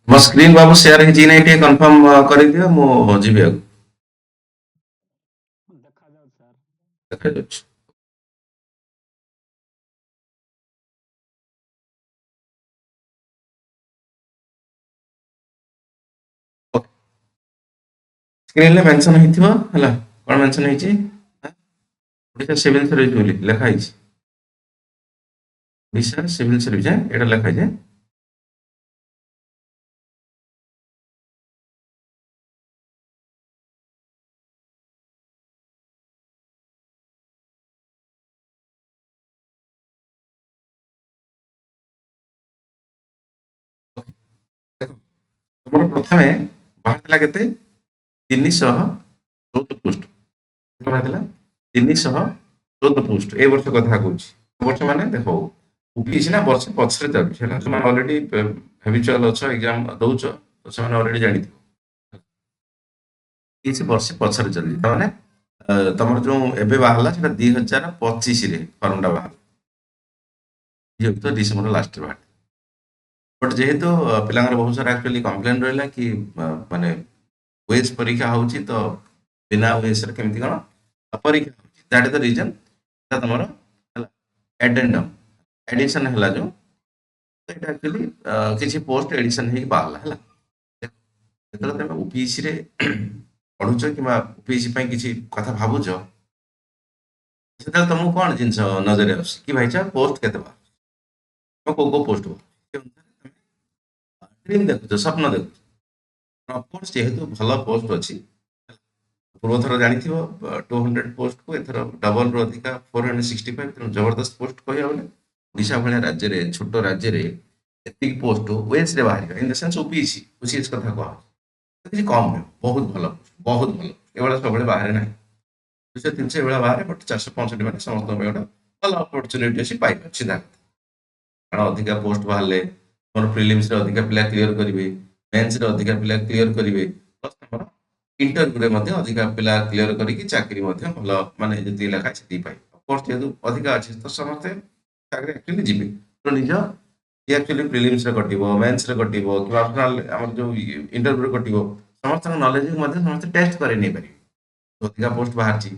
ମୋ ସ୍କ୍ରିନ୍ ବାବୁ ସେୟାର ହେଇଛି କି ନାଇଁ ଟିକେ କନଫର୍ମ କରିଦିଅ, ମୁଁ ଯିବି ଆଗକୁ। ଦେଖାଯାଉଛି ସାର୍। ଦେଖାଯାଉଛି। ସ୍କ୍ରିନରେ ମେନସନ ହେଇଥିବ ହେଲା, କଣ ମେନସନ ହେଇଛି? ଓଡ଼ିଶା ସିଭିଲ ସର୍ଭିସ ବୋଲି ଲେଖା ହେଇଛି। ଓଡ଼ିଶା ସିଭିଲ ସର୍ଭିସ ଏଇଟା ଲେଖା ହେଇଛି। ତମର ପ୍ରଥମେ ବାହାରିଥିଲା କେତେ? 314 ପୋଷ୍ଟ ବାହାରିଥିଲା, 314 ପୋଷ୍ଟ। ଏ ବର୍ଷ କଥା କହୁଛି, ବର୍ଷ ମାନେ ଦେଖ ଉଠିଛି ନା ବର୍ଷ ପଛରେ ଯାଉଛି ହେଲା। ସେମାନେ ଅଲରେଡି ହ୍ୟାବିଚୁଆଲ ଅଛ, ଏକ୍ଜାମ ଦଉଛ, ତ ସେମାନେ ଅଲରେଡି ଜାଣିଥିବ କିଛି ବର୍ଷେ ପଛରେ ଚାଲିଛି। ତାମାନେ ତମର ଯୋଉ ଏବେ ବାହାରିଲା ସେଟା 2025ରେ ଫର୍ମଟା ବାହାରିଲା, ଯେହେତୁ ଡିସେମ୍ବର ଲାଷ୍ଟରେ ବାହାରିଲା। ବଟ୍ ଯେହେତୁ ପିଲାଙ୍କର ବହୁତ ସାରା ଆକ୍ଚୁଆଲି କମ୍ପ୍ଲେନ୍ ରହିଲା କି ମାନେ ୱେଜ୍ ପରୀକ୍ଷା ହଉଛି ତ ବିନା ୱେଜ୍ରେ କେମିତି କଣ ପରୀକ୍ଷା ହଉଛି, ଦ୍ୟାଟ୍ ଇଜ ଦ ରିଜନ୍ ତମର ହେଲା ଆଡେଣ୍ଡମ୍ ଏଡିସନ୍ ହେଲା ଯୋଉ, ଏଇଟା ଆକ୍ଚୁଆଲି କିଛି ପୋଷ୍ଟ ଏଡିସନ୍ ହେଇକି ବାହାରିଲା ହେଲା। ଯେତେବେଳେ ତମେ ଓପିସିରେ ପଢୁଛ କିମ୍ବା ଓପିସି ପାଇଁ କିଛି କଥା ଭାବୁଛ, ସେତେବେଳେ ତମକୁ କଣ ଜିନିଷ ନଜରରେ ଆସୁଛି କି ଭାଇଚା ପୋଷ୍ଟ କେତେ ବାହାରୁଛି, କୋଉ କୋଉ ପୋଷ୍ଟ ବାହାରୁଛି, ଡ୍ରିମ୍ ଦେଖୁଛ, ସ୍ୱପ୍ନ ଦେଖୁଛ। ଅଫକୋର୍ସ ଯେହେତୁ ଭଲ ପୋଷ୍ଟ ଅଛି, ପୂର୍ବଥର ଜାଣିଥିବ 200 ପୋଷ୍ଟକୁ ଏଥର ଡବଲରୁ ଅଧିକା 465, ତେଣୁ ଜବରଦସ୍ତ ପୋଷ୍ଟ କହିବା ଗଲେ ଓଡ଼ିଶା ଭଳିଆ ରାଜ୍ୟରେ, ଛୋଟ ରାଜ୍ୟରେ ଏତିକି ପୋଷ୍ଟ ୱେଜ୍ରେ ବାହାରିବା, in the sense OPC OCS କଥା କୁହାହଉଛି, କିଛି କମ୍ ନୁହେଁ, ବହୁତ ଭଲ, ବହୁତ ଭଲ। ଏଭଳିଆ ସବୁବେଳେ ବାହାରେ ନାହିଁ, 200 300 ଏଭଳିଆ ବାହାରେ, ବଟ୍ 465 ମାନେ ସମସ୍ତଙ୍କ ପାଇଁ ଗୋଟେ ଭଲ ଅପରଚୁନିଟି ଅଛି, ପାଇବେ ସିଧା କଥା। କାରଣ ଅଧିକା ପୋଷ୍ଟ ବାହାରିଲେ ତମର ପ୍ରିଲିମ୍ସରେ ଅଧିକା ପିଲା କ୍ଲିୟର କରିବେ, ମେନ୍ସରେ ଅଧିକା ପିଲା କ୍ଲିୟର କରିବେ, ପ୍ଲସ୍ ତମର ଇଣ୍ଟରଭ୍ୟୁରେ ମଧ୍ୟ ଅଧିକା ପିଲା କ୍ଲିୟର କରିକି ଚାକିରି ମଧ୍ୟ ଭଲ, ମାନେ ଯେତିକି ଲେଖା ସେତିକି ପାଇବେ। ପୋଷ୍ଟ ଯେହେତୁ ଅଧିକା ଅଛି ତ ସମସ୍ତେ ଚାକିରି ଆକ୍ଚୁଆଲି ଯିବେ, ତ ନିଜ ଆକ୍ଚୁଆଲି ପ୍ରିଲିମ୍ସରେ କଟିବ, ମେନ୍ସରେ କଟିବ, କିମ୍ବା ଅପସନାଲ ଆମର ଯୋଉ ଇଣ୍ଟରଭ୍ୟୁରେ କଟିବ, ସମସ୍ତଙ୍କ ନଲେଜକୁ ମଧ୍ୟ ସମସ୍ତେ ଟେଷ୍ଟ କରି ନେଇପାରିବେ। ଅଧିକା ପୋଷ୍ଟ ବାହାରିଛି,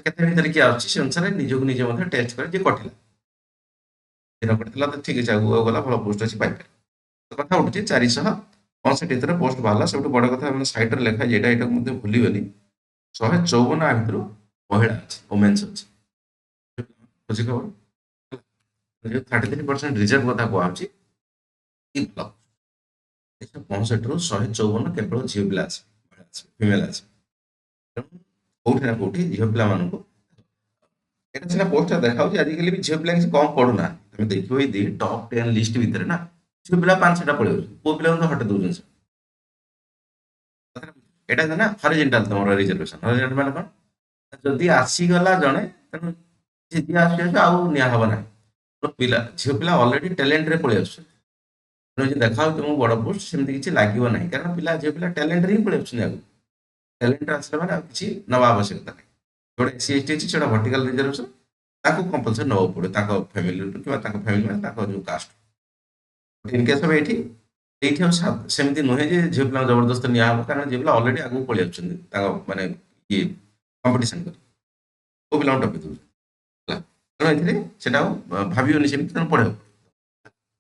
କେତେ ଭିତରେ କିଏ ଆସୁଛି, ସେ ଅନୁସାରେ ନିଜକୁ ନିଜେ ମଧ୍ୟ ଟେଷ୍ଟ କରି ଯିଏ କଟିଲା, କଟିଥିଲା ତ ଠିକ ଅଛି, ଆଗକୁ ଗଲା ଭଲ ପୋଷ୍ଟ ଅଛି ପାଇପାରିବ। କଥା ଉଠୁଛି 465 ଏଥର ପୋଷ୍ଟ ବାହାରିଲା। ସବୁଠୁ ବଡ କଥା ମାନେ ସାଇଟରେ ଲେଖା ହେଇଛି, ଏଇଟାକୁ ମଧ୍ୟ ଭୁଲିବେନି, 154 ଭିତରୁ ମହିଳା ଅଛି, ଓମେନ୍ସ ଅଛି, ବୁଝି ଖବର। 33% ରିଜର୍ଭ କଥା କୁହାହଉଛି, 165ରୁ 154 କେବଳ ଝିଅ ପିଲା ଅଛି, ଫିମେଲ ଅଛି। ତେଣୁ କୋଉଠି ନା କୋଉଠି ଝିଅ ପିଲାମାନଙ୍କୁ, এটা ସିନା ପୋଷ୍ଟଟା ଦେଖାଉଛି, ଆଜିକାଲି ବି ଝିଅ ପିଲା କିଛି କମ ପଢୁନାହାନ୍ତି। ତମେ ଦେଖିବ ଏଇ ଟପ୍ 10 ଲିଷ୍ଟ ଭିତରେ ନା ଝିଅ ପିଲା 5-6ଟା ପଳେଇ ଆସୁଛନ୍ତି, ପୁଅ ପିଲାଙ୍କୁ ତ ହଟେଇ ଦଉଛନ୍ତି। ଏଇଟା ନା ହରିଜେଣ୍ଟାଲ ତମର ରିଜର୍ଭେସନ। ହରିଜେଣ୍ଟାଲ ମାନେ କଣ? ଯଦି ଆସିଗଲା ଜଣେ, ତେଣୁ ଯିଏ ଆସୁଛି ଆଉ ନିଆ ହବ ନାହିଁ। ପିଲା ଝିଅ ପିଲା ଅଲରେଡି ଟ୍ୟାଲେଣ୍ଟରେ ପଳେଇ ଆସୁଛନ୍ତି, ତେଣୁ ଯଦି ଦେଖାଯାଉଛି ତମକୁ ବଡ ପୋଷ୍ଟ, ସେମିତି କିଛି ଲାଗିବ ନାହିଁ, କାରଣ ପିଲା ଝିଅ ପିଲା ଟ୍ୟାଲେଣ୍ଟରେ ହିଁ ପଳେଇ ଆସୁଛନ୍ତି ଆଗକୁ। ଟ୍ୟାଲେଣ୍ଟ ଆସିଲା ମାନେ ଆଉ କିଛି ନେବା ଆବଶ୍ୟକତା ନାହିଁ। ଯୋଉଟା ଏସି ଏସଟି ଅଛି ସେଟା ଭର୍ଟିକାଲ ରିଜର୍ଭେସନ, ତାକୁ କମ୍ପଲସରି ନେବାକୁ ପଡିବ ତାଙ୍କ ଫ୍ୟାମିଲିରୁ, କିମ୍ବା ତାଙ୍କ ଫ୍ୟାମିଲି ମାନେ ତାଙ୍କ ଯୋଉ କାଷ୍ଟ। ଇନ୍ କେସ୍ ଅଫ୍ ଏଇଠି ଆଉ ସେମିତି ନୁହେଁ ଯେ ଝିଅ ପିଲାଙ୍କୁ ଜବରଦସ୍ତ ନିଆହବ, କାରଣ ଝିଅ ପିଲା ଅଲରେଡି ଆଗକୁ ପଳେଇ ଆସୁଛନ୍ତି ତାଙ୍କ ମାନେ ଇଏ କମ୍ପିଟିସନ କରି, କୋଉ ପିଲାଙ୍କୁ ଟପି ଦଉଛନ୍ତି ହେଲା। ତେଣୁ ଏଥିରେ ସେଟା ଆଉ ଭାବିବନି ସେମିତି, ତେଣୁ ପଢେଇବ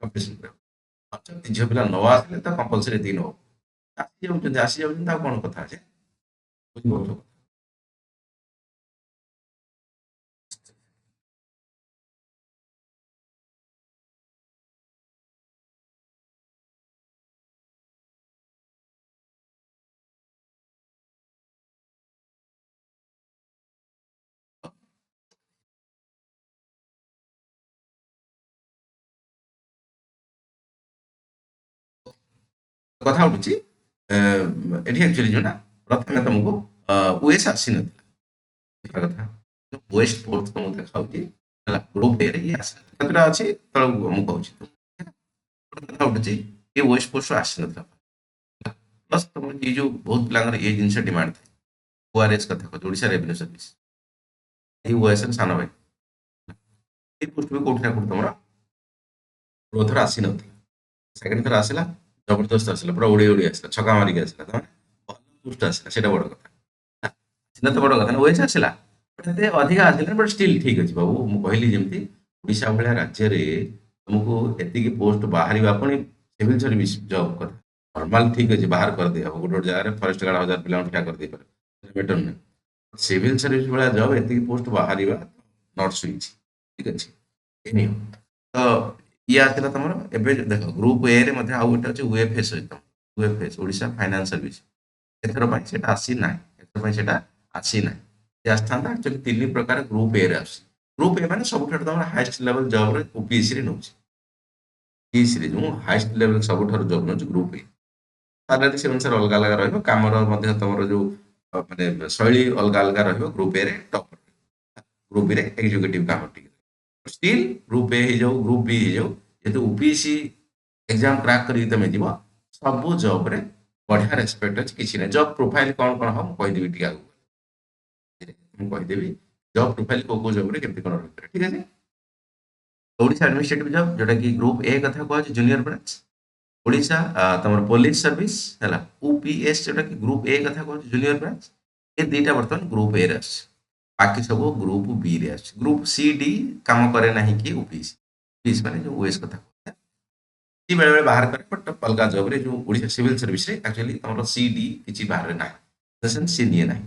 କମ୍ପିଟିସନ କରିବ। ଯଦି ଝିଅ ପିଲା ନ ଆସିଲେ ତ କମ୍ପଲସରି ଏତିକି ନେବ, ଆସିଯାଉଛନ୍ତି ଆଉ କଣ କଥା ଅଛି, ବୁଝିପାରୁଛ? କଥା ଉଠୁଛି ଏଠି ଆକ୍ଚୁଆଲି ଯୋଉଟା ପ୍ରଥମେ ତମକୁ ୱେସ୍ ଆସିନଥିଲା କଥା, ୱେଷ୍ଟ ପୋଷ୍ଟ ତମକୁ ଦେଖାଉଛି ହେଲା, ଗ୍ରୁପ ଏରେ ଇଏ ଆସିଲା, କେତେଟା ଅଛି ତଳକୁ ମୁଁ କହୁଛି। କଥା ଉଠୁଛି ଏ ୱେଷ୍ଟ ପୋଷ୍ଟ ଆସିନଥିଲା, ପ୍ଲସ୍ ତମର ଏଇ ଯୋଉ ବହୁତ ପିଲାଙ୍କର ଏଇ ଜିନିଷ ଡିମାଣ୍ଡ ଥାଏ, ଓଆରଏସ୍ କଥା କହୁଛି, ଓଡ଼ିଶା ରେଭିନ୍ୟୁ ସର୍ଭିସ, ଏଇ ଓଏସ୍ଏର ସାନ ଭାଇ, ଏଇ ପୋଷ୍ଟ ବି କୋଉଠି ନା କୋଉଠି ତମର ପୂର୍ବ ଥର ଆସିନଥିଲା, ସେକେଣ୍ଡ ଥର ଆସିଲା, ଜବରଦସ୍ତ ଆସିଲା, ପୁରା ଉଡେଇ ଉଡେଇ ଆସିଲା, ଛକା ମାରିକି ଆସିଲା, ତାମାନେ ଭଲ ପୋଷ୍ଟ ଆସିଲା, ସେଇଟା ବଡ କଥା। ଆସିଲା ତ ବଡ କଥା ନା, ଓଏସ୍ ଆସିଲା, but ଏତେ ଅଧିକା ଆସିଲା, ବଟ୍ ଷ୍ଟିଲ୍ ଠିକ ଅଛି ବାବୁ। ମୁଁ କହିଲି ଯେମିତି ଓଡିଶା ଭଳିଆ ରାଜ୍ୟରେ ତମକୁ ଏତିକି ପୋଷ୍ଟ ବାହାରିବା, ପୁଣି ସିଭିଲ ସର୍ଭିସ ଜବ୍ କଥା ନର୍ମାଲ ଠିକ ଅଛି, ବାହାର କରିଦେଇ ହବ, ଗୋଟେ ଗୋଟେ ଜାଗାରେ ଫରେଷ୍ଟ ଗାର୍ଡ 1000 ପିଲାଙ୍କୁ ଠିଆ କରିଦେଇ ପାରେ, ବେଟର ନୁହେଁ। ସିଭିଲ ସର୍ଭିସ ଭଳିଆ ଜବ୍ ଏତିକି ପୋଷ୍ଟ ବାହାରିବା ନଟ୍ ସୁଇଚ୍, ଠିକ ଅଛି। ଏନିହଉ, ତ ଇଏ ଆସିଲା ତମର। ଏବେ ଦେଖ ଗ୍ରୁପ ଏ ରେ ମଧ୍ୟ ଆଉ ଗୋଟେ ଅଛି ୟୁଏଫଏସ୍ ସହିତ, ୟୁଏଫଏସ୍ ଓଡ଼ିଶା ଫାଇନାନ୍ସ ସର୍ଭିସ। ଏଥର ପାଇଁ ସେଟା ଆସିନାହିଁ, ଏଥର ପାଇଁ ସେଟା ଆସିନାହିଁ। ସେ ଆସିଥାନ୍ତା, ଆକ୍ଚୁଆଲି 3 ପ୍ରକାର ଗ୍ରୁପ ଏ ରେ ଆସୁଛି। ଗ୍ରୁପ ଏ ମାନେ ସବୁଠାରୁ ତମର ହାଇଏଷ୍ଟ ଲେଭେଲ ଜବରେ ଓପିଏସସି ରେ ନଉଛି, ପିଏସସି ରେ ଯୋଉ ହାଇଏଷ୍ଟ ଲେଭେଲ ସବୁଠାରୁ ଜବ୍ ନଉଛି ଗ୍ରୁପ ଏ। ସାଲାରୀ ସେ ଅନୁସାରେ ଅଲଗା ଅଲଗା ରହିବ, କାମର ମଧ୍ୟ ତମର ଯୋଉ ମାନେ ଶୈଳୀ ଅଲଗା ଅଲଗା ରହିବ। ଗ୍ରୁପ ଏ ରେ ଟପ୍, ଗ୍ରୁପ ବି ରେ ଏକ୍ଜିକ୍ୟୁଟିଭ କାମ ଟିକେ, ଷ୍ଟିଲ୍ ଗ୍ରୁପ ଏ ହେଇଯାଉ, ଗ୍ରୁପ ବି ହେଇଯାଉ, ଯେହେତୁ ଓପିଏସସି ଏକ୍ଜାମ କ୍ରାକ୍ କରିକି ତମେ ଯିବ, ସବୁ ଜବରେ ବଢିଆ ରେସ୍ପେକ୍ଟ ଅଛି। କିଛି ନାହିଁ, ଜବ୍ ପ୍ରୋଫାଇଲ କଣ କଣ ହବ ମୁଁ କହିଦେବି ଟିକେ ଆଗକୁ, ମୁଁ କହିଦେବି ଜବ୍ ପ୍ରୋଫାଇଲ କୋଉ କୋଉ ଜବରେ କେମିତି କଣ ରହିପାରିବ, ଠିକ ଅଛି। ଓଡ଼ିଶା ଆଡମିନିଷ୍ଟ୍ରେଟିଭ ଜବ୍, ଯୋଉଟା କି ଗ୍ରୁପ ଏ କଥା କୁହାଯାଉଛି, ଜୁନିୟର ବ୍ରାଞ୍ଚ। ଓଡ଼ିଶା ତମର ପୋଲିସ ସର୍ଭିସ ହେଲା, ଓପିଏସ୍ ଯୋଉଟା କି ଗ୍ରୁପ ଏ କଥା କହୁଛି, ଜୁନିୟର ବ୍ରାଞ୍ଚ। ଏ ଦିଟା ବର୍ତ୍ତମାନ ଗ୍ରୁପ ଏ ରେ ଆସୁଛି, ବାକି ସବୁ ଗ୍ରୁପ ବି ରେ ଆସୁଛି। ଗ୍ରୁପ ସି ଡି କାମ କରେ ନାହିଁ କି ଓପିଏସ୍, ଓପିଏସ୍ ମାନେ ଯୋଉ ଓଏସ୍ କଥା କହୁଛି, ସି ବେଳେ ବେଳେ ବାହାର କରେ, ବଟ୍ ଅଲଗା ଜବରେ ଯୋଉ ଓଡ଼ିଶା ସିଭିଲ ସର୍ଭିସରେ ଆକ୍ଚୁଆଲି ତମର ସି ଡି କିଛି ବାହାରେ ନାହିଁ, ସି ନିଏ ନାହିଁ।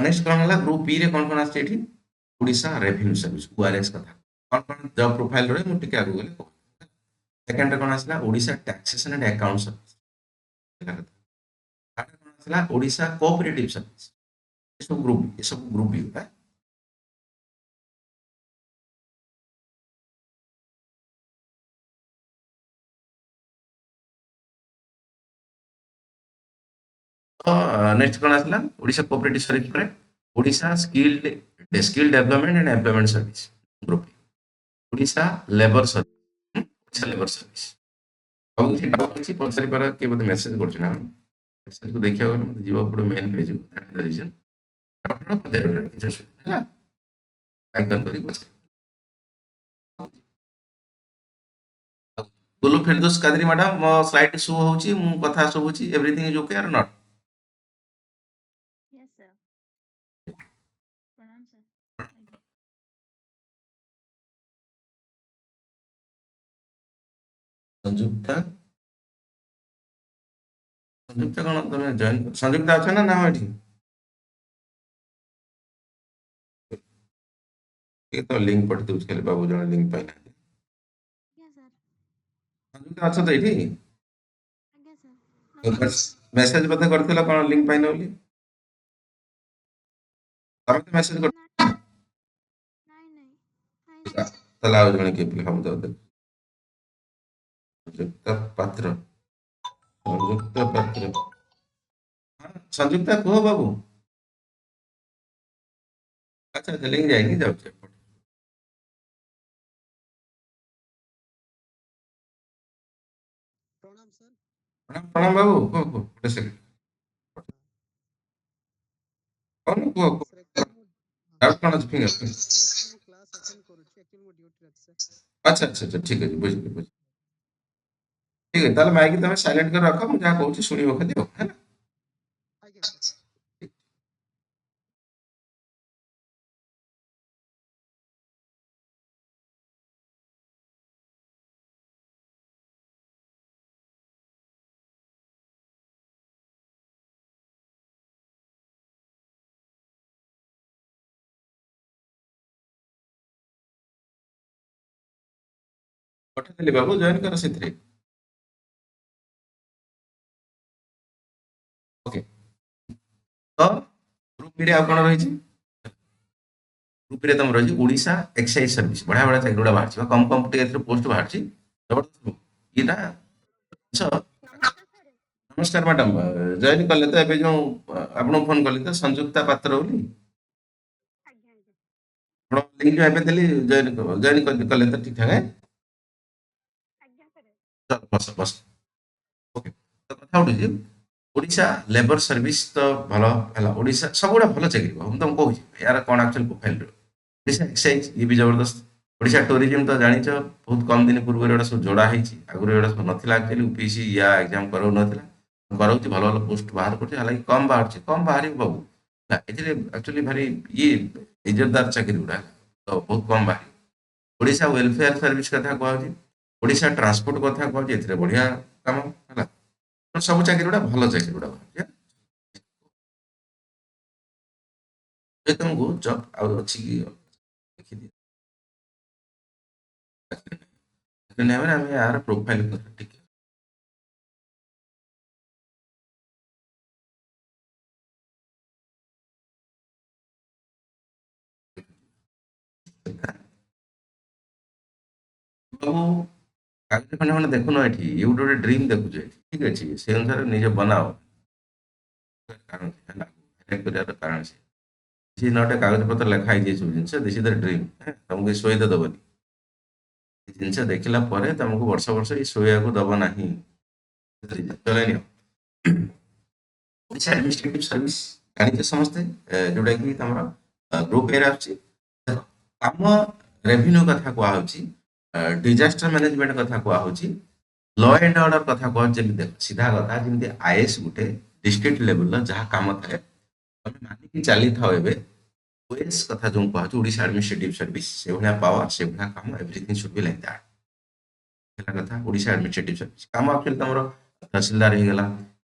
ନେକ୍ସଟ କଣ ହେଲା, ଗ୍ରୁପ ବି ରେ କଣ କଣ ଆସିଛି ଏଠି, ଓଡ଼ିଶା ରେଭିନ୍ୟୁ ସର୍ଭିସ, ଓଆରଏସ୍ କଥା କଣ କଣ ଜବ୍ ପ୍ରୋଫାଇଲ ରହେ ମୁଁ ଟିକେ ଆଗକୁ ଗଲେ କହୁଛି। ସେକେଣ୍ଡରେ କଣ ଆସିଲା, Odisha taxation and account service. ଥାର୍ଡରେ କଣ ଆସିଲା, ଓଡ଼ିଶା କୋଅପରେଟିଭ ସର୍ଭିସ। ଏସବୁ ଗ୍ରୁପ ବି ତ ନେକ୍ସଟ କଣ ଆସିଲା, ଓଡ଼ିଶା କୋଅପରେଟିଭ ସର୍ଭିସ ପରେ Odisha skill development and employment service group, Odisha labour service, Odisha labour service. ସବୁ କିଛି ଡାଉଟ୍ ଅଛି ପଚାରି ପାର, କିଏ ବୋଧେ ମେସେଜ କରୁଛି ନା କଣ? ମେସେଜକୁ ଦେଖିବାକୁ ଗଲେ ମୋତେ ଯିବାକୁ ପଡ଼ିବ ମେନ୍ ପେଜକୁ, ଦ୍ୟାଟ୍ ଇଜ ଦ ରିଜନ୍। ଆପଣ ପଚାରି ପାରିବେ, କିଛି ଅସୁବିଧା ନାହିଁ, ହେଲା, ଆଇକନ୍ କରିକି ପଚାରିବେ। ଗୁଲୁ ଫିରଦୋସ କାଦରୀ ମ୍ୟାଡାମ, ମୋ ସ୍ଲାଇଡ ଶୋ ହଉଛି, ମୁଁ କଥା ଶୁଭୁଛି, everything is okay or not? Yes, sir. Pranam, sir. Thank you. Sanjukta, Sanjukta କଣ ତମେ ଜଏନ୍, ସଂଯୁକ୍ତା ଅଛ ନା ନା ଏଠି? ଟିକେ ତ ଲିଙ୍କ ପଠେଇ ଦଉଛି, ଖାଲି ବାବୁ ଜଣେ ଲିଙ୍କ ପାଇନାହାନ୍ତି। Yes, sir. ସଂଯୁକ୍ତା ଅଛ ତ ଏଇଠି? Yes, sir. Namaste, sir. Message ବୋଧେ କରିଥିଲ କଣ ଲିଙ୍କ ପାଇନ ବୋଲି, ତମେ ତ ମେସେଜ କରି, Nine, nine, nine. Hi, sir. ତାହେଲେ ଆଉ ଜଣେ କିଏ ପିଲା ହବ ତ, ସଂଯୁକ୍ତା ପାତ୍ର, ସଂଯୁକ୍ତା ପାତ୍ର, ହଁ, ସଂଯୁକ୍ତା କୁହ ବାବୁ। ଆଚ୍ଛା ଆଚ୍ଛା, ଲିଙ୍କ ଯାଇନି, ଯାଉଛି। प्रणाम सर। ପ୍ରଣାମ ପ୍ରଣାମ ବାବୁ, କୁହ କୁହ, ଗୋଟେ ସେକେଣ୍ଡ, କହୁନ କୁହ କୁହ, सर एक्चुअली ମୁଁ ଡାଉଟ୍ କଣ ଅଛି ଫିଙ୍ଗର ଫିଙ୍ଗର। सर एक्चुअली ମୁଁ କ୍ଲାସ୍ ଆଟେଣ୍ଡ କରୁଛି, एक्चुअली ମୁଁ ଡ୍ୟୁଟିରେ ଅଛି सर। ଆଚ୍ଛା ଆଚ୍ଛା ଆଚ୍ଛା, ଠିକ ଅଛି, ବୁଝିଲି ବୁଝିଲି, ଠିକ ଅଛି, ତାହେଲେ ମାଇକି ତମେ ସାଇଲେଣ୍ଟ କରି ରଖ, ମୁଁ ଯାହା କହୁଛି ଶୁଣିବ ଖାଲି ଆଉ, ହେଲା। ଆଜ୍ଞା सर। ପଠେଇଦେଲି ବାବୁ, ଜଏନ୍ କର ସେଥିରେ। ଓକେ, ତ ଗ୍ରୁପ ବି ରେ ଆଉ କଣ ରହିଛି, ଗ୍ରୁପ ରେ ତମର ରହିଛି ଓଡ଼ିଶା ଏକ୍ସାଇଜ ସର୍ଭିସ, ବଢିଆ ବଢିଆ ଚାକିରି ଗୁଡା ବାହାରିଛି, କମ କମ ଟିକେ ଏଥିରେ ପୋଷ୍ଟ ବାହାରିଛି, ଜବରଦସ୍ତ। ଏଇଟା ଆଚ୍ଛା, ନମସ୍କାର ସାର୍। ନମସ୍କାର ମ୍ୟାଡାମ, ଜଏନ୍ କଲେ ତ ଏବେ ଯୋଉ ଆପଣଙ୍କୁ ଫୋନ କଲି ତ, ସଂଯୁକ୍ତା ପାତ୍ର ବୋଲି ଆଜ୍ଞା ଆଜ୍ଞା ଆପଣ ଲିଙ୍କ ଏବେ ଦେଲି, ଜଏନ୍ କଲେ ତ ଠିକ ଠାକ? ଆଜ୍ଞା ସାର୍। ଚାଲ ବସ ବସ। ଓକେ, ତ କଥା ଉଠୁଛି, ଓଡ଼ିଶା ଲେବର ସର୍ଭିସ ତ ଭଲ ହେଲା, ଓଡ଼ିଶା ସବୁଗୁଡା ଭଲ ଚାକିରି, ମୁଁ ତମକୁ କହୁଛି ୟାର କଣ ଆକ୍ଚୁଆଲି ପ୍ରୋଫାଇଲ, ଓଡ଼ିଶା ଏକ୍ସାଇଜ ଇଏ ବି ଜବରଦସ୍ତ, ओडिशा टूरिज्म तो जानिଛ बहुत कम दिन पूर्व एटा सब जोड़ा ହେଇଛି ଆଗରୁ ଏଟା ସବୁ ନଥିଲା ଆକ୍ଚୁଆଲି ୟୁପିଏସସି ୟା ଏକ୍ଜାମ କରାଉ ନଥିଲା କରାଉଛି ଭଲ ଭଲ ପୋଷ୍ଟ ବାହାର କରୁଛି ହାଲାକି କମ ବାହାରୁଛି କମ ବାହାରିବ ବାବୁ ହେଲା ଏଥିରେ ଆକ୍ଚୁଆଲି ଭାରି ଇଏ ଇଜ୍ଜତଦାର ଚାକିରି ଗୁଡା ତ ବହୁତ କମ ବାହାରିବ ओडिशा वेलफेयर सर्विस कथा कुहाଉଛି ओडिशा ट्रांसपोर्ट कथा कुहाଉଛି ଏଥିରେ ବଢିଆ କାମ ହେଲା ତ ସବୁ ଚାକିରି ଗୁଡା ଭଲ ଚାକିରି ଗୁଡା ବାହାରୁଛି ଯେ ତମକୁ ଜବ୍ ଆଉ ଅଛି କି ଦେଖିଦିଅ ଚାକିରି ନେବେ ଆମେ ଏହାର ପ୍ରୋଫାଇଲ କଥା ଟିକେ ସବୁ କାଗଜ ଖଣ୍ଡେ ଖଣ୍ଡେ ଦେଖୁନ ଏଠି ଇଏ ଗୋଟେ ଗୋଟେ ଡ୍ରିମ୍ ଦେଖୁଛ ଏଠି ଠିକ ଅଛି ସେ ଅନୁସାରେ ନିଜେ ବନାଅ କାରଣ ହେଲା ହାଇଲାଇଟ୍ କରିବାର କାରଣ ସେ କିଛି ନଟେ କାଗଜ ପତ୍ର ଲେଖା ହେଇଛି ଏସବୁ ଜିନିଷ ଦିସ୍ ଇଜ ଦ ଡ୍ରିମ୍ ତମକୁ ଏ ଶୋଇତ ଦବନି ଏ ଜିନିଷ ଦେଖିଲା ପରେ ତମକୁ ବର୍ଷ ବର୍ଷ ଏ ଶୋଇବାକୁ ଦବ ନାହିଁ ଚଲେଇ ନିଅ ଓଡ଼ିଶା ଆଡମିନିଷ୍ଟ୍ରେଟିଭ ସର୍ଭିସ ଜାଣିଛ ସମସ୍ତେ ଯୋଉଟା କି ତମର ଗ୍ରୁପ ଏରେ ଆସୁଛି ଦେଖ, କାମ ରେଭିନ୍ୟୁ କଥା କୁହାହଉଛି डिजास्टर मैनेजमेंट कथा कुहाଉଛି लॉ एंड ऑर्डर कथा कुहाଉଛି ଯେମିତି ଦେଖ ସିଧା କଥା ଯେମିତି ଆଇଏସ୍ ଗୋଟେ ଡିଷ୍ଟ୍ରିକ୍ଟ ଲେଭେଲର ଯାହା କାମ ଥାଏ ତମେ ମାନିକି ଚାଲିଥାଅ ଏବେ ଓଏସ୍ କଥା ଯୋଉ କୁହାଉଛି ଓଡ଼ିଶା ଆଡମିନିଷ୍ଟ୍ରେଟିଭ ସର୍ଭିସ ସେଭଳିଆ ପାୱାର ସେଭଳିଆ କାମ everything should be like that ହେଲା କଥା ଓଡ଼ିଶା ଆଡମିନିଷ୍ଟ୍ରେଟିଭ ସର୍ଭିସ କାମ ଆକ୍ଚୁଆଲି ତମର ତହସିଲଦାର ହେଇଗଲା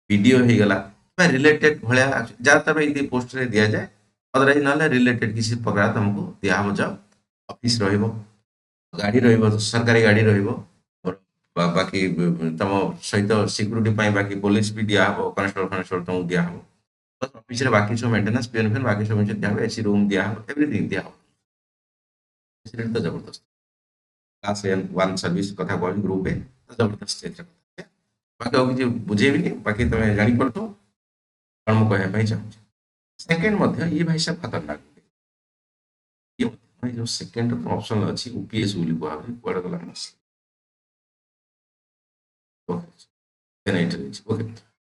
ବିଡିଓ ହେଇଗଲା ବା ରିଲେଟେଡ ଭଳିଆ ଯାହା ତମେ ଏଇ ପୋଷ୍ଟରେ ଦିଆଯାଏ ଅଦରୱାଇଜ ନହେଲେ ରିଲେଟେଡ କିଛି ପ୍ରକାର ତମକୁ ଦିଆହବ ଜବ ଅଫିସ ରହିବ ଗାଡ଼ି ରହିବ ସରକାରୀ ଗାଡ଼ି ରହିବ ବାକି ତମ ସହିତ ସିକ୍ୟୁରିଟି ପାଇଁ ବାକି ପୋଲିସ ବି ଦିଆହବ କନେଷ୍ଟବଳ ଫନେଷ୍ଟବଳ ତମକୁ ଦିଆହବ ଅଫିସରେ ବାକି ସବୁ ମେଣ୍ଟେନାନ୍ସ ପିଅନ ଫିଅନ ବାକି ସବୁ ଜିନିଷ ଦିଆହବ ଏସି ରୁମ୍ ଦିଆହବ ଏଭ୍ରିଥିଙ୍ଗ ଦିଆହବ ଫେସିଲିଟି ତ ଜବରଦସ୍ତ କ୍ଲାସ ୱାନ୍ ସର୍ଭିସ କଥା କହିବି ଗ୍ରୁପ ଏ ତ ଜବରଦସ୍ତ ଏଥିରେ କଥା ବାକି ଆଉ କିଛି ବୁଝେଇବିନି ବାକି ତମେ ଜାଣିପାରୁଥିବ କ'ଣ ମୁଁ କହିବା ପାଇଁ ଚାହୁଁଛି ସେକେଣ୍ଡ ମଧ୍ୟ ଇଏ ଭାଇ ସାବ ଖତରନାକ ଇଏ ମଧ୍ୟ ଯୋଉ ସେକେଣ୍ଡ ଅପସନ ଅଛି ୟୁପିଏସ୍ ବୋଲି କୁହାହୁଏ କୁଆଡେ ଗଲା ओके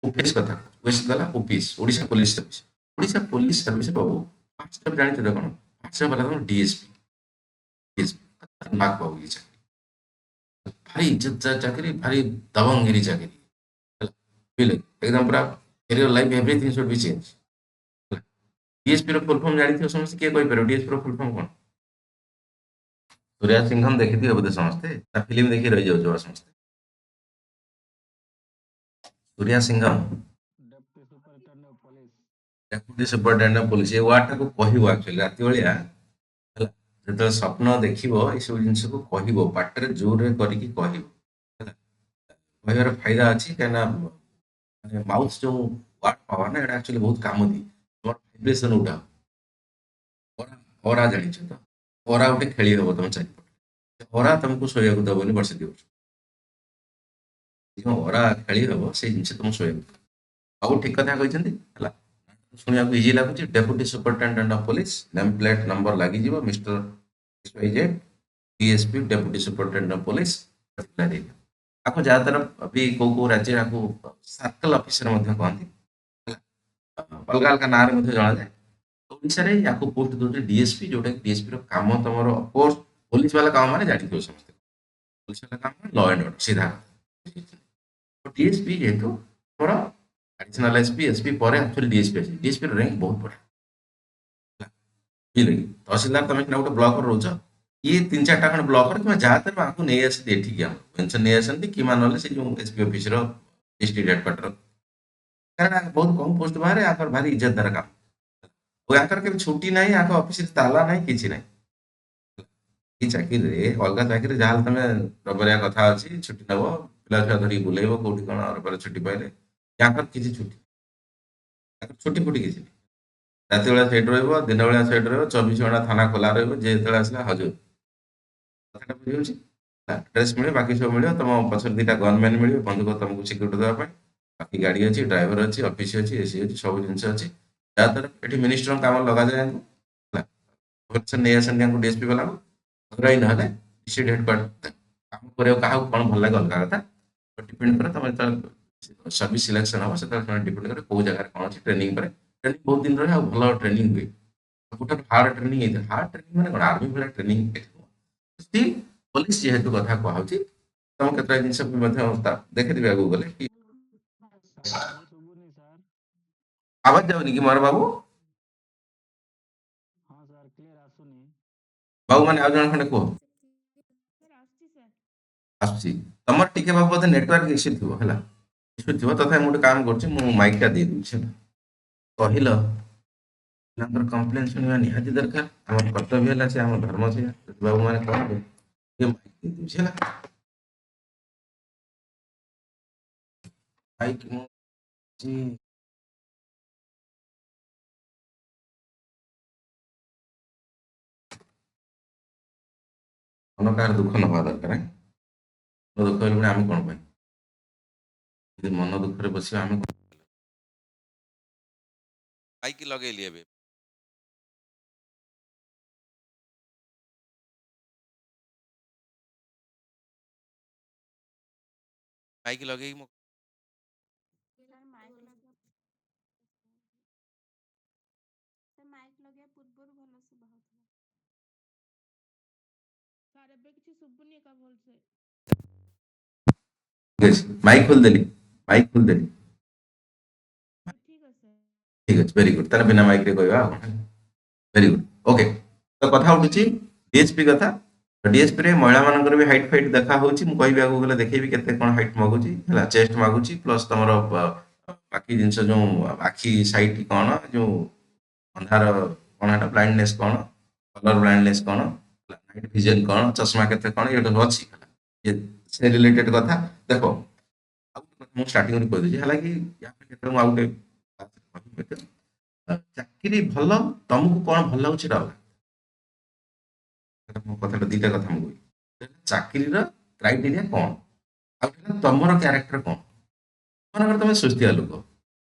ओपीएस कथा ओएस गला OPS Odisha police service Odisha police service बाबू पांच स्टेप जानते हो कौन पांच स्टेप वाला कौन डीएसपी डीएसपी खतरनाक बाबू ये चाकरी भारी इज्जत चाकरी भारी दबंगगिरी चाकरी फील एकदम पूरा career life everything should be change DSP रो फुल फॉर्म जानते हो समस्त के कोई पर डीएसपी रो फुल फॉर्म कौन सूर्या सिंघम देखिथिबे बोधे समस्ते ता फिल्म देखि रहि जाउ जो समस्ते Surya Singham deputy superintendent police ଏ ୱାର୍ଡଟାକୁ କହିବ ଆକ୍ଚୁଆଲି ରାତି ଭଳିଆ ହେଲା ଯେତେବେଳେ ସ୍ୱପ୍ନ ଦେଖିବ ଏସବୁ ଜିନିଷକୁ କହିବ ପାଟିରେ ଜୋରରେ କରିକି କହିବ ହେଲା କହିବାର ଫାଇଦା ଅଛି କାହିଁକିନା ମାନେ ମାଉଥ ଯୋଉ ୱାର୍ଡ ପାୱାର ନା ଏଟା ଆକ୍ଚୁଆଲି ବହୁତ କାମ ଦିଏ ତମର ଭାଇବ୍ରେସନ ଉଠାଅ ଅରା ଜାଣିଛ ତ ଅରା ଗୋଟେ ଖେଳି ହବ ତମ ଚାରିପଟେ ଅରା ତମକୁ ଶୋଇବାକୁ ଦବନି ବର୍ଷେ ଦି ବର୍ଷ ଯେଉଁ ଅରା ଖେଳି ହବ ସେଇ ଜିନିଷ ତମକୁ ଶୋଇବାକୁ ଆଉ ଠିକ କଥା କହିଛନ୍ତି ହେଲା ଶୁଣିବାକୁ ଇଜି ଲାଗୁଛି deputy superintendent of police name plate number ଲାଗିଯିବ mister DSP deputy superintendent of police ଆକୁ ଯାହାଦ୍ୱାରା ବି କୋଉ କୋଉ ରାଜ୍ୟରେ ଆକୁ ସାର୍କଲ ଅଫିସର ମଧ୍ୟ କହନ୍ତି ହେଲା ଅଲଗା ଅଲଗା ନାଁରେ ମଧ୍ୟ ଜଣାଯାଏ ଓଡ଼ିଶାରେ ୟାକୁ ପୋଷ୍ଟ ଦଉଛି ଡିଏସପି ଯୋଉଟା କି ଡିଏସପି ର କାମ ତମର ଅଫକୋର୍ସ ପୋଲିସ ବାଲା କାମ ମାନେ ଜାଣିଥିବ ସମସ୍ତେ ପୋଲିସ ବାଲା କାମ ଲ ଆଣ୍ଡ ଅର୍ଡର ସିଧା डीएसपी जेहेतु ଆମର ଆଡିସନାଲ ଏସପି ଏସପି ପରେ ଆକ୍ଚୁଆଲି ଡିଏସପି ଅଛି ଡିଏସପି ର ର୍ୟାଙ୍କ ବହୁତ ବଢିଆ ବୁଝିଲେ କି ତହସିଲଦାର ତମେ ସିନା ଗୋଟେ ବ୍ଲକରେ ରହୁଛ ଇଏ ତିନି ଚାରିଟା ଖଣ୍ଡେ ବ୍ଲକରେ କିମ୍ବା ଯାହା ତମେ ଆକୁ ନେଇ ଆସନ୍ତି ଏଠିକି ଆମ ପେନସନ ନେଇ ଆସନ୍ତି କିମ୍ବା ନହେଲେ ସେ ଯୋଉ ଏସପି ଅଫିସର ଡିଷ୍ଟ୍ରିକ୍ଟ ହେଡକ୍ୱାର୍ଟର କାରଣ ବହୁତ କମ ପୋଷ୍ଟ ବାହାରେ ଆଙ୍କର ଭାରି ଇଜ୍ଜତଦାର କାମ ଓ ୟାଙ୍କର କେବେ ଛୁଟି ନାହିଁ ଆଙ୍କ ଅଫିସରେ ତାଲା ନାହିଁ କିଛି ନାହିଁ এই ଚାକିରିରେ ଅଲଗା ଚାକିରି ଯାହାହେଲେ ତମେ ରବିବାରିଆ କଥା ଅଛି ଛୁଟି ନେବ ପିଲା ଛୁଆ ଧରିକି ବୁଲେଇବ କୋଉଠି କଣ ରବିବାର ଛୁଟି ପାଇଲେ ୟାଙ୍କର କିଛି ଛୁଟି ତାଙ୍କର ଛୁଟି ଫୁଟି କିଛି ନାହିଁ ରାତି ବେଳା ସେଇଠି ରହିବ ଦିନ ବେଳା ସେଇଠି ରହିବ 24 ଘଣ୍ଟା ଥାନା ଖୋଲା ରହିବ ଯେ ଯେତେବେଳେ ଆସିଲା ହଜୁର କଥାଟା ବୁଝିହଉଛି ଡ୍ରେସ୍ ମିଳିବ ବାକି ସବୁ ମିଳିବ ତମ ପଛରେ ଦିଟା ଗନମ୍ୟାନ ମିଳିବ ବନ୍ଧୁକ ତମକୁ ସିକ୍ୟୁରିଟି ଦେବା ପାଇଁ ବାକି ଗାଡି ଅଛି ଡ୍ରାଇଭର ଅଛି ଅଫିସ ଅଛି ଏସି ଅଛି ସବୁ ଜିନିଷ ଅଛି ଯାହାଦ୍ୱାରା ଏଠି ମିନିଷ୍ଟରଙ୍କ କାମ ଲଗାଯାଏ ୟାଙ୍କୁ ହେଲା ଭୁବନେଶ୍ୱର ନେଇ ଆସନ୍ତି ୟାଙ୍କୁ ଡିଏସପି ବାଲାଙ୍କୁ ଅଦରୱାଇଜ ନହେଲେ ଡିଷ୍ଟ୍ରିକ୍ଟ ହେଡକ୍ୱାର୍ଟର କାମ କରିବାକୁ କାହାକୁ କ'ଣ ଭଲ ଲାଗେ ଅଲଗା କଥା ଡିପେଣ୍ଡ କରେ ତମେ ଯେତେବେଳେ ସର୍ଭିସ ସିଲେକ୍ସନ ହବ ସେତେବେଳେ ସେମାନେ ଡିପେଣ୍ଡ କରେ କୋଉ ଜାଗାରେ କ'ଣ ଅଛି ଟ୍ରେନିଂ ପରେ ଟ୍ରେନିଂ ବହୁତ ଦିନ ରହେ ଆଉ ଭଲ ଟ୍ରେନିଂ ହୁଏ ଗୋଟେ ହାର୍ଡ ଟ୍ରେନିଂ ହେଇଥାଏ ହାର୍ଡ ଟ୍ରେନିଂ ମାନେ କ'ଣ ଆର୍ମି ଭଳିଆ ଟ୍ରେନିଂ ଷ୍ଟିଲ୍ ପୋଲିସ ଯେହେତୁ କଥା କୁହାହଉଛି ତମ କେତେଟା ଜିନିଷ ବି ମଧ୍ୟ ଦେଖିଦେବି ଆଗକୁ ଗଲେ କି ସାର୍ ଶୁଭୁନି ସାର୍। ଆବାଜ ଯାଉନି କି ମୋର ବାବୁ? ହଁ ସାର୍ କ୍ଲିୟର ଆସୁନି। ବାବୁ ମାନେ ଆଉ ଜଣେ ଖଣ୍ଡେ କୁହ ସାର୍ ଆସୁଛି ସାର୍। ଆସୁଛି। ତମର ଟିକେ ବାବୁ ବୋଧେ ନେଟୱାର୍କ ଇସ୍ୟୁ ଥିବ ହେଲା, ଇସ୍ୟୁ ଥିବ। ତଥାପି ମୁଁ ଗୋଟେ କାମ କରୁଛି, ମୁଁ ମାଇକ୍ ଟା ଦେଇ ଦଉଛି ହେଲା। କହିଲ ପିଲାଙ୍କର କମ୍ପ୍ଲେନ ଶୁଣିବା ନିହାତି ଦରକାର, ଆମର କର୍ତ୍ତବ୍ୟ ହେଲା ସେ ଆମ ଧର୍ମ ସେଇଆ। ଯଦି ବାବୁ ମାନେ କହିବେ ଟିକେ ମାଇକ୍ ଦେଇ ଦଉଛି ହେଲା। ମାଇକ୍ ମୁଁ ଦଉଛି। ମନ କାହାର ଦୁଃଖ ନ ହବା ଦରକାର। ମନ ଦୁଃଖ ହେଲେ ପୁଣି ଆମେ କଣ ପାଇଁ? ଯଦି ମନ ଦୁଃଖରେ ବସିବା ଆମେ ମାଇକ୍ ଲଗେଇଲି ଏବେ। ମାଇକ୍ ଲଗେଇକି ମୁଁ ସାର୍ ମାଇକ୍ ଲଗେଇବା ସାର୍ ମାଇକ୍ ଲଗେଇବା ପୂର୍ବରୁ ଭଲ ଶୁଭା ହଉଥିଲା। ସାର୍ ଏବେ କିଛି ଶୁଭୁନି ଏକା ଭଲସେ। ମାଇକ୍ ଖୋଲିଦେଲି, ମାଇକ୍ ଖୋଲିଦେଲି। ଠିକ୍ ଅଛି ସାର୍। ଠିକ ଅଛି, ଭେରି ଗୁଡ୍। ତାହେଲେ ବିନା ମାଇକ୍ ରେ କହିବା ଆଉ କଣ? Very good, okay. ତ କଥା ଉଠୁଛି ଡିଏସ୍ପି କଥା। ଡିଏସ୍ପି ରେ ମହିଳାମାନଙ୍କର ବି ହାଇଟ୍ ଫାଇଟ୍ ଦେଖା ହଉଛି। ମୁଁ କହିବି ଆଗକୁ ଗଲେ ଦେଖେଇବି କେତେ କଣ ହାଇଟ୍ ମାଗୁଛି ହେଲା, ଚେଷ୍ଟ ମାଗୁଛି ପ୍ଲସ୍ ତମର ବାକି ଜିନିଷ ଯୋଉ ଆଖି ସାଇଟ୍ କଣ, ଯୋଉ ଅନ୍ଧାର କଣ ହେଟା ବ୍ଲାଇଣ୍ଡନେସ୍ କଣ, କଲର ବ୍ଲାଇଣ୍ଡନେସ୍ କଣ, ନାଇଟ୍ ଭିଜନ କଣ, ଚଷମା କେତେ କଣ, ଏଇଟା ସବୁ ଅଛି ହେଲା। ସେ ରିଲେଟେଡ୍ କଥା ଦେଖ। ଆଉ ଗୋଟେ କଥା ମୁଁ ଷ୍ଟାର୍ଟିଂରୁ କହିଦେଉଛି ହେଲା କି ୟା ପାଇଁ କେତେବେଳେ ମୁଁ ଆଉ ଗୋଟେ ଚାକିରି ଭଲ, ତମକୁ କଣ ଭଲ ଲାଗୁଛି ସେଟା ଅଲଗା। ମୋ କଥାଟା ଦିଟା କଥା ମୁଁ କହିବି। ଚାକିରିର କ୍ରାଇଟେରିଆ କଣ, ଆଉ ହେଲା ତମର କ୍ୟାରେକ୍ଟର କଣ। ମନେକର ତମେ ସୁସ୍ଥିଆ ଲୋକ,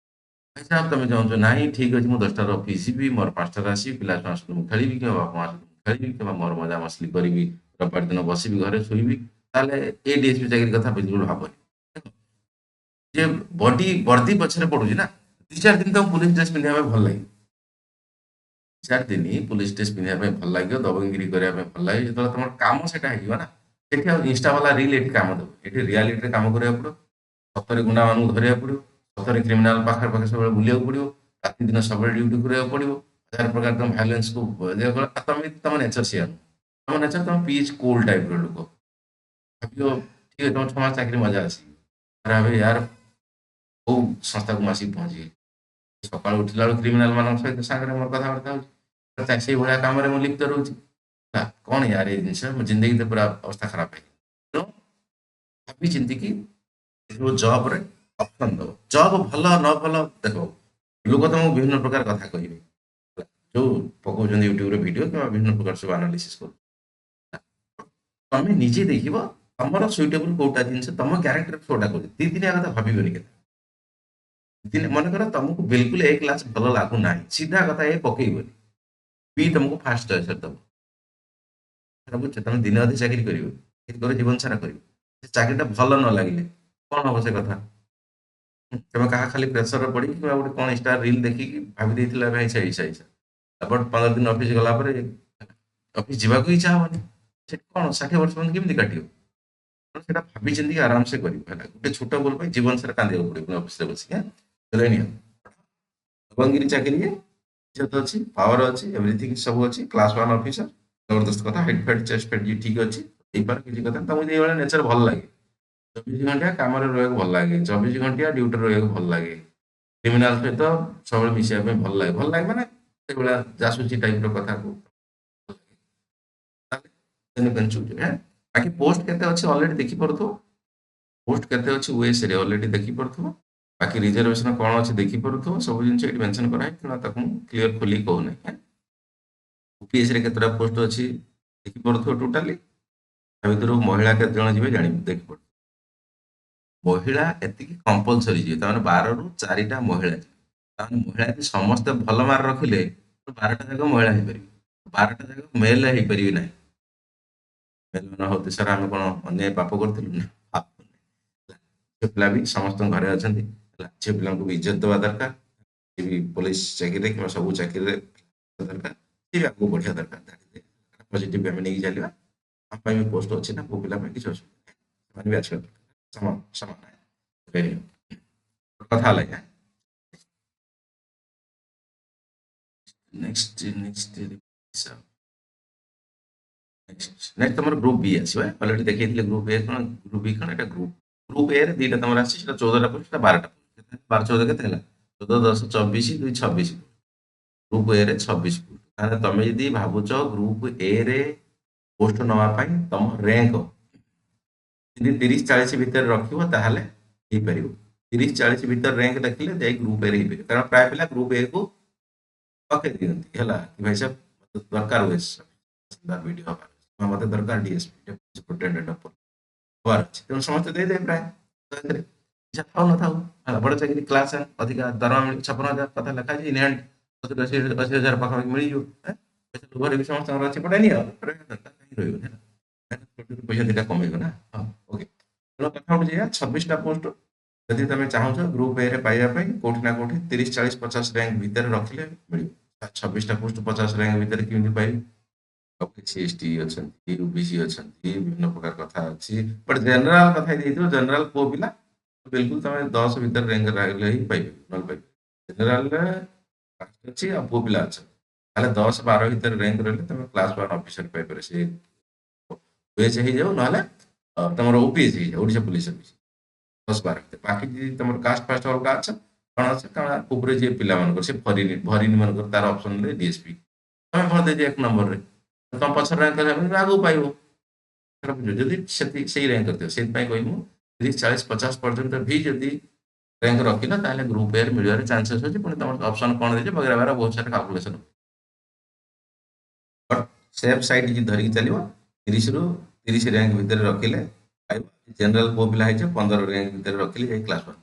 ସାର୍ ତମେ ଚାହୁଁଛ ନାହିଁ ଠିକ୍ ଅଛି ମୁଁ 10ଟାରେ ଅଫିସ୍ ଯିବି, ମୋର 5ଟାରେ ଆସିବି, ପିଲା ଛୁଆଙ୍କ ସହିତ ମୁଁ ଖେଳିବି କିମ୍ବା ବାପା ମାଆ ସହିତ ମୁଁ ଖେଳିବି କିମ୍ବା ମୋର ମଜା ମସ୍ତି କରିବି, ରବିବାର ଦିନ ବସିବି ଘରେ ଶୋଇବି, ତାହେଲେ ଏ ଡିଏସ୍ପି ଚାକିରି କଥା ବିଲକୁଲ ଭାବନି। ଯେ ବଡି ବର୍ଦ୍ଦି ପଛରେ ପଡୁଛି ନା, 2-4 ଦିନ ତମକୁ ପୁଲିସ ଡ୍ରେସ୍ ପିନ୍ଧିବା ପାଇଁ ଭଲ ଲାଗେ, 4 ଦିନ ପୁଲିସ ଡ୍ରେସ୍ ପିନ୍ଧିବା ପାଇଁ ଭଲ ଲାଗିବ, ଦବଙ୍ଗିରି କରିବା ପାଇଁ ଭଲ ଲାଗିବ। ଯେତେବେଳେ ତମର କାମ ସେଟା ହେଇଯିବ ନା, ସେଠି ଆଉ ଇନଷ୍ଟା ବାଲା ରିଲ୍ ଏଠି କାମ ଦେବ। ଏଠି ରିଆଲିଟିରେ କାମ କରିବାକୁ ପଡିବ, ସତରେ ଗୁଣ୍ଡାମାନଙ୍କୁ ଧରିବାକୁ ପଡିବ, ସତରେ କ୍ରିମିନାଲ ପାଖରେ ପାଖରେ ସବୁବେଳେ ବୁଲିବାକୁ ପଡିବ, ରାତି ଦିନ ସବୁବେଳେ ଡ୍ୟୁଟି କରିବାକୁ ପଡିବ, ହଜାର ପ୍ରକାର ତମ ଭାଇଲେନ୍ସକୁ ତମେ ତମ ନେଚର ସେୟା ନୁହଁ। ତମ ନେଚର ତମ ପିଚ୍ କୁଲ୍ ଟାଇପ୍ର ଲୋକ। ଭାବିବ ଠିକ ଅଛି ତମ 6 ମାସ ଚାକିରି ମଜା ଅଛି, ଭାବେ ୟାର କୋଉ ସଂସ୍ଥାକୁ ମୁଁ ଆସିକି ପହଞ୍ଚିଗଲି। ସକାଳୁ ଉଠିଲା ବେଳକୁ କ୍ରିମିନାଲ ମାନଙ୍କ ସହିତ ସାଙ୍ଗରେ ମୋର କଥାବାର୍ତ୍ତା ହଉଛି, ସେଇଭଳିଆ କାମରେ ମୁଁ ଲିପ୍ତ ରହୁଛି। ହେଲା କଣ ୟାର ଏଇ ଜିନିଷ, ମୋ ଜିନ୍ଦଗି ତ ପୁରା ଅବସ୍ଥା ଖରାପ ହେଇଗଲା। ତେଣୁ ଭାବି ଚିନ୍ତିକି ଯୋଉ ଜବରେ ଅପସନ୍ ଦବ। ଜବ୍ ଭଲ ନ ଭଲ ଦେଖ, ଲୋକ ତମକୁ ବିଭିନ୍ନ ପ୍ରକାର କଥା କହିବେ ହେଲା, ଯୋଉ ପକଉଛନ୍ତି ୟୁଟ୍ୟୁବରେ ଭିଡିଓ କିମ୍ବା ବିଭିନ୍ନ ପ୍ରକାର ସବୁ ଆନାଲିସିସ୍ କରୁ, ତମେ ନିଜେ ଦେଖିବ ତମର ସୁଇଟେବୁଲ କୋଉଟା ଜିନିଷ, ତମ କ୍ୟାରେକ୍ଟର କୋଉଟା କରୁଛି। 2-3 କଥା ଭାବିବନି କେତେ ମନେକର ତମକୁ ବିଲକୁଲ ଏ କ୍ଲାସ ଭଲ ଲାଗୁନାହିଁ, ସିଧା କଥା ଏ ପକେଇବନି, ବି ତମକୁ ଫାଷ୍ଟ ଚଏସ୍ ଦବ। ସେଟା ବୁଝଛ, ତମେ ଦିନେ ଅଧେ ଚାକିରି କରିବ, ଚାକିରି କରି ଜୀବନ ସାରା କରିବ, ସେ ଚାକିରିଟା ଭଲ ନ ଲାଗିଲେ କଣ ହବ ସେ କଥା। ତମେ କାହା ଖାଲି ପ୍ରେସରରେ ପଡିକି କିମ୍ବା ଗୋଟେ କଣ ଇନଷ୍ଟା ରିଲ୍ ଦେଖିକି ଭାବି ଦେଇଥିଲା ଏବେ ଇଚ୍ଛା ଇଚ୍ଛା ଇଚ୍ଛା, ତାପରେ 15 ଦିନ ଅଫିସ ଗଲା ପରେ ଅଫିସ ଯିବାକୁ ଇଚ୍ଛା ହବନି। ସେଠି କଣ 60 ବର୍ଷ ପର୍ଯ୍ୟନ୍ତ କେମିତି କାଟିବ? ତେଣୁ ସେଟା ଭାବି ଚିନ୍ତିକି ଆରାମସେ କରିବ ହେଲା। ଗୋଟେ ଛୋଟ ଭୁଲ ପାଇଁ ଜୀବନ ସାରା କାନ୍ଦିବାକୁ ପଡିବ ଅଫିସରେ ବସିକି। ଦେଲେନି ବଙ୍ଗିରି ଚାକିରି ଇଜ୍ଜତ ଅଛି, ପାୱାର ଅଛି, ଏଭ୍ରିଥିଙ୍ଗ ସବୁ ଅଛି, କ୍ଲାସ 1 ଅଫିସର, ଜବରଦସ୍ତ କଥା, ହାଇଟ୍ ଫାଇଟ୍ ଚେଷ୍ଟ ଫେଟ୍ ଠିକ ଅଛି, ହେଇପାରେ କିଛି କଥା। ତମକୁ ଏଇଭଳିଆ ନେଚର ଭଲ ଲାଗେ, 24 ଘଣ୍ଟିଆ କାମରେ ରହିବାକୁ ଭଲ ଲାଗେ, 24 ଘଣ୍ଟିଆ ଡ୍ୟୁଟିରେ ରହିବାକୁ ଭଲ ଲାଗେ, କ୍ରିମିନାଲ ସହିତ ସବୁବେଳେ ମିଶିବା ପାଇଁ ଭଲ ଲାଗେ, ଭଲ ଲାଗେ ମାନେ ସେଇଭଳିଆ ଜାସୁସି ଟାଇପର କଥାକୁ ବାକି ପୋଷ୍ଟ କେତେ ଅଛି ଅଲରେଡି ଦେଖିପାରୁଥିବ, ପୋଷ୍ଟ କେତେ ଅଛି ୱେସ୍ ରେ ଅଲରେଡି ଦେଖିପାରୁଥିବ, ବାକି ରିଜର୍ଭେସନ କଣ ଅଛି ଦେଖିପାରୁଥିବ, ସବୁ ଜିନିଷ ଏଠି ମେନସନ କରାହେଇଛି। ତେଣୁ ତାକୁ ମୁଁ କ୍ଲିୟର ଖୋଲିକି କହୁନାହିଁ। ଓପିଏସ୍ ରେ କେତେଟା ପୋଷ୍ଟ ଅଛି ଦେଖିପାରୁଥିବ ଟୋଟାଲି, ତା ଭିତରୁ ମହିଳା କେତେ ଜଣ ଯିବେ ଜାଣିବେ, ଦେଖିପାରୁଥିବ। ମହିଳା ଏତିକି କମ୍ପଲସରି ଯିବେ, ତାମାନେ 12ରୁ 4ଟା ମହିଳା ଯିବେ। ତାମାନେ ମହିଳା ଯଦି ସମସ୍ତେ ଭଲ ମାର୍କ ରଖିଲେ 12ଟା ଯାକ ମହିଳା ହେଇପାରିବେ, 12ଟା ଯାକ ମେଲ୍ ହେଇପାରିବେ ନାହିଁ। ମେଲ୍ ନ ହଉ ଦେଶରେ ଆମେ କଣ ଅନ୍ୟାୟ ପାପ କରିଥିଲୁ ନା, ପାପ ନାହିଁ। ହେଲା, ଝିଅ ପିଲା ବି ସମସ୍ତଙ୍କ ଘରେ ଅଛନ୍ତି ହେଲା, ଝିଅ ପିଲାଙ୍କୁ ବି ଇଜ୍ଜତ ଦେବା ଦରକାର। ସିଏ ବି ପୋଲିସ ଚାକିରିରେ କିମ୍ବା ସବୁ ଚାକିରିରେ ଦରକାର, ସିଏ ବି ଆଗକୁ ବଢିବା ଦରକାର। ପଜିଟିଭ ଆମେ ନେଇକି ଚାଲିବା। ଆମ ପାଇଁ ବି ପୋଷ୍ଟ ଅଛି ନା, ପୁଅ ପିଲା ପାଇଁ କିଛି ଅସୁବିଧା ନାହିଁ, ସେମାନେ ବି ଆସିବା ଦରକାର, ସମାନ ସମାନ ଭେରି କଥା ହେଲା ଆଜ୍ଞା। ନେକ୍ସଟ ନେକ୍ସଟ ତମର ଗ୍ରୁପ ବି ଆସିବ, ଅଲରେଡି ଦେଖେଇଥିଲେ ଗ୍ରୁପ ଏ କଣ ଗ୍ରୁପ ବି କଣ, ଏଟା ଗ୍ରୁପ ଏ ରେ ଦିଟା ତମର ଆସିଛି, ସେଟା 14ଟା ପୋଷ୍ଟ, ସେଟା 12ଟା ପୋଷ୍ଟ, 12 14 କେତେ ହେଲା, 14 10 24 2 26, ଗ୍ରୁପ ଏ ରେ 26 ପୋଷ୍ଟ। ତାହେଲେ ତମେ ଯଦି ଭାବୁଛ ଗ୍ରୁପ ଏ ରେ ପୋଷ୍ଟ ନବା ପାଇଁ ତମ ର୍ୟାଙ୍କ ଯଦି 30 40 ଭିତରେ ରଖିବ ତାହେଲେ ହେଇପାରିବ। 30 40 ଭିତରେ ର୍ୟାଙ୍କ ରଖିଲେ ଯାଇ ଗ୍ରୁପ ଏ ରେ ହେଇପାରିବ, କାରଣ ପ୍ରାୟ ପିଲା ଗ୍ରୁପ ଏ କୁ ପକେଇ ଦିଅନ୍ତି ହେଲା କି ଭାଇ ସାହେବ ମତେ ଦରକାର ହୁଏ ଭିଡ଼ିଓ ହବାର ଅଛି, ମତେ ଦରକାର ଡିଏସପି ହବାର ଅଛି, ତେଣୁ ସମସ୍ତେ ଦେଇଦେବେ ପ୍ରାୟ ସେଥିରେ ଇଚ୍ଛା ଥାଉ ନଥାଉ ହେଲା, ବଡ଼ ଚାକିରି କ୍ଲାସ୍ ଅଧିକା ଦରମା ମିଳିବ, 56,000 କଥା ଲେଖା ହେଇଛି, ଇନ୍ ହ୍ୟାଣ୍ଡ 80,000 ପାଖାପାଖି ମିଳିଯିବ, ଘରେ ବି ସମସ୍ତଙ୍କର ଅଛି, ପଟେ ନିଅ ଦରକାର କାହିଁ ରହିବନି ହେଲା, ପଇସା ଦିଟା କମେଇବ ନା। ହଁ ଓକେ, ତେଣୁ କଥା ହଉଛି ଏଇଆ, 26ଟା ପୋଷ୍ଟ ଯଦି ତମେ ଚାହୁଁଛ ଗ୍ରୁପ ଏ ରେ ପାଇବା ପାଇଁ କୋଉଠି ନା କୋଉଠି 30 40 50 ର୍ୟାଙ୍କ ଭିତରେ ରଖିଲେ ମିଳିବ। 26ଟା ପୋଷ୍ଟ 50 ର୍ୟାଙ୍କ ଭିତରେ କେମିତି ପାଇବି, କିଛି ଏସଟି ଅଛନ୍ତି, ଓବିସି ଅଛନ୍ତି, ବିଭିନ୍ନ ପ୍ରକାର କଥା ଅଛି, ବଟ ଜେନେରାଲ କଥା ଦେଇଥିବ, ଜେନେରାଲ ପୁଅ ପିଲା ବିଲକୁଲ ତମେ 10 ଭିତରେ ର୍ୟାଙ୍କ ରହିଲେ ହିଁ ପାଇବେ, ନହେଲେ ପାଇବେ। ଜେନେରାଲରେ ଅଛି ଆଉ ପୁଅ ପିଲା ଅଛନ୍ତି, ତାହେଲେ 10 12 ଭିତରେ ର୍ୟାଙ୍କ ରହିଲେ ତମେ କ୍ଲାସ 1 ଅଫିସର ପାଇପାରିବ, ସେ ଓଏଚ ହେଇଯାଉ ନହେଲେ ତମର ଓପିଏସ ହେଇଯାଉ, ଓଡିଶା ପୁଲିସ ସର୍ଭିସ 10 12 ଭିତରେ। ବାକି ଯଦି ତମର କାଷ୍ଟ ଫାଷ୍ଟ ଅଲଗା ଅଛି କଣ ଅଛି, କାରଣ ଉପରେ ଯିଏ ପିଲାମାନଙ୍କର ସେ ଭରିନି ମାନଙ୍କର ତାର ଅପସନରେ ଡିଏସପି ତମେ ଭର ଦେଇଦିଅ 1 ନମ୍ବରରେ, ତମ ପଛରେ ର୍ୟାଙ୍କ କଲେ ଆଗକୁ ପାଇବ, ଯଦି ସେଇ ର୍ୟାଙ୍କ କରିଥିବ। ସେଇଥିପାଇଁ କହିବି ମୁଁ 30 40 50 ପର୍ଯ୍ୟନ୍ତ ବି ଯଦି ର୍ୟାଙ୍କ ରଖିଲ ତାହେଲେ ଗ୍ରୁପ ଏ ମିଳିବାର ଚାନ୍ସେସ୍ ଅଛି, ପୁଣି ତମର ଅପସନ କଣ ଦେଇଛି ବଗେରା ବଗେରା ବହୁତ ସାରା କାଲକୁଲେସନ, ବଟ୍ ସେଫ୍ ସାଇଡ୍ ଯଦି ଧରିକି ଚାଲିବ 30 ରୁ 30 ର୍ୟାଙ୍କ ଭିତରେ ରଖିଲେ ପାଇବ। ଜେନେରାଲ ପୁଅ ପିଲା ହେଇଯିବ 15 ର୍ୟାଙ୍କ ଭିତରେ ରଖିଲେ ଯାଇ କ୍ଲାସ 1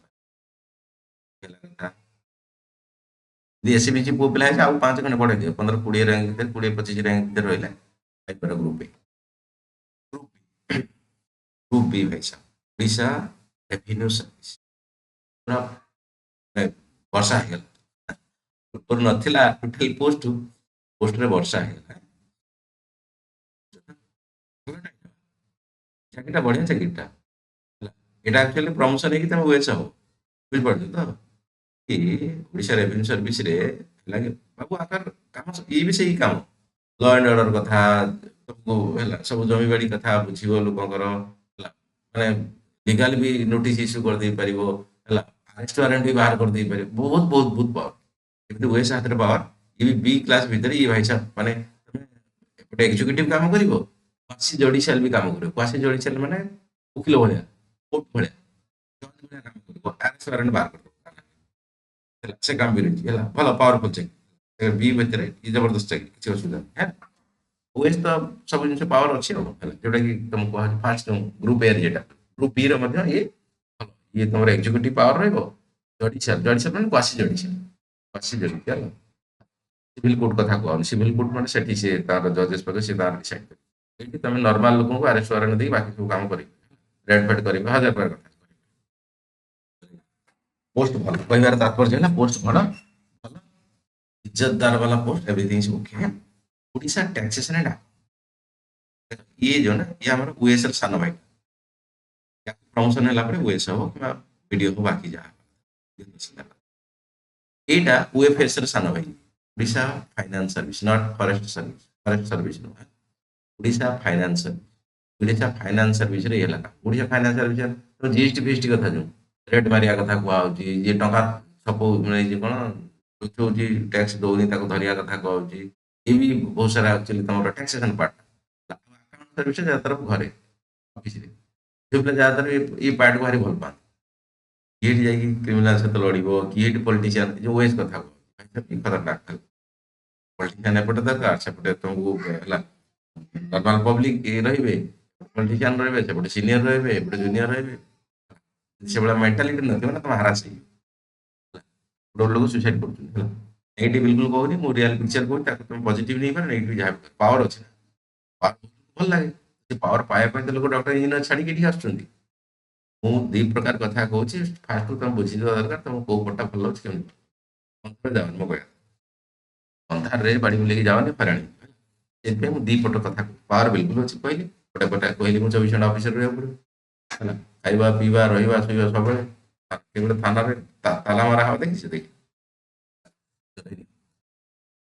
ହେଲା କଥା। ଯଦି ଏସବିସି ପୁଅ ପିଲା ହେଇଛି ଆଉ 5 ଖଣ୍ଡେ ବଢେଇ ଦିଅ, 15 20 ର୍ୟାଙ୍କ ଭିତରେ 20 25 ର୍ୟାଙ୍କ ଭିତରେ ରହିଲେ ପାଇପାର ଗ୍ରୁପ ଏ। ଗ୍ରୁପ बी भाई साहब, ओडिशा रेवेन्यू सर्विस पूरा वर्षा ହେଇଗଲା, ପୂର୍ବରୁ ନଥିଲା ଟୋଟାଲ ପୋଷ୍ଟରେ ବର୍ଷା ହେଇଗଲା, ଚାକିରିଟା ବଢିଆ ଚାକିରିଟା ହେଲା, ଏଇଟା ଆକ୍ଚୁଆଲି ପ୍ରମୋସନ ହେଇକି ତମେ ଓଏସ ହବ, ବୁଝିପାରୁଛ ତ, କି ଓଡିଶା ରେଭିନ୍ୟୁ ସର୍ଭିସ ରେ ଲାଗେ ବାବୁ ଆକାର କାମ, ଇଏ ବି ସେଇ କାମ, ଲ ଆଣ୍ଡ ଅର୍ଡର କଥା ତମକୁ ହେଲା, ସବୁ ଜମିବାଡି କଥା ବୁଝିବ ଲୋକଙ୍କର ହେଲା, ମାନେ ଲିଗାଲ ବି ନୋଟିସ ଇସ୍ୟୁ କରିଦେଇ ପାରିବ ହେଲା, ଆରେଷ୍ଟ ୱାରେଣ୍ଟ ବି ବାହାର କରିଦେଇ ପାରିବ, ବହୁତ ବହୁତ ବହୁତ ପାୱାର, ଯେମିତି ଓଏସ ହାତରେ ପାୱାର, ଇଏ ବି କ୍ଲାସ ଭିତରେ ଇଏ ଭାଇ ସାହେବ, ମାନେ ତମେ ଏପଟେ ଏକ୍ଜିକ୍ୟୁଟିଭ କାମ କରିବ, କ୍ୱାସି ଜୁଡିସିଆଲ ବି କାମ କରିବ, କ୍ୱାସି ଜୁଡିସିଆଲ ମାନେ ଓକିଲ ଭଳିଆ, କୋର୍ଟ ଭଳିଆ, ଜଜ୍ ଭଳିଆ କାମ କରିବ, ଆରେଷ୍ଟ ୱାରେଣ୍ଟ ବାହାର କରିବ ହେଲା, ସେ କାମ ବି ରହିଛି ହେଲା, ଭଲ ପାୱାରଫୁଲ ଚାକିରି, ବି ଭିତରେ ଜବରଦସ୍ତ ଚାକିରି, କିଛି ଅସୁବିଧା ନାହିଁ ହେଲା। ଓଏସ ତ ସବୁ ଜିନିଷ ପାୱାର ଅଛି ଆଉ ହେଲା, ଯୋଉଟା କି ତମକୁ କୁହାଯାଉଛି ଫାଷ୍ଟ ଗ୍ରୁପ ଏ ଯେଟା, ଗ୍ରୁପ ବି ର ମଧ୍ୟ ଇଏ ଭଲ, ଇଏ ତମର ଏକ୍ଜିକ୍ୟୁଟିଭ ପାୱାର ରହିବ, ଜୁଡିସିଆଲ ମାନେ କ୍ୱାସି ଜୁଡିସିଆଲ ସିଭିଲ କୋର୍ଟ କଥା କୁହାହଉନି, ସିଭିଲ କୋର୍ଟ ମାନେ ସେଠି ସେ ତାର ଜଜେସ୍ ପାଖରେ ସେ ତାର ଡିସାଇଡ୍ କରିବେ, ଏଇଠି ତମେ ନର୍ମାଲ ଲୋକଙ୍କୁ ଆରେଷ୍ଟ ୱାରେଣ୍ଟ ଦେଇକି ବାକି ସବୁ କାମ କରିବେ, ରେଡ୍ ଫେଡ୍ କରିବେ, ହଜାର ପ୍ରକାର କଥା। ପୋଷ୍ଟ ଭଲ, କହିବାର ତାତ୍ପର୍ଯ୍ୟ ହେଲା ପୋଷ୍ଟ ଭଲ, ଭଲ इज्जतदार वाला post, everything is okay. Odisha taxation and ये जो ना ये हमारा ओएसएल सानो भाई, प्रमोशन है लापरे ओएस हो कि वीडियो हो बाकी जा एटा ओएफएस ର ସାନ ଭାଇ, Odisha finance service not forest service no, Odisha finance service, Odisha finance service रे ये लगा, ओडिशा फाइनेंस सर्विस तो जीएसटी फीएसटी କଥା जो रेट मारिया କଥା କୁହା ହଉଛି, ଯେ ଟଙ୍କା ଛପଉ ମାନେ ଯେ କଣ ଲୁଚଉଛି ଟैक्स ଦଉନି ତାକୁ ଧରିବା କଥା କହୁଛି, ये भी बहुत सारा एक्चुअली ତମର टैक्सेशन पार्ट, अकाउंट सर्विस ज्यादातर घरे ऑफिस रे जो पिला ज्यादातर ये पार्ट को भारी भल पाते, किए जाइए क्रिमिनाल सहित लड़ब, किए पॉलिटिशियन जो ओएस कथा खतरनाक पॉलिटिशियन एपटे दरकार, सेपटे तुमको है नॉर्मल पब्लिक रे, पॉलिटिशियन रे, सेपटे सीनियर रे, एपटे जूनियर रे, से भाया मेंटालिटी नथिବ ना तुम हरास ହେଇଯିବ, लोग सुसाइड कर नेगेटिव बिल्कुल कहूनी, मु रियल पिक्चर कहूँ ताको तुम पॉजिटिव नहीं कर, नेगेटिव जहाँ पावर अच्छे ना, पावर भल लगे, से पावर पाया तो लोग डॉक्टर इंजीनियर छाड़ी के आसुँच, ମୁଁ ଦି ପ୍ରକାର କଥା କହୁଛି, ଫାଷ୍ଟ ତମେ ବୁଝିଯିବା ଦରକାର ତମକୁ କୋଉ ପଟା ଭଲ ଲାଗୁଛି, କେମିତି ଅନ୍ଧାରରେ ଯାଅନି, ମୋ କହିବା ଅନ୍ଧାରରେ ବାଡ଼ି ବୁଲେଇକି ଯାଅନି, ଫେରାଣି, ସେଥିପାଇଁ ମୁଁ ଦି ପଟ କଥା ପାୱାର ବିଲକୁଲ ଅଛି କହିଲି, ଗୋଟେ କଥା କହିଲି ମୁଁ 24 ଘଣ୍ଟା ଅଫିସରେ ରହିବାକୁ ପଡ଼ିବ ହେଲା, ଖାଇବା ପିଇବା ରହିବା ଶୋଇବା ସବୁବେଳେ କେବଳ ଥାନାରେ ତାଲା ମାରା ହବ ଦେଖିଛୁ ଦେଖି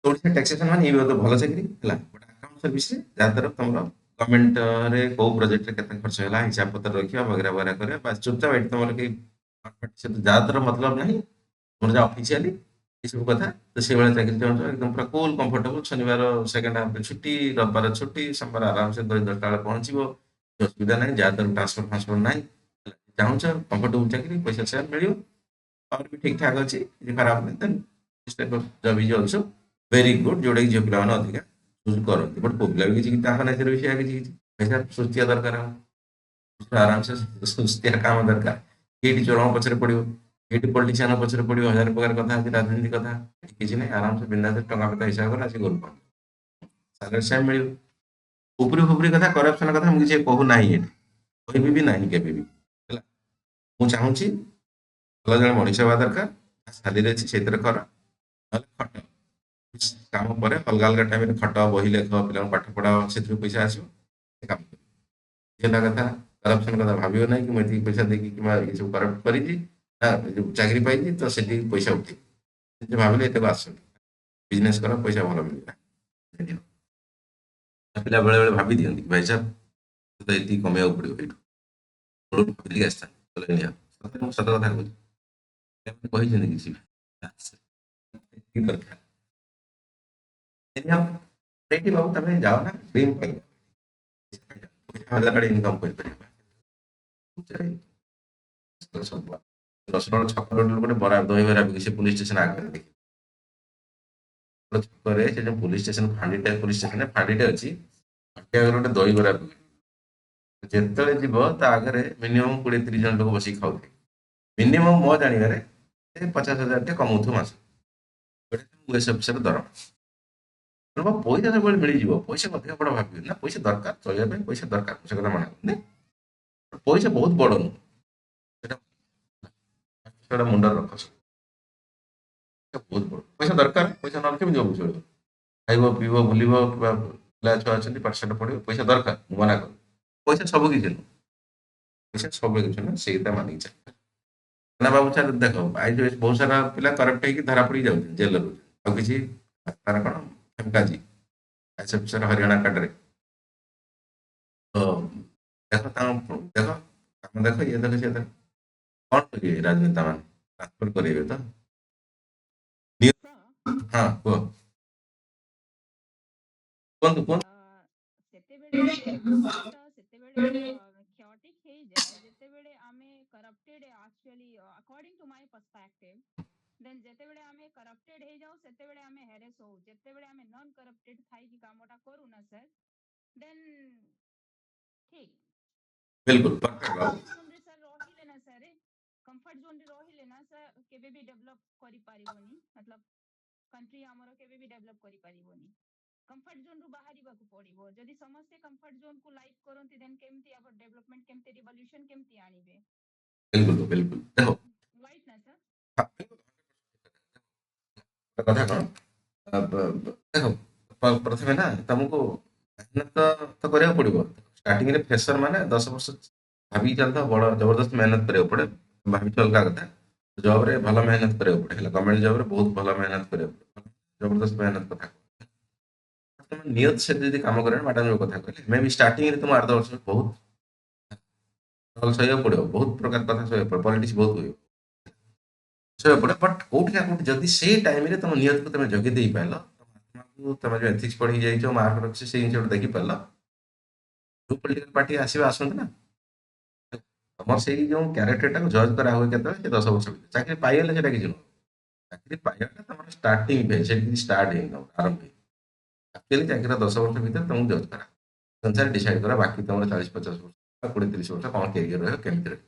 ଓଡ଼ିଶା ଟ୍ୟାକ୍ସେସନ ମାନେ ଇଏ ଗୋଟେ ଭଲ ଚାକିରି ହେଲା, ଗୋଟେ ଆକାଉଣ୍ଟ ସର୍ଭିସରେ ଯାହାଦ୍ୱାରା ତମର ଗଭର୍ଣ୍ଣମେଣ୍ଟରେ କୋଉ ପ୍ରୋଜେକ୍ଟରେ କେତେ ଖର୍ଚ୍ଚ ହେଲା ହିସାବ ପତ୍ର ରଖିବା ବଗେରା ବଗେରା କରିବା ବାସ୍ ଚୁପଚାପ ଏଠି ତମର କେହି ଯାହାଦ୍ୱାରା ମତଲବ ନାହିଁ ତମର ଯାହା ଅଫିସିଆଲି ଏସବୁ କଥା ତ ସେଇଭଳିଆ ଚାକିରି ଚାହୁଁଛ ଏକଦମ ପୁରା କୁଲ କମ୍ଫର୍ଟେବଲ ଶନିବାର ସେକେଣ୍ଡ ହାଫରେ ଛୁଟି ରବିବାର ଛୁଟି ସୋମବାର ଆରାମସେ 10ଟା ବେଳେ ପହଞ୍ଚିବ କିଛି ଅସୁବିଧା ନାହିଁ ଯାହାଦ୍ୱାରା ଟ୍ରାନ୍ସଫର ଫାନ୍ସଫର ନାହିଁ ହେଲା, ଚାହୁଁଛ କମ୍ଫର୍ଟେବଲ ଚାକିରି ପଇସା ସେୟାର ମିଳିବ और भी ठीक ठाक अच्छी କିଛି ଖରାପ ନାହିଁ then this type of job is also very good ଯୋଉଟାକି ଝିଅ ପିଲାମାନେ ଅଧିକା ଚୁଜ୍ କରନ୍ତି ବଟ୍ ପୁଅ ପିଲା ବି କିଛି ତାଙ୍କ ନେଚର ବି ସେଇଆ କିଛି କିଛି ପଇସା ସୁସ୍ତିଆ ଦରକାର ଆରାମସେ ସୁସ୍ତିଆ କାମ ଦରକାର ଏଇଠି ଚୋରଙ୍କ ପଛରେ ପଡ଼ିବ ଏଇଠି ପଲିଟିସିଆନ ପଛରେ ପଡ଼ିବ ହଜାର ପ୍ରକାର କଥା ଅଛି ରାଜନୀତି କଥା ଏଠି କିଛି ନାହିଁ ଆରାମସେ ବିନ୍ଦାସରେ ଟଙ୍କା ପଇସା ହିସାବ କଲେ ଆସି ଘରକୁ ସାଲାରୀ ସେମ୍ ମିଳିବ ଉପରି ଫୁପରି କଥା କରପସନ କଥା ମୁଁ କିଛି କହୁନାହିଁ ଏଠି କହିବି ବି ନାହିଁ କେବେ ବି ହେଲା ମୁଁ ଚାହୁଁଛି ଭଲ ଜଣେ ମଣିଷ ହେବା ଦରକାର ସାଲେରୀ ଅଛି ସେଇଥିରେ କର ନହେଲେ ଖଟ କାମ ପରେ ଅଲଗା ଅଲଗା ଟାଇମରେ ଖଟ ବହି ଲେଖ ପିଲାଙ୍କୁ ପାଠ ପଢ଼ାଅ ସେଥିରୁ ପଇସା ଆସିବ ସେ କାମ କରିବ ହେଲା କଥା କରପସନ କଥା ଭାବିବ ନାହିଁ କି ମୁଁ ଏତିକି ପଇସା ଦେଇକି କିମ୍ବା ଏସବୁ କରପ୍ଟ କରିଛି ନା ଏ ଯୋଉ ଚାକିରି ପାଇଛି ତ ସେଠି ପଇସା ଉଠେଇବି ସେ ଭାବିଲେ ଏତେକୁ ଆସନ୍ତି ବିଜନେସ୍ କର ପଇସା ଭଲ ମିଳିଲା ଧନ୍ୟବାଦ। ପିଲା ବେଳେ ବେଳେ ଭାବି ଦିଅନ୍ତି କି ଭାଇ ସାହେବ ତ ଏତିକି କମେଇବାକୁ ପଡ଼ିବ ଏଇଠୁ ଭାବିକି ଆସିଥାନ୍ତି କହିଲେ ନିଅ ସତରେ ମୁଁ ସତ କଥା କହୁଛି ଏମିତି କହିଛନ୍ତି କିଛି ଏତିକି ଦରକାର anyhow, ସେଇଠି ବାବୁ ତମେ ଯାଅ ନା ଡ୍ରିମ୍ ପାଇଁ ହଜାର ଇନକମ୍ କରିପାରିବ ସବୁ ରସୁଣ ଛକ ରୋଡରେ ଗୋଟେ ବରା ଦହିବରା ବିକି ସେ ପୁଲିସ ଷ୍ଟେସନ ଆଗରେ ଦେଖି ଛକରେ ସେ ଯୋଉ ପୁଲିସ ଷ୍ଟେସନ ଫାଣ୍ଡିଟା ପୁଲିସ ଷ୍ଟେସନରେ ଫାଣ୍ଡିଟେ ଅଛି ଫାଣ୍ଡି ଆଗରେ ଗୋଟେ ଦହିବରା ବିକି ଯେତେବେଳେ ଯିବ ତା ଆଗରେ ମିନିମମ୍ 20-30 ଜଣ ଲୋକ ବସିକି ଖାଉଥିବେ ମିନିମମ୍ ମୋ ଜାଣିବାରେ ସେ 50,000 ଟେ କମଉଥିବ ମାସ ୟୁଏସ୍ ଅଫିସର ଦରମା ତେଣୁ ପଇସା ସବୁବେଳେ ମିଳିଯିବ ପଇସା ଅଧିକ ବଡ ଭାବିବେ ନା ପଇସା ଦରକାର ଚଳିବା ପାଇଁ ପଇସା ଦରକାର ସେ କଥା ମନା କରୁନି ପଇସା ବହୁତ ବଡ ନୁହଁ ସେଟା ସେଟା ମୁଣ୍ଡରେ ରଖ ବହୁତ ବଡ ପଇସା ଦରକାର ପଇସା ନହେଲେ କେମିତି ହବ ଚଳିବ ଖାଇବ ପିଇବ ବୁଲିବ କିମ୍ବା ପିଲା ଛୁଆ ଅଛନ୍ତି ପାଠଶାଠ ପଢିବ ପଇସା ଦରକାର ମୁଁ ମନା କରୁନି ପଇସା ସବୁ କିଛି ନୁହଁ ପଇସା ସବୁ କିଛି ନୁହଁ ସେଇଟା ମାନିକି ଚାଲ ନା ବାବୁ ସାର୍ ଦେଖ ବହୁତ ସାରା ପିଲା କରପ୍ଟ ହେଇକି ଧରା ପଡିକି ଯାଉଛନ୍ତି ଜେଲରେ ଆଉ କିଛି ତାର କଣ ଫେମକାଜି ଆଇଏସ୍ ହରିୟାଣା କାର୍ଡରେ ତ ଦେଖ ତାଙ୍କ ଦେଖ କାମ ଦେଖ ଇଏ ଦେଖ ସିଏ ଦେଖ କଣ କରିବେ ରାଜନେତା ମାନେ ଟ୍ରାନ୍ସଫର କରିବେ ତ ହଁ କୁହ କୁହନ୍ତୁ କୁହନ୍ତୁ ସେତେବେଳେ ବହୁତ ସେତେବେଳେ chaotic ହେଇଯାଏ ଯେତେବେଳେ ଆମେ corrupted actually according to my perspective then ଯେତେବେଳେ ଆମେ corrupted ହେଇଯାଉ ସେତେବେଳେ ଆମେ harass ହଉ ଯେତେବେଳେ ଆମେ non corrupted ଥାଇକି କାମଟା କରୁ ନା sir then ଠିକ ବିଲକୁଲ perfect ବାବୁ କମ୍ଫର୍ଟ ଜୋନରେ ସାର୍ ରହିଲେ ନା ସାର୍ କମ୍ଫର୍ଟ ଜୋନରେ ରହିଲେ ନା ସାର୍ କେବେ ବି ଡେଭଲପ କରିପାରିବନି ମତଲବ कंट्री ଆମର କେବେ ବି ଡେଭଲପ କରିପାରିବନି କମ୍ଫର୍ଟ ଜୋନରୁ ବାହାରିବାକୁ ପଡିବ ଯଦି ସମସ୍ତେ କମ୍ଫର୍ଟ ଜୋନକୁ ଲାଇକ୍ କରନ୍ତି ଦେନ୍ କେମିତି ଆମର ଡେଭଲପମେଣ୍ଟ କେମିତି ରିଭଲ୍ୟୁସନ କେମିତି ଆଣିବେ ବିଲକୁଲ ବିଲକୁଲ ଦେଖ ରାଇଟ୍ ନା ସାର୍ କଥା କଣ ଦେଖ ପ୍ରଥମେ ନା ତମକୁ ମେହନତ ତ କରିବାକୁ ପଡିବ ଷ୍ଟାର୍ଟିଂରେ ଫ୍ରେସର ମାନେ 10 ବର୍ଷ ଭାବିକି ଚାଲିଥାଉ ବଡ ଜବରଦସ୍ତ ମେହନତ କରିବାକୁ ପଡେ ଭାବିଛ ଅଲଗା କଥା ଜବରେ ଭଲ ମେହନତ କରିବାକୁ ପଡେ ହେଲା ଗଭର୍ଣ୍ଣମେଣ୍ଟ ଜବରେ ବହୁତ ଭଲ ମେହନତ କରିବାକୁ ପଡେ ଜବରଦସ୍ତ ମେହନତ କଥା ତମେ ନିୟତ ସେ ଯଦି କାମ କରେ ମ୍ୟାଡାମ ଯୋଉ କଥା କହିଲେ ମେ ବି ଷ୍ଟାର୍ଟିଂରେ ତୁମ 8-10 ବର୍ଷ ବହୁତ ଭଲ ସହିବାକୁ ପଡିବ ବହୁତ ପ୍ରକାର କଥା ସହିବାକୁ ପଡିବ ପଲିଟିକ୍ସ ବହୁତ ହୁଏ ସହିବାକୁ ପଡେ ବଟ୍ କୋଉଠି ନା କୋଉଠି ଯଦି ସେଇ ଟାଇମରେ ତମ ନିୟତକୁ ତମେ ଜଗି ଦେଇପାରିଲ ତମ ଆତ୍ମାକୁ ତମେ ଯୋଉ ଏଥିକ୍ସ ପଢିକି ଯାଇଛ ମାର୍କ ରଖିଛ ସେଇ ଜିନିଷଟା ଦେଖିପାରିଲ ଯୋଉ ପଲିଟିକାଲ ପାର୍ଟି ଆସିବେ ଆସନ୍ତୁ ନା ତମର ସେଇ ଯୋଉ କ୍ୟାରେକ୍ଟରଟାକୁ ଜଜ୍ କରା ହୁଏ କେତେବେଳେ ସେ 10 ବର୍ଷ ଭିତରେ ଚାକିରି ପାଇଗଲେ ସେଟା କିଛି ନୁହଁ ଚାକିରି ପାଇବାଟା ତମର ଷ୍ଟାର୍ଟିଂ ଫେଜ୍ ସେଠି କିଛି ଷ୍ଟାର୍ଟ ହେଇନି ତମର ଆରମ୍ଭ ହେଇନି ଆକ୍ଚୁଆଲି ଚାକିରିର 10 ବର୍ଷ ଭିତରେ ତମକୁ ଜଜ୍ କରା ଅନୁସାରେ ଡିସାଇଡ୍ କର ବାକି ତମର 40-50 ବର୍ଷ 20-30 ବର୍ଷ କଣ କ୍ୟାରିୟର ରହିବ କେମିତି ରହିବ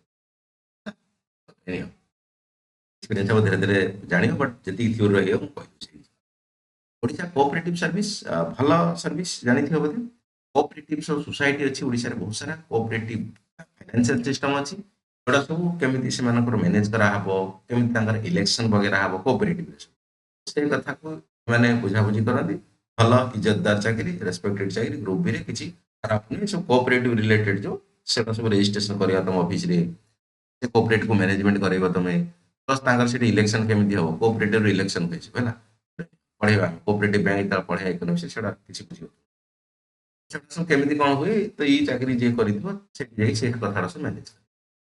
ଏକ୍ସପିରିଏନ୍ସ ହବ ଧୀରେ ଧୀରେ ଜାଣିବ ବଟ୍ ଯେତିକି ଥିଓରି ରହିବ ମୁଁ କହିବି ଓଡ଼ିଶା କୋଅପରେଟିଭ ସର୍ଭିସ ଭଲ ସର୍ଭିସ ଜାଣିଥିବ ବୋଧେ କୋଅପରେଟିଭ ସବୁ ସୋସାଇଟି ଅଛି ଓଡ଼ିଶାରେ ବହୁତ ସାରା କୋଅପରେଟିଭ ଫାଇନାନ୍ସିଆଲ ସିଷ୍ଟମ ଅଛି ଏଗୁଡ଼ା ସବୁ କେମିତି ସେମାନଙ୍କର ମ୍ୟାନେଜ କରାହବ କେମିତି ତାଙ୍କର ଇଲେକ୍ସନ ବଗେରା ହବ କୋଅପରେଟିଭ ସେଇ କଥାକୁ ମାନେ ବୁଝାବୁଝି କରନ୍ତି ଭଲ ଇଜ୍ଜତଦାର ଚାକିରି ରେସ୍ପେକ୍ଟେଡ ଚାକିରି ଗ୍ରୁପ ବିରେ କିଛି ଖରାପ ନୁହେଁ, ସବୁ କୋଅପରେଟିଭ ରିଲେଟେଡ ଯୋଉ ସେଟା ସବୁ ରେଜିଷ୍ଟ୍ରେସନ କରିବା ତମ ଅଫିସରେ, ସେ କୋଅପରେଟିଭ ମ୍ୟାନେଜମେଣ୍ଟ କରେଇବ ତମେ, ପ୍ଲସ୍ ତାଙ୍କର ସେଠି ଇଲେକ୍ସନ କେମିତି ହବ, କୋଅପରେଟିଭ ଇଲେକ୍ସନ ହେଇଯିବ ହେଲା, ପଢେଇବା କୋଅପରେଟିଭ ବ୍ୟାଙ୍କ ତାର ପଢେଇବା ଇକୋନୋମିକ୍ସ ସେଟା କିଛି ବୁଝିବ, ସେଟା ସବୁ କେମିତି କଣ ହୁଏ, ତ ଏଇ ଚାକିରି ଯିଏ କରିଥିବ ସେଠି ଯାଇ ସେ କଥାଟା ସବୁ ମ୍ୟାନେଜ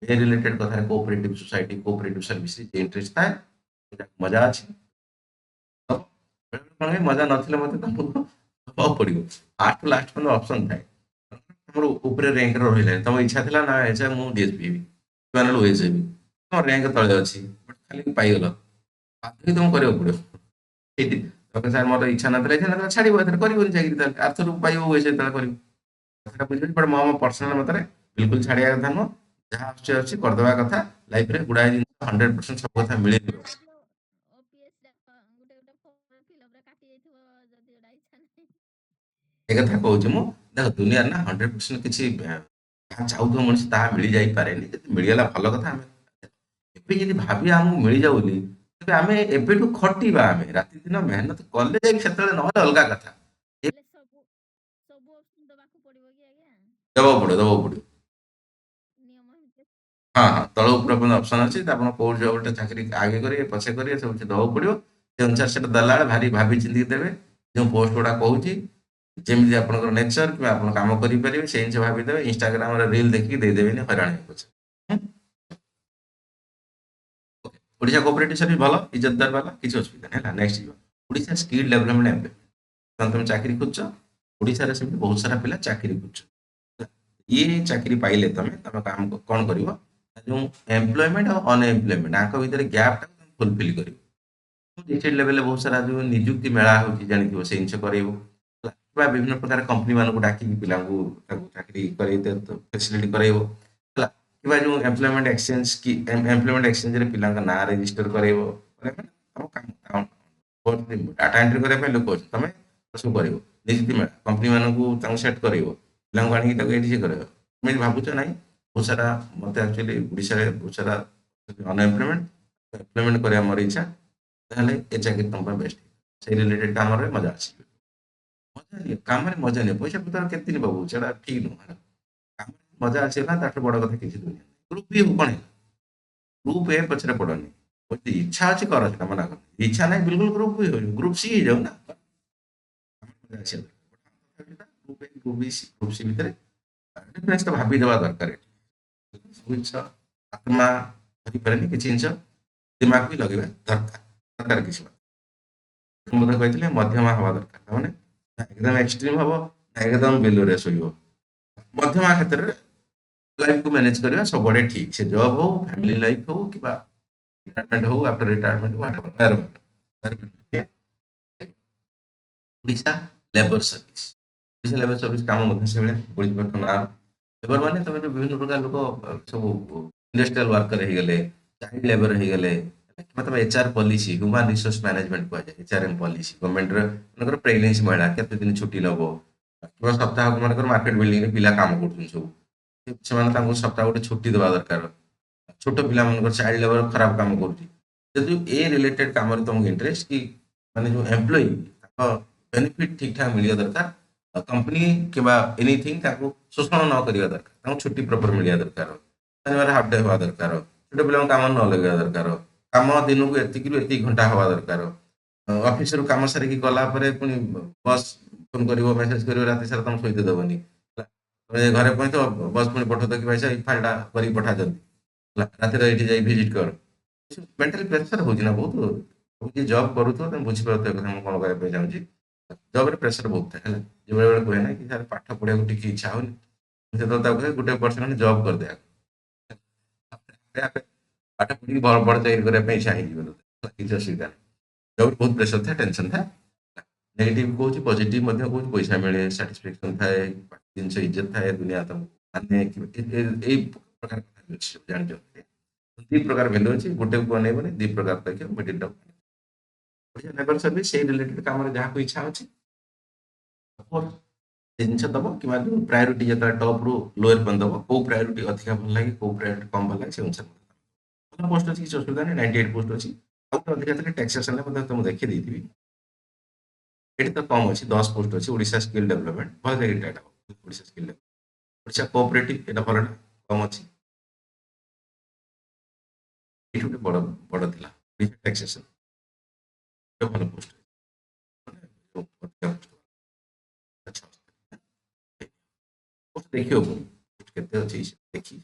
ଏ ରିଲେଟେଡ କଥାରେ କୋଅପରେଟିଭ સોસાયટી କୋଅପରେଟିଭ ସର୍ଭିସ ଯେ ଇଣ୍ଟରେଷ୍ଟ ଥାଏ ସେଟା ମଜା ଅଛି। ତ ବେଳେବେଳେ କଣ ହୁଏ ମଜା ନଥିଲେ ମଧ୍ୟ ତମକୁ ଦବାକୁ ପଡିବ, ଫାଷ୍ଟ ଲାଷ୍ଟ ପର୍ଯ୍ୟନ୍ତ ଅପସନ ଥାଏ। ତମର ଉପରେ ର୍ୟାଙ୍କରେ ରହିଲାଣି, ତମ ଇଚ୍ଛା ଥିଲା ନା ଏଚା ମୁଁ ଡିଏସପି ହେବି କିମ୍ବା ନହେଲେ ଓଏସ୍ ହେବି, ତମ ର୍ୟାଙ୍କ ତଳେ ଅଛି ବଟ୍ ଖାଲି ପାଇଗଲ, ବାଧ୍ୟ ହେଇ ତମକୁ କରିବାକୁ ପଡିବ ଏଇଠି। ତମେ ସାର୍ ମୋର ଇଚ୍ଛା ନଥିଲା ଛାଡ଼ିବ, ଏଥିରେ କରିବନି ଚାକିରି, ତାହେଲେ ଆର୍ଥରକୁ ପାଇବ ଓଏସ୍ ଯେତେବେଳେ କରିବ, କଥାଟା ବୁଝିପାରିଲି। ବଟ୍ ମୋ ପର୍ସନାଲ ମତରେ ବିଲକୁଲ ଛାଡ଼ିବା କଥା ନୁହଁ, ଯାହା ଆସୁଛି ଆସୁଛି କରିଦେବା କଥା, ଲାଇଫରେ ଗୁଡ଼ାଏ ଜିନିଷ 100% ସବୁ କଥା ମିଳିଯିବ। ଏ କଥା କହୁଛି ମୁଁ, ଦେଖ ଦୁନିଆରେ ନା 100% କିଛି ଯାହା ଚାହୁଁଥିବ ମଣିଷ ତାହା ମିଳିଯାଇପାରେନି, ଯଦି ମିଳିଗଲା ଭଲ କଥା। ଆମେ ଏବେ ଯଦି ଭାବିବା ଆମକୁ ମିଳିଯାଉ ବୋଲି, ତେବେ ଆମେ ଏବେଠୁ ଖଟିବା, ଆମେ ରାତି ଦିନ ମେହନତ କଲେ ଯାଇକି ସେତେବେଳେ, ନହେଲେ ଅଲଗା କଥା। ଏ ଦବାକୁ ପଡିବ। ହଁ ହଁ, ତଳ ଉପର ପର୍ଯ୍ୟନ୍ତ ଅପସନ ଅଛି, ତ ଆପଣ କୋଉ ଜବ୍ ଗୋଟେ ଚାକିରି ଆଗେ କରିବେ ପଛେ କରିବେ ସବୁ କିଛି ଦବାକୁ ପଡିବ। ସେ ଅନୁସାରେ ସେଟା ଦେଲା ବେଳେ ଭାରି ଭାବି ଚିନ୍ତିକି ଦେବେ, ଯେଉଁ ପୋଷ୍ଟ ଗୁଡା କହୁଛି ଯେମିତି ଆପଣଙ୍କର ନେଚର କିମ୍ବା ଆପଣ କାମ କରିପାରିବେ ସେଇ ଜିନିଷ ଭାବିଦେବେ, ଇନଷ୍ଟାଗ୍ରାମରେ ରିଲ୍ ଦେଖିକି ଦେଇଦେବେନି, ହଇରାଣ ହେବେ ପଛେ। ଓଡ଼ିଶା କୋଅପରେଟିଭ ସର୍ଭିସ ଭଲ, ଇଜ୍ଜତଦାର ବାଲା, କିଛି ଅସୁବିଧା ନାହିଁ ହେଲା। ନେକ୍ସଟ ଯିବା ଓଡ଼ିଶା ସ୍କିଲ୍ ଡେଭଲପମେଣ୍ଟ ଏମ୍ପ୍ଲୟ, ତମେ ଚାକିରି ଖୋଜୁଛ, ଓଡ଼ିଶାରେ ସେମିତି ବହୁତ ସାରା ପିଲା ଚାକିରି ଖୋଜୁଛନ୍ତି। ଇଏ ଚାକିରି ପାଇଲେ ତମେ ତମେ କାମ କଣ କରିବ, ଯେଉଁ ଏମ୍ପ୍ଲୟମେଣ୍ଟ ଆଉ ଅନଏମ୍ପ୍ଲୟମେଣ୍ଟ ଆଙ୍କ ଭିତରେ ଗ୍ୟାପଟାକୁ ତମେ ଫୁଲଫିଲ୍ କରିବ। ଡିଷ୍ଟ୍ରିକ୍ଟ ଲେଭେଲରେ ବହୁତ ସାରା ଯେଉଁ ନିଯୁକ୍ତି ମେଳା ହେଉଛି ଜାଣିଥିବ, ସେଇ ଜିନିଷ କରେଇବ ହେଲା। କିମ୍ବା ବିଭିନ୍ନ ପ୍ରକାର କମ୍ପାନୀ ମାନଙ୍କୁ ଡାକିକି ପିଲାଙ୍କୁ ତାଙ୍କୁ ଚାକିରି କରେଇ ଫେସିଲିଟି କରେଇବ ହେଲା। କିମ୍ବା ଯେଉଁ ଏମ୍ପ୍ଲୟମେଣ୍ଟ ଏକ୍ସଚେଞ୍ଜ କି ଏମ୍ପ୍ଲୟମେଣ୍ଟ ଏକ୍ସଚେଞ୍ଜରେ ପିଲାଙ୍କ ନାଁ ରେଜିଷ୍ଟର କରେଇବ, ତମ କାମ ଡାଟା ଏଣ୍ଟ୍ରି କରିବା ପାଇଁ ଲୋକ ଅଛି, ତମେ ସବୁ କରିବ। ନିଯୁକ୍ତି ମେଳା କମ୍ପାନୀ ମାନଙ୍କୁ ତାଙ୍କୁ ସେଟ୍ କରେଇବ, ପିଲାଙ୍କୁ ଆଣିକି ତାକୁ ଏଠି ସେ କରେଇବ। ତମେ ଯଦି ଭାବୁଛ ନାହିଁ ବହୁତ ସାରା, ମୋତେ ଆକ୍ଚୁଆଲି ଓଡ଼ିଶାରେ ବହୁତ ସାରା ଅନଏମ୍ପ୍ଲୟମେଣ୍ଟ ଏମ୍ପ୍ଲୟମେଣ୍ଟ କରିବା ମୋର ଇଚ୍ଛା, ତାହେଲେ ଏ ଚାକିରି ତମ ପାଇଁ ବେଷ୍ଟ। ସେଇ ରିଲେଟେଡ କାମରେ ମଜା ଅଛି, ମଜା ନିଅ କାମରେ, ମଜା ନିଅ, ପଇସା ପତ୍ର କେତେ ଦିନ ପାବୁ ସେଟା ଠିକ ନୁହଁ ହେଲା। କାମରେ ମଜା ଅଛି ନା, ତାଠୁ ବଡ କଥା କିଛି ଦୁନିଆ। ଗ୍ରୁପ ବି କଣ ହେଲା, ଗ୍ରୁପ ଏ ପଛରେ ପଡନି, ଯଦି ଇଚ୍ଛା ଅଛି କର, ସେଟା ମନା କର, ଇଚ୍ଛା ନାହିଁ ବିଲକୁଲ ଗ୍ରୁପ ବି ହଉନି, ଗ୍ରୁପ ସି ହେଇଯାଉ ନା। ଗ୍ରୁପ ସି ଭିତରେ ଡିଫରେନ୍ସ ତ ଭାବିଦେବା ଦରକାର। ସବୁ ଜିନିଷ ଆତ୍ମା କରିପାରେନି, କିଛି ଜିନିଷ ଦିମାଗ ବି ଲଗେଇବା ଦରକାର କିଛି। ମୁଁ ବୋଧେ କହିଥିଲି ମଧ୍ୟମା ହବା ଦରକାର, ମାନେ ନା ଏକଦମ ଏକ୍ସଟ୍ରିମ ହବ ନା ଏକଦମ ବିଲୋରେ ଶୋଇବ, ମଧ୍ୟମା କ୍ଷେତ୍ରରେ ଲାଇଫକୁ ମ୍ୟାନେଜ କରିବା ସବୁଆଡେ ଠିକ, ସେ ଜବ ହଉ, ଫ୍ୟାମିଲି ଲାଇଫ ହଉ, କିମ୍ବା ରିଟାୟରମେଣ୍ଟ ହଉ, after retirement Odisha labour service, Odisha labour service କାମ ମଧ୍ୟ ସେଭଳିଆ ବୁଝିପାରୁଛ ନା। ଲେବର ମାନେ ତମେ ଯୋଉ ବିଭିନ୍ନ ପ୍ରକାର ଲୋକ ସବୁ ଇଣ୍ଡଷ୍ଟ୍ରିଆଲ ୱାର୍କର ହେଇଗଲେ, ଚାଇଲ୍ଡ ଲେବର ହେଇଗଲେ, କିମ୍ବା ତମେ HR policy, Humane resource management କୁହାଯାଏ, ଏଚଆରଏମ ପଲିସି ଗଭର୍ଣ୍ଣମେଣ୍ଟର, ମନେକର ପ୍ରେଗନେନ୍ସି ମହିଳା କେତେ ଦିନ ଛୁଟି ନବ, କିମ୍ବା ସପ୍ତାହକୁ ମନେକର ମାର୍କେଟ ବିଲ୍ଡିଂରେ ପିଲା କାମ କରୁଛନ୍ତି ସବୁ, ସେମାନେ ତାଙ୍କୁ ସପ୍ତାହ ଗୋଟେ ଛୁଟି ଦେବା ଦରକାର। ଛୋଟ ପିଲାମାନଙ୍କର ଚାଇଲ୍ଡ ଲେବର ଖରାପ କାମ କରୁଛି, ଯଦି ଏ ରିଲେଟେଡ କାମରେ ତମକୁ ଇଣ୍ଟରେଷ୍ଟ କି, ମାନେ ଯୋଉ ଏମ୍ପ୍ଲୟି ତାଙ୍କ ବେନିଫିଟ ଠିକ ଠାକ ମିଳିବା ଦରକାର, କମ୍ପାନୀ କିମ୍ବା ଏନିଥିଙ୍ଗ ତାଙ୍କୁ ଶୋଷଣ ନ କରିବା ଦରକାର, ତାଙ୍କୁ ଛୁଟି ପ୍ରପର ମିଳିବା ଦରକାର, ଶନିବାର ହାଫ ଡେ ହେବା ଦରକାର, ଛୋଟ ପିଲାଙ୍କୁ କାମ ନ ଲଗେଇବା ଦରକାର, କାମ ଦିନକୁ ଏତିକିରୁ ଏତିକି ଘଣ୍ଟା ହବା ଦରକାର, ଅଫିସରୁ କାମ ସାରିକି ଗଲା ପରେ ପୁଣି ବସ୍ ଫୋନ କରିବ, ମେସେଜ କରିବ, ରାତି ସାରା ତମକୁ ଶୋଇତେ ଦେବନି ହେଲା। ତମେ ଘରେ ପହଞ୍ଚିବ, ବସ୍ ପୁଣି ପଠଉଥିବ କି ଭାଇ ସାହେବ ଫାଇଲଟା କରିକି ପଠା ଜଲ୍ଦି ହେଲା, ରାତିରେ ଏଇଠି ଯାଇ ଭିଜିଟ କର। ମେଣ୍ଟାଲି ପ୍ରେସର ହଉଛି ନା ବହୁତ, ଯିଏ ଜବ୍ କରୁଥିବ ତମେ ବୁଝିପାରୁଥିବ କଥା ମୁଁ କଣ କହିବା ପାଇଁ ଚାହୁଁଛି। ଜବରେ ପ୍ରେସର ବହୁତ ଥାଏ ହେଲା, ଯେ ବେଳେ ବେଳେ କୁହେ ନା କି ସାର୍ ପାଠ ପଢିବାକୁ ଟିକେ ଇଚ୍ଛା ହଉନି, ମୁଁ ସେତେବେଳେ ତାକୁ କୁହେ ଗୋଟେ ବର୍ଷ ଖଣ୍ଡେ ଜବ୍ କରିଦେ ଆଗ। ଆପେ ଆପେ ପାଠ ପଢିକି ବଡ ବଡ ଚାକିରି କରିବା ପାଇଁ ଇଚ୍ଛା ହେଇଯିବ ତତେ, କିଛି ଅସୁବିଧା ନାହିଁ। ଜବରେ ବହୁତ ପ୍ରେସର ଥାଏ, ଟେନସନ ଥାଏ। ନେଗେଟିଭ କହୁଛି, ପଜିଟିଭ ମଧ୍ୟ କହୁଛି, ପଇସା ମିଳେ, ସାଟିସ୍ଫାକ୍ସନ ଥାଏ, ଜିନିଷ ଇଜ୍ଜତ ଥାଏ, ଦୁନିଆ ତମକୁ ମାନେ ଏଇ ପ୍ରକାର କଥା ବି ଅଛି ସବୁ ଜାଣିଛ। ଦି ପ୍ରକାର ଭ୍ୟାଲୁ ଅଛି, ଗୋଟେକୁ ଅନେଇବନି, ଦି ପ୍ରକାର ଦେଖିବ, ମିଡିଲଟା ଲେବର ସର୍ଭିସ ସେଇ ରିଲେଟେଡ କାମରେ ଯାହାକୁ ଇଚ୍ଛା ଅଛି ସେ ଜିନିଷ ଦବ, କିମ୍ବା ଯୋଉ ପ୍ରାୟୋରିଟି ଯେତେବେଳେ ଟପ୍ ରୁ ଲୋୟର ପର୍ଯ୍ୟନ୍ତ ଦବ, କୋଉ ପ୍ରାୟୋରିଟି ଅଧିକା ଭଲ ଲାଗେ, କୋଉ ପ୍ରାୟୋରିଟି କମ ଭଲ ଲାଗେ, ସେ ଅନୁସାରେ ଭଲ ପୋଷ୍ଟ ଅଛି, କିଛି ଅସୁବିଧା ନାହିଁ, 98 ପୋଷ୍ଟ ଅଛି। ଆଉ ଗୋଟେ ଅଧିକା ଥିଲେ ଟାକ୍ସେସନରେ ମଧ୍ୟ ତମକୁ ଦେଖି ଦେଇଥିବି, ଏଠି ତ କମ ଅଛି, 10 ପୋଷ୍ଟ ଅଛି, ଓଡ଼ିଶା ସ୍କିଲ୍ ଡେଭଲପମେଣ୍ଟ, ଭଲ ଚାକିରିଟା ଏଇଟା। ଓଡ଼ିଶା ସ୍କିଲ୍ ଓଡ଼ିଶା କୋଅପରେଟିଭ୍ ଏଇଟା ଭଲଟା କମ୍ ଅଛି। ଏଇଠି ଗୋଟେ ବଡ଼ ଥିଲା ଓଡ଼ିଶା ଟାକ୍ସେସନ୍ ଭଲ ପୋଷ୍ଟ ମାନେ ଅଧିକା ପୋଷ୍ଟ ପୋଷ୍ଟ ଦେଖିବ ପୋଷ୍ଟ କେତେ ଅଛି ଦେଖି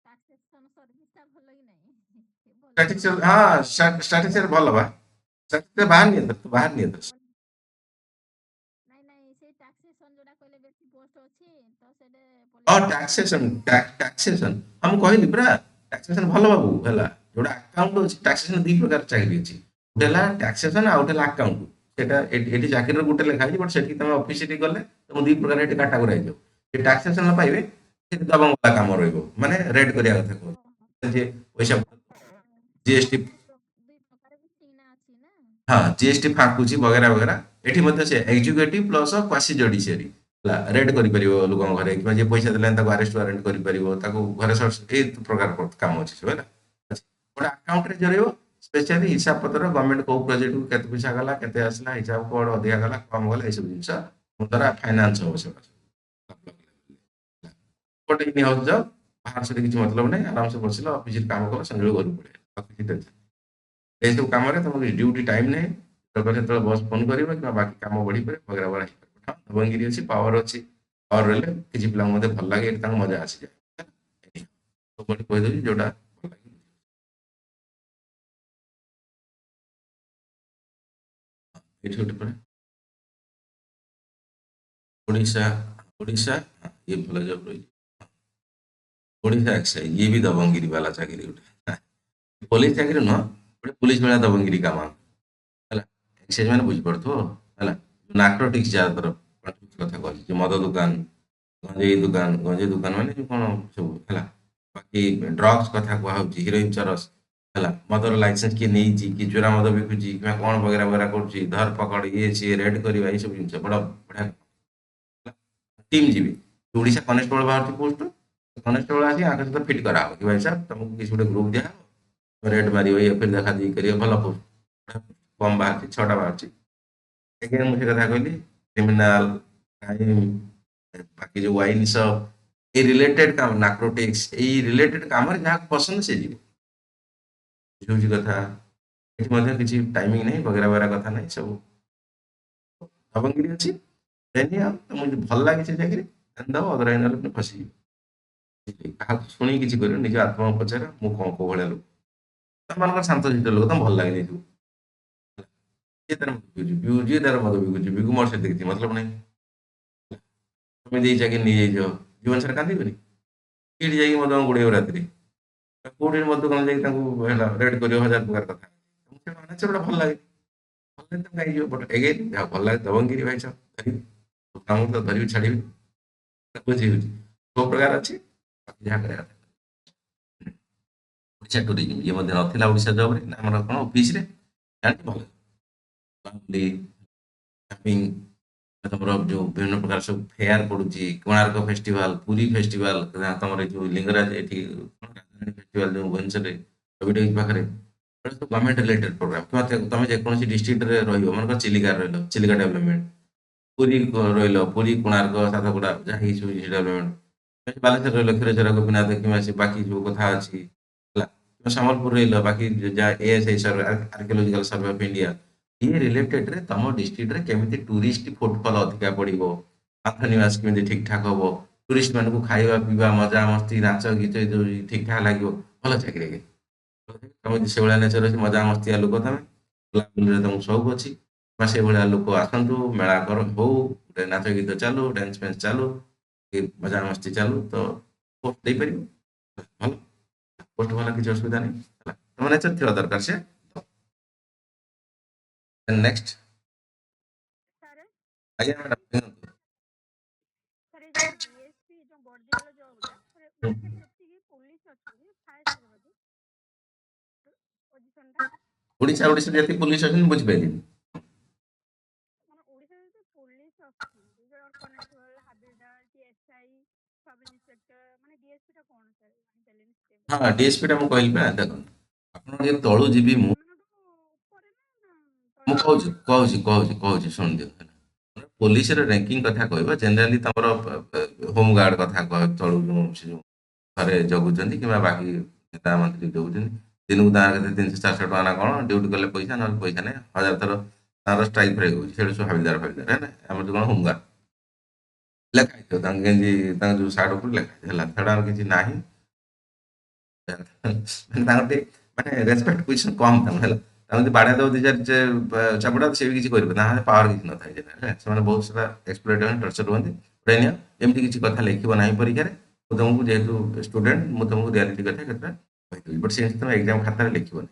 ଟାକ୍ସେସନ ସର୍ଭିସଟା ଭଲ କି ନାହିଁ? ଭଲ ଷ୍ଟାଟିକ୍ସ ହଁ ଷ୍ଟାଟିକ୍ସ ଭଲ ବା ଷ୍ଟାଟିକ୍ସ ବାହାର ନିଏ ତ ନାଇଁ ନାଇଁ ସେଇ ଟାକ୍ସେସନ ଯୋଉଟା କହିଲେ ବେଶୀ ପୋଷ୍ଟ ଅଛି ତ ସେଇଟା ଟାକ୍ସେସନ୍ ଟାକ୍ସେସନ୍ ହଁ ମୁଁ କହିଲି ପୁରା ଟାକ୍ସେସନ୍ ଭଲ ବାବୁ ହେଲା ଯୋଉଟା ଆକାଉଣ୍ଟ ଅଛି ଟାକ୍ସେସନ୍ ଦି ପ୍ରକାର ଚାକିରି ଅଛି ଗୋଟେ ହେଲା ଟାକ୍ସେସନ୍ ଆଉ ଗୋଟେ ହେଲା ଆକାଉଣ୍ଟ ସେଟା ଏଠି ଚାକିରିର ଗୋଟେ ଲେଖା ହେଇଛି ବଟ୍ ସେଠି ତମେ ଅଫିସରେ ଗଲେ ତମ ଦି ପ୍ରକାର ଏଠି କାଟାଗୋରି ହେଇଯିବ ସେ ଟାକ୍ସେସନ୍ ପାଇବେ ସେଠି ଦବଙ୍ଗଲା କାମ ରହିବ ମାନେ ରେଡ୍ କରିବା କଥା ଓହୋ। କହୁଛି ଯେ ପଇସା ଜିଏସଟି ଦୁଇ ପ୍ରକାର ବି ଚିହ୍ନା ଅଛି ନା। ହଁ ଜିଏସଟି ଫାଙ୍କୁଛି ବଗେରା ବଗେରା ଏଠି ମଧ୍ୟ ସେ ଏକ୍ଜିକ୍ୟୁଟିଭ୍ ପ୍ଲସ୍ କ୍ୱାସି ଜୁଡିସିଆରୀ ହେଲା ରେଡ୍ କରିପାରିବ ଲୋକଙ୍କ ଘରେ କିମ୍ବା ଯିଏ ପଇସା ଦେଲେଣି ତାକୁ ଆରେଷ୍ଟ ୱାରେଣ୍ଟ କରିପାରିବ ତାକୁ ଘରେ ଏଇ ପ୍ରକାର କାମ ଅଛି ସବୁ ହେଲା ଗୋଟେ ଆକାଉଣ୍ଟରେ ଜଳିବ ସ୍ପେଶିଆଲି ହିସାବ ପତ୍ର ଗଭର୍ଣ୍ଣମେଣ୍ଟ କୋଉ ପ୍ରୋଜେକ୍ଟକୁ କେତେ ପଇସା ଗଲା କେତେ ଆସିଲା ହିସାବ କୋଡ଼ ଅଧିକା ଗଲା କମ୍ ଗଲା ଏସବୁ ଜିନିଷ ଦ୍ୱାରା ଫାଇନାନ୍ସ ହବ ସେଗୁଡ଼ା ଗୋଟେ ଇନି ହାଉସ୍ ଯାଅ ବାହାର ସେଠି କିଛି ମତଲବ ନାହିଁ ଆରାମସେ ବସିଲ ଅଫିସରେ କାମ କଲ ସଞ୍ଜବେଳେ ଘରକୁ ପଳେଇଲ ଆଉ କିଛି ଟେନସନ୍ ଏଇସବୁ କାମରେ ତମର ଡ୍ୟୁଟି ଟାଇମ୍ ନାହିଁ ସେତେବେଳେ ବସ୍ ଫୋନ୍ କରିବ କିମ୍ବା ବାକି କାମ ବଢ଼ିପାରେ ବଗେରା ବଗେରା ହେଇପାରିବ ହଁ ଦବଙ୍ଗିରି ଅଛି ପାୱାର ରହିଲେ କିଛି ପିଲାଙ୍କୁ ମଧ୍ୟ ଭଲ ଲାଗେ ଏଠି ତାଙ୍କୁ ମଜା ଆସିଯାଏ ସବୁଆଡେ କହିଦେବି ଯୋଉଟା ଭଲ ଲାଗେ ଏଠି ଗୋଟେ ପରେ ଓଡ଼ିଶା ଓଡ଼ିଶା ଇଏ ଭଲ ଜବ୍ ରହିଛି ଓଡ଼ିଶା ଏକ୍ସାଇଜ୍ ଇଏ ବି ଦବଙ୍ଗିରି ବାଲା ଚାକିରି ଗୋଟେ ପୋଲିସ ଚାକିରି ନୁହଁ ଗୋଟେ ପୁଲିସ ଭଳିଆ ଦବଙ୍ଗିରି କାମ ହେଲା ଏକ୍ସାଇଜ୍ ମାନେ ବୁଝିପାରୁଥିବ ହେଲା ନାର୍କୋଟିକ୍ସ ଯାହାଦ୍ୱାରା କଥା କହିଛି ଯେ ମଦ ଦୋକାନ ଗଞ୍ଜେଇ ଦୋକାନ ମାନେ ଯୋଉ କଣ ସବୁ ହେଲା ବାକି ଡ୍ରଗ୍ସ କଥା କୁହାହଉଛି ହିରୋଇନ ଚରସ ହେଲା ମଦର ଲାଇସେନ୍ସ କିଏ ନେଇଛି କିଏ ଚୋରା ମଦ ବିକୁଛି କିମ୍ବା କଣ ବଗେରା ବଗେରା କରୁଛି ଧରପକଡ଼ ଇଏ ସିଏ ରେଡ୍ କରିବା ଏଇସବୁ ଜିନିଷ ବଡ଼ ବଢ଼ିଆ ଟିମ୍ ଯିବେ ଓଡ଼ିଶା କନେଷ୍ଟବଳ ବାହାରୁଛି ପୋଷ୍ଟ କନେଷ୍ଟବଳ ଆସି ଆଙ୍କ ସହିତ ଫିଟ୍ କରାହବ କି ଭାଇ ସାହେବ ତମକୁ କିଛି ଗୋଟେ ଗ୍ରୁପ ଦିଆହବ ରେଡ୍ ମାରିବ ଇଏ ଫିର୍ ଦେଖା ଦେଖି କରିବ ଭଲ ପୋଷ୍ଟ କମ୍ ବାହାରୁଛି 6ଟା ବାହାରୁଛି ଆଜ୍ଞା ମୁଁ ସେ କଥା କହିଲି କ୍ରିମିନାଲ କ୍ରାଇମ ବାକି ଯୋଉ ୱାଇନ୍ ସପ୍ এই রিলেটেড কাম নার্কোটিক্স এই রিলেটেড কামରେ ଯାହାକୁ ପସନ୍ଦ ସେ ଯିବ ବୁଝିହଉଛି କଥା ଏଠି ମଧ୍ୟ କିଛି ଟାଇମିଂ ନାହିଁ ବଗେରା ବଗେରା କଥା ନାହିଁ ସବୁ ଦବଙ୍ଗିରି ଅଛି ଦେନି ଆଉ ତମକୁ ଯଦି ଭଲ ଲାଗେ ସେ ଚାକିରି ଦେବ ଅଦରୱାଇଜ ନହେଲେ ପୁଣି ଫସିଯିବ କାହାକୁ ଶୁଣିକି କିଛି କରିବ ନିଜ ଆତ୍ମାକୁ ପଚାର ମୁଁ କଣ କୋଉ ଭଳିଆ ଲୋକ ତମମାନଙ୍କର ଶାନ୍ତ ଶିଷ୍ଟ ଲୋକ ତମ ଭଲ ଲାଗେନି ଏଠୁ ଯିଏ ତାର ଯିଏ ତାର ମଦ ବିକୁଛି ବିକୁ ମୋର ସେତେ କିଛି ମତଲବ ନାହିଁ ତମେ ଦେଇ ଚାକିରି ନେଇଯାଇଛ ଜୀବନ ସାରା କାନ୍ଦିବନି ଏଇଠି ଯାଇକି ମଦ ଗୋଡେଇବ ରାତିରେ କୋଉଠି ମଦ ଦୋକାନ ଯାଇକି ତାଙ୍କୁ ହେଲା ରେଡ୍ କରିବ 1000 ପ୍ରକାର କଥା ସେଗୁଡ଼ା ଭଲ ଲାଗେ ଭଲ ଲାଗେ ତମେ କାହିଁକି ଯିବ ବଟ୍ ଏଗେନ୍ ଯାହା ଭଲ ଲାଗେ ଦବଙ୍ଗିରି ଭାଇ ସାହେବ ଧରିବି କାମକୁ ତ ଧରିବି ଛାଡ଼ିବି ବୁଝି ହଉଛି କୋଉ ପ୍ରକାର ଅଛି ଯାହା କରିବା କଥା ଓଡ଼ିଶା ଟୁରିଜିମ୍ ଇଏ ମଧ୍ୟ ନଥିଲା ଓଡ଼ିଶା ଜବରେ ଆମର କଣ ଅଫିସରେ ଜାଣିଛି ଭଲ କ୍ୟାମ୍ପିଂ ତମର ଯୋଉ ବିଭିନ୍ନ ପ୍ରକାର ସବୁ ଫେୟାର ପଡୁଛି କୋଣାର୍କ ଫେଷ୍ଟିଭାଲ ପୁରୀ ଫେଷ୍ଟିଭାଲ ତମର ଏଇ ଯୋଉ ଲିଙ୍ଗରାଜ ଏଠି ରାଜଧାନୀ ଫେଷ୍ଟିଭାଲ ଯୋଉ ଭୁବନେଶ୍ୱରରେ କବିଟ ପାଖରେ ଗଭର୍ଣ୍ଣମେଣ୍ଟ ରିଲେଟେଡ୍ ପ୍ରୋଗ୍ରାମ କିମ୍ବା ତମେ ଯେକୌଣସି ଡିଷ୍ଟ୍ରିକ୍ଟରେ ରହିବ ମନେକର ଚିଲିକାରେ ରହିଲ ଚିଲିକା ଡେଭଲପମେଣ୍ଟ ପୁରୀ ରହିଲ ପୁରୀ କୋଣାର୍କ ସାତପଡ଼ା ଯାହା ଏଇ ସବୁ ଡେଭଲପମେଣ୍ଟ ବାଲେଶ୍ୱର ରହିଲ କ୍ଷୀରଚୋରା ଗୋପୀନାଥ କିମ୍ବା ସେ ବାକି ଯୋଉ କଥା ଅଛି ହେଲା ସମ୍ବଲପୁର ରହିଲ ବାକି ଯାହା ASI survey archaeological survey of India ଇଏ ରିଲେଟେଡରେ ତମ ଡିଷ୍ଟ୍ରିକ୍ଟରେ କେମିତି ଟୁରିଷ୍ଟ ଫୁଟଫଲ ଅଧିକା ପଡିବ ପାନ୍ଥ ନିବାସ କେମିତି ଠିକ ଠାକ ହବ ଟୁରିଷ୍ଟ ମାନଙ୍କୁ ଖାଇବା ପିଇବା ମଜା ମସ୍ତି ନାଚ ଗୀତ ଯୋଉ ଠିକ ଠାକ ଲାଗିବ ଭଲ ଚାକିରି ଆଜ୍ଞା ତମେ ଯଦି ସେଇଭଳିଆ ନେଚର ଅଛି ମଜା ମସ୍ତିଆ ଲୋକ ତମେ ବୁଲାବୁଲିରେ ତମକୁ ସଉକ ଅଛି ବା ସେଇଭଳିଆ ଲୋକ ଆସନ୍ତୁ ମେଳା କର ହଉ ଗୋଟେ ନାଚ ଗୀତ ଚାଲୁ ଡ୍ୟାନ୍ସ ଫ୍ୟାନ୍ସ ଚାଲୁ କି ମଜା ମସ୍ତି ଚାଲୁ ତ ପୋଷ୍ଟ ଦେଇପାରିବ ଭଲ ପୋଷ୍ଟ ଭଲ କିଛି ଅସୁବିଧା ନାହିଁ ହେଲା ତମ ନେଚର ଥିବା ଦରକାର ସେ ନେକ୍ସଟ ସାର୍ ଆଜ୍ଞା ମ୍ୟାଡ଼ାମ ସାର୍ ଏଇ ଯୋଉ ଡିଏସପି ଯୋଉ ବଡଜିଲାର ଜବ୍ଟା ସାର୍ ଓଡିଶାରେ ଯେତିକି ପୋଲିସ ଅଛନ୍ତି ଫାୟାର ବୋଧେ ପୋଜିସନଟା ଓଡ଼ିଶାରେ ଯେତିକି ପୋଲିସ ଅଛନ୍ତି ବୁଝିପାରିଲିନି ମାନେ ଓଡିଶାରେ ଯେତେ ପୋଲିସ ଅଛନ୍ତି ଯୋଉ କନେଷ୍ଟବଳ ହାବିଲଦାର କି ଏସଆଇ ସବ ଇନ୍ସପେକ୍ଟର ମାନେ ଡିଏସପି ଟା କଣ ସାର୍ ଜାଣିପାରିଲିନି ଷ୍ଟେପ ହଁ ଡିଏସପି ଟା ମୁଁ କହିଲି ନା ଦେଖନ୍ତୁ ଆପଣ ଯଦି ତଳୁ ଯିବି ମୁଁ ସେମାନଠୁ ଉପରେ ନା ମୁଁ ତଳେ? କହୁଛି ଶୁଣି ଦିଅନ୍ତୁ पुलिस रैंकिंग कथा कहब जेनेराली तुम होम गार्ड कथा कह चलू से जो घरे जगुଛନ୍ତି कि बाकी नेता मंत्री जगुଛନ୍ତି दिनକୁ ତାଙ୍କର କେତେ 300-400 ଟଙ୍କା ନା କ'ଣ ଡ୍ୟୁଟି କଲେ ପଇସା ନହେଲେ ପଇସା ନାହିଁ ହଜାର ଥର ତାଙ୍କର ଷ୍ଟ୍ରାଇକ୍ ଫ୍ରାଇକ୍ ହେଉଛି ସେଇଟା ସବୁ ହାବିଲଦାର ଫାବିଲଦାର ହେଲା ଆମର ଯେଉଁ କ'ଣ ହୋମଗାର୍ଡ ଲେଖା ହେଇଥିବ ତାଙ୍କ ଗେଞ୍ଜି ତାଙ୍କ ଯେଉଁ ସାର୍ଟ ଉପରେ ଲେଖା ହେଇଥିବ ହେଲା ଛଡ଼ା ଆଉ କିଛି ନାହିଁ ମାନେ ତାଙ୍କର ଟିକେ ମାନେ ରେସପେକ୍ଟ ପୋଜିସନ୍ କମ୍ ତାଙ୍କୁ ହେଲା ତାଙ୍କୁ ଯଦି ବାଡ଼େଇ ଦେବ 2-4 ଚାପୁଡ଼ା ସେ ବି କିଛି କରିବେ ତାଙ୍କ ପାୱାର କିଛି ନଥାଏ ହେଲା ସେମାନେ ବହୁତ ସାରା ଏକ୍ସପ୍ଲୋଏଟ୍ ହୁଅନ୍ତି ଟର୍ଚର ହୁଅନ୍ତି ଉଡ଼ାଇ ନିଅ ଏମିତି କିଛି କଥା ଲେଖିବ ନାହିଁ ପରୀକ୍ଷାରେ ମୁଁ ତୁମକୁ ଯେହେତୁ ଷ୍ଟୁଡେଣ୍ଟ ମୁଁ ତୁମକୁ ରିଆଲିଟି କଥା କେତେଟା କହିଦେବି ବଟ୍ ସେମିତି ତୁମେ ଏକ୍ଜାମ୍ ଖାତାରେ ଲେଖିବନି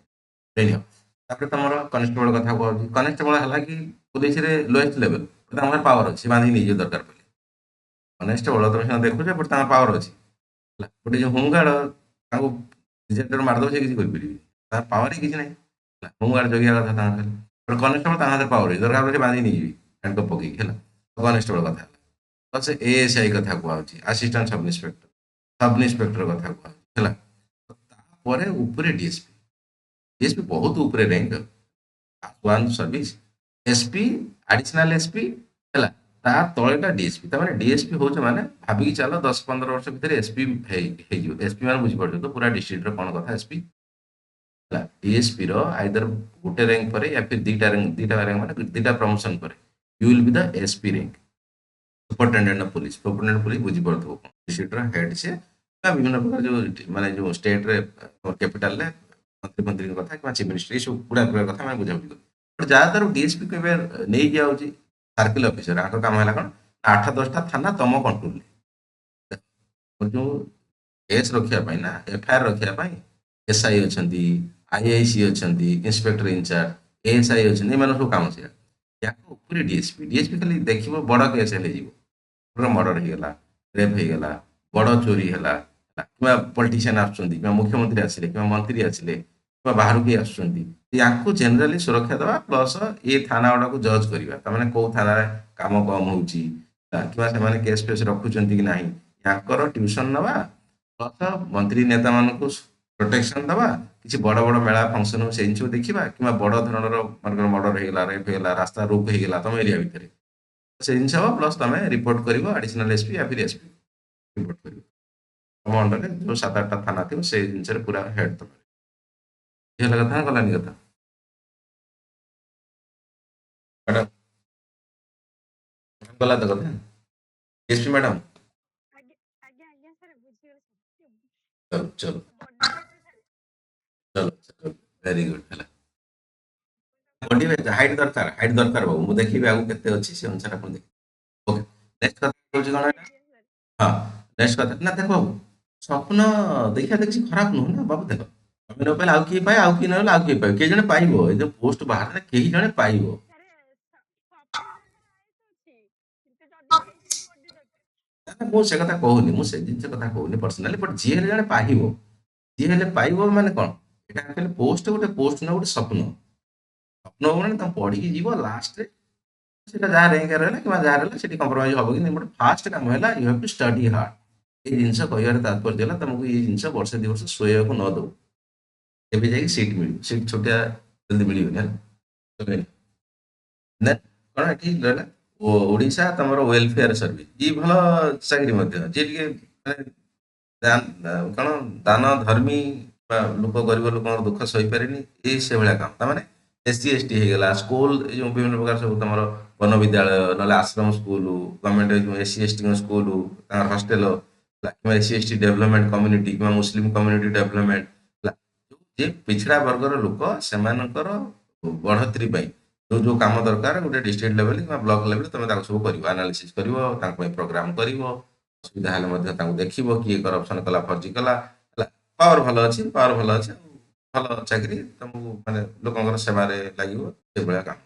ଉଡ଼ାଇ ନିଅ ତାପରେ ତୁମର କନେଷ୍ଟବଳ କଥା କହୁଛି କନେଷ୍ଟବଳ ହେଲା କି ପୁଲିସରେ ଲୋଏଷ୍ଟ ଲେଭେଲ୍ ତାଙ୍କର ପାୱାର ଅଛି ବାନ୍ଧିକି ନେଇଯିବ ଦରକାର ପଡ଼ିଲେ କନେଷ୍ଟବଳ ତୁମେ ସିନା ଦେଖୁଛ ବଟ୍ ତାଙ୍କ ପାୱାର ଅଛି ହେଲା ଗୋଟେ ଯେଉଁ ହୋମଗାର୍ଡ ତାଙ୍କୁ ରିଜେକ୍ଟର ମାରିଦେବ ସେ କିଛି କରିପାରିବେ ତାର ପାୱାର ହିଁ କିଛି ନାହିଁ ହେଲା ହୋମଗାର୍ଡ ଜଗିବା କଥା ତାଙ୍କ ଖାଲି କନେଷ୍ଟବଳ ତାଙ୍କ ହାତରେ ପାୱାର ଅଛି ଦରକାର ପଡ଼ିଲେ ସେ ବାନ୍ଧିକି ନେଇଯିବେ ହ୍ୟାଣ୍ଡକପ୍ ପକେଇକି ହେଲା କନେଷ୍ଟବଳ କଥା ହେଲା ତ ସେ ASI କଥା କୁହାହେଉଛି ଆସିଷ୍ଟାଣ୍ଟ ସବ୍ ଇନ୍ସପେକ୍ଟର କଥା କୁହାହେଉଛି ହେଲା ତାପରେ ଉପରେ DSP ବହୁତ ଉପରେ rank one service SP additional SP ହେଲା ତା ତଳେଟା DSP ତା ମାନେ DSP ହଉଛି ମାନେ ଭାବିକି ଚାଲ 10-15 ବର୍ଷ ଭିତରେ SP ହେଇଯିବ SP ମାନେ ବୁଝିପାରୁଛ ତ ପୁରା ଡିଷ୍ଟ୍ରିକ୍ଟର କ'ଣ କଥା SP ହେଲା DSP ର ଆଇଦର ଗୋଟେ ର୍ୟାଙ୍କ ପରେ या फिर ଦିଟା ର୍ୟାଙ୍କ ମାନେ ଦିଟା ପ୍ରମୋସନ ପରେ you will be the SP rank superintendent of police ବୁଝିପାରୁଥିବ କ'ଣ ଡିଷ୍ଟ୍ରିକ୍ଟର ହେଡ୍ ସେ ବିଭିନ୍ନ ପ୍ରକାର ଯେଉଁ ମାନେ ଯେଉଁ ଷ୍ଟେଟ୍ରେ କ୍ୟାପିଟାଲରେ ମନ୍ତ୍ରୀଙ୍କ କଥା କିମ୍ବା ଚିଫ୍ ମିନିଷ୍ଟର ଏସବୁ ଗୁଡ଼ା ପ୍ରକାର କଥା ଆମେ ବୁଝାବୁଝି କରୁ ବଟ୍ ଯାହାଦ୍ୱାରା DSP କୁ ଏବେ ନେଇକି ଯାଉଛି ସାର୍କେଲ ଅଫିସର ଆଙ୍କ କାମ ହେଲା କ'ଣ 8-10ଟା ଥାନା ତମ କଣ୍ଟ୍ରୋଲରେ ଯେଉଁ କେସ୍ ରଖିବା ପାଇଁ ନା FIR ରଖିବା ପାଇଁ SI ଅଛନ୍ତି IIC ଅଛନ୍ତି ଇନ୍ସପେକ୍ଟର ଇନଚାର୍ଜ ASI ଅଛନ୍ତି ଏମାନେ ସବୁ କାମ ସେଇଆ ୟାକୁ ଉପରେ DSP ଖାଲି ଦେଖିବ ବଡ଼ କେସ୍ ହେଲେ ଯିବ ମର୍ଡର ହେଇଗଲା ରେପ୍ ହେଇଗଲା ବଡ଼ ଚୋରି ହେଲା କିମ୍ବା ପଲିଟିସିଆନ୍ ଆସୁଛନ୍ତି କିମ୍ବା ମୁଖ୍ୟମନ୍ତ୍ରୀ ଆସିଲେ କିମ୍ବା ମନ୍ତ୍ରୀ ଆସିଲେ କିମ୍ବା ବାହାରୁ କିଏ ଆସୁଛନ୍ତି ୟାଙ୍କୁ ଜେନେରାଲି ସୁରକ୍ଷା ଦେବା ପ୍ଲସ୍ ଏ ଥାନା ଗୁଡ଼ାକୁ ଜଜ୍ କରିବା ତାମାନେ କେଉଁ ଥାନାରେ କାମ କମ୍ ହେଉଛି କିମ୍ବା ସେମାନେ କେସ୍ ଫେସ୍ ରଖୁଛନ୍ତି କି ନାହିଁ ୟାଙ୍କର ଟ୍ୟୁସନ୍ ନେବା ପ୍ଲସ୍ ମନ୍ତ୍ରୀ ନେତାମାନଙ୍କୁ ପ୍ରୋଟେକ୍ସନ୍ ଦେବା କିଛି ବଡ଼ ବଡ଼ ମେଳା ଫଙ୍କସନ୍ ସେ ଜିନିଷକୁ ଦେଖିବା କିମ୍ବା ବଡ଼ ଧରଣର ମନେକର ମର୍ଡର ହେଇଗଲା ରେପ୍ ହେଇଗଲା ରାସ୍ତା ରୋକ ହେଇଗଲା ତମ ଏରିଆ ଭିତରେ ସେ ଜିନିଷ ହବ ପ୍ଲସ୍ ତମେ ରିପୋର୍ଟ କରିବ ଆଡିସନାଲ SP या फिर SP ରିପୋର୍ଟ କରିବ ତମ ଅଣ୍ଡରରେ ଯେଉଁ 7-8ଟା ଥାନା ଥିବ ସେଇ ଜିନିଷରେ ପୁରା ହେଡ୍ ତମେ ହେଲା କଥା ନା ଗଲାନି କଥା ମ୍ୟାଡ଼ାମ ଗଲା ତ କଥା SP ମ୍ୟାଡ଼ାମ ଆଜ୍ଞା ଆଜ୍ଞା ଆଜ୍ଞା ସାର୍ ବୁଝିଗଲି ଚलो ଚलो ଚलो ଚलो ଭେରି ଗୁଡ୍ ହେଲା ବଡି ହାଇଟ୍ ଦରକାର ବାବୁ ମୁଁ ଦେଖିବି ଆଗକୁ କେତେ ଅଛି ସେ ଅନୁସାରେ ଆପଣ ଦେଖିବେ ଓକେ ନେକ୍ସଟ କଥା ହେଉଛି କ'ଣ ଏଇଟା ଆଜ୍ଞା ସାର୍ ହଁ ନେକ୍ସଟ କଥା ନା ଦେଖ ବାବୁ ସ୍ୱପ୍ନ ଦେଖିବା କିଛି ଖରାପ ନୁହଁ ନା ବାବୁ ଦେଖ ତମେ ନ ପାଇଲେ ଆଉ କିଏ ପାଏ ଆଉ କିଏ ନହେଲେ ଆଉ କିଏ ପାଇବ କିଏ ଜଣେ ପାଇବ ଏ ଯୋଉ ପୋଷ୍ଟ ବାହାରେ କେହି ଜଣେ ପାଇବ ସାର୍ ସ୍ୱପ୍ନରେ ଅଛି କିନ୍ତୁ ଯଦି ହେଇଯିବ ବଡି ଦରକାର ନା, ମୁଁ ସେ କଥା କହୁନି ମୁଁ ସେ ଜିନିଷ କଥା କହୁନି ପର୍ସନାଲି ବଟ୍ ଯିଏ ହେଲେ ଜଣେ ପାଇବ ଯିଏ ହେଲେ ପାଇବ ମାନେ କ'ଣ ଏଇଟା ଆକ୍ଚୁଆଲି ପୋଷ୍ଟ ଗୋଟେ ପୋଷ୍ଟ ନୁହଁ ଗୋଟେ ସ୍ୱପ୍ନ ମାନେ ତମେ ପଢିକି ଯିବ ଲାଷ୍ଟରେ সেটা ଯାହା ର୍ୟାଙ୍କ ରହିଲା କିମ୍ବା ଯାହା ରହିଲା ସେଠି କମ୍ପ୍ରମାଇଜ ହବ କି ନାହିଁ ବଟ୍ ଫାଷ୍ଟ କାମ ହେଲା you have to study hard ଏଇ ଜିନିଷ କହିବାର ତାତ୍ପର୍ଯ୍ୟ ହେଲା ତମକୁ ଏଇ ଜିନିଷ ବର୍ଷେ 2 ବର୍ଷ ଶୋଇବାକୁ ନ ଦଉ ଏବେ ଯାଇକି ସିଟ୍ ମିଳିବ ସିଟ୍ ଛୋଟିଆ ଜଲ୍ଦି ମିଳିବନି ହେଲା ଦେନ୍ କ'ଣ ଏଠି ରହିଲା ଓଡ଼ିଶା ତମର ୱେଲଫେୟାର ସର୍ଭିସ ଇଏ ଭଲ ଚାକିରି ମଧ୍ୟ ଯିଏ ଟିକେ ମାନେ କ'ଣ ଦାନ ଧର୍ମୀ ବା ଲୋକ ଗରିବ ଲୋକଙ୍କର ଦୁଃଖ ସହିପାରେନି ଏଇ ସେଭଳିଆ କାମ ତାମାନେ SC ST ହେଇଗଲା ସ୍କୁଲ ଏ ଯେଉଁ ବିଭିନ୍ନ ପ୍ରକାର ସବୁ ତମର ବନ ବିଦ୍ୟାଳୟ ନହେଲେ ଆଶ୍ରମ ସ୍କୁଲ ଗଭର୍ଣ୍ଣମେଣ୍ଟ ଯେଉଁ SC ST ସ୍କୁଲ ତାଙ୍କର ହଷ୍ଟେଲ କିମ୍ବା SC ST ଡେଭଲପମେଣ୍ଟ କମ୍ୟୁନିଟି କିମ୍ବା ମୁସଲିମ କମ୍ୟୁନିଟି ଡେଭଲପମେଣ୍ଟ ହେଲା ଯେ ପିଛଡ଼ା ବର୍ଗର ଲୋକ ସେମାନଙ୍କର ବଢ଼ୋତ୍ରୀ ପାଇଁ ଯେଉଁ କାମ ଦରକାର ଗୋଟେ ଡିଷ୍ଟ୍ରିକ୍ଟ ଲେଭେଲ କିମ୍ବା ବ୍ଲକ ଲେଭେଲ ତମେ ତାକୁ ସବୁ କରିବ ଆନାଲିସିସ୍ କରିବ ତାଙ୍କ ପାଇଁ ପ୍ରୋଗ୍ରାମ କରିବ ଅସୁବିଧା ହେଲେ ମଧ୍ୟ ତାଙ୍କୁ ଦେଖିବ କିଏ କରପସନ କଲା ଫର୍ଜି କଲା ହେଲା ପାୱାର ଭଲ ଅଛି ଭଲ ଚାକିରି ତମକୁ ମାନେ ଲୋକଙ୍କର ସେବାରେ ଲାଗିବ ସେଭଳିଆ କାମ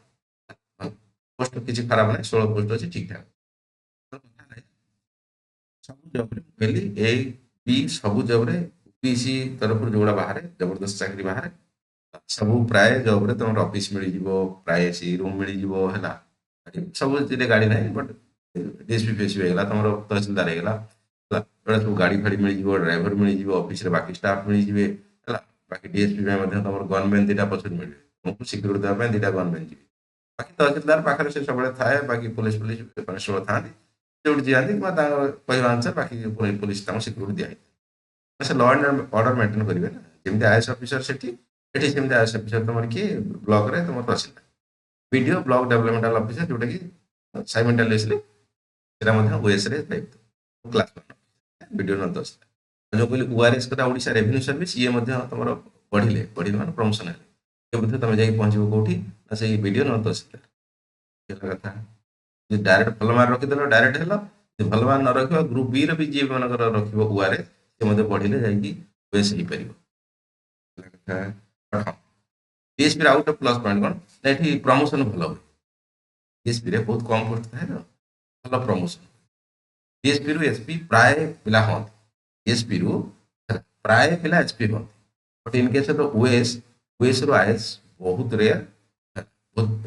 ପୋଷ୍ଟ କିଛି ଖରାପ ନାହିଁ 16 ପୋଷ୍ଟ ଅଛି ଠିକ ଠାକ ସବୁ ଜବରେ କହିଲି ଏଇ ବି ସବୁ ଜବରେ OBC ତରଫରୁ ଯୋଉଗୁଡ଼ା ବାହାରେ ଜବରଦସ୍ତ ଚାକିରି ବାହାରେ ସବୁ ପ୍ରାୟ ଜବରେ ତମର ଅଫିସ ମିଳିଯିବ ପ୍ରାୟ ଏସି ରୁମ୍ ମିଳିଯିବ ହେଲା ସବୁ ଗାଡ଼ି ନାହିଁ ବଟ୍ DSP ଫେସିପି ହେଇଗଲା ତମର ତହସିଲଦାର ହେଇଗଲା ହେଲା ଏଗୁଡ଼ା ସବୁ ଗାଡ଼ି ଫାଡ଼ି ମିଳିଯିବ ଡ୍ରାଇଭର ମିଳିଯିବ ଅଫିସରେ ବାକି ଷ୍ଟାଫ୍ ମିଳିଯିବେ ହେଲା ବାକି DSP ପାଇଁ ମଧ୍ୟ ତମର ଗନମ୍ୟାନ୍ 2ଟା ପଛରେ ମିଳିବେ ତୁମକୁ ସିକ୍ୟୁରିଟି ଦେବା ପାଇଁ 2ଟା ଗନମ୍ୟାନ୍ ଯିବେ ବାକି ତହସିଲଦାର ପାଖରେ ସେ ସବୁବେଳେ ଥାଏ, ବାକି ପୋଲିସ କନେଷ୍ଟବଳ ଥାନ୍ତି, ଯୋଉଠି ଯାଆନ୍ତି କିମ୍ବା ତାଙ୍କ କହିବା ଅନୁସାରେ ବାକି ପୋଲିସ ତାଙ୍କୁ ସିକ୍ୟୁରିଟି ଦିଆହେଇଥାଏ। ସେ ଲ ଆଣ୍ଡ ଅର୍ଡର ମେଣ୍ଟେନ କରିବେ ନା, ଯେମିତି ଆଇଏଏସ୍ ଅଫିସର ସେଠି, ଏଠି ସେମିତି ଆଇଏଏସ୍ ଅଫିସର ତମର କିଏ ବ୍ଲକରେ ତମର ତହସିଲଦାର, ବିଡିଓ ବ୍ଲକ ଡେଭଲପମେଣ୍ଟାଲ ଅଫିସର, ଯୋଉଟା କି ସାଇମେଣ୍ଟାଲିୟସଲି ସେଟା ମଧ୍ୟ ଓଏସରେ ଦାୟିତ୍ୱ କ୍ଲାସ ବିଡିଓ ନ ତହସିଲଦାର। ଯୋଉ କହିଲି ଓଆରଏସ୍ କଥା, ଓଡିଶା ରେଭିନ୍ୟୁ ସର୍ଭିସ, ଇଏ ମଧ୍ୟ ତମର ବଢିଲେ ମାନେ ପ୍ରମୋସନ ହେଲେ ଏ ମଧ୍ୟ ତମେ ଯାଇକି ପହଞ୍ଚିବ କୋଉଠି ନା ସେଇ ବିଡିଓ ନ ତହସିଲଦାର। ହେଲା କଥା। ଯଦି ଡାଇରେକ୍ଟ ଭଲ ମାର୍କ ରଖିଦେଲ ଡାଇରେକ୍ଟ ହେଲ, ଯଦି ଭଲ ମାର୍କ ନ ରଖିବ ଗ୍ରୁପ ବି ର ବି ଯିଏ ମାନଙ୍କର ରଖିବ ଓଆରଏସ୍, ସେ ମଧ୍ୟ ପଢିଲେ ଯାଇକି ଓଏସ୍ ହେଇପାରିବ। ହେଲା କଥା। ହଁ, ଡିଏସପି ର ଆଉ ଗୋଟେ ପ୍ଲସ୍ ପଏଣ୍ଟ କଣ ନା ଏଠି ପ୍ରମୋସନ ଭଲ ହୁଏ। ଡିଏସପି ରେ ବହୁତ କମ ପୋଷ୍ଟ ଥାଏ ତ ଭଲ ପ୍ରମୋସନ। ଡିଏସପି ରୁ ଏସପି ପ୍ରାୟ ପିଲା ହୁଅନ୍ତି, ଡିଏସପି ରୁ ପ୍ରାୟ ପିଲା ଏସପି ହୁଅନ୍ତି, but in case of OS, OS ରୁ ଆଇଏଏସ୍ ବହୁତ ରେୟାର।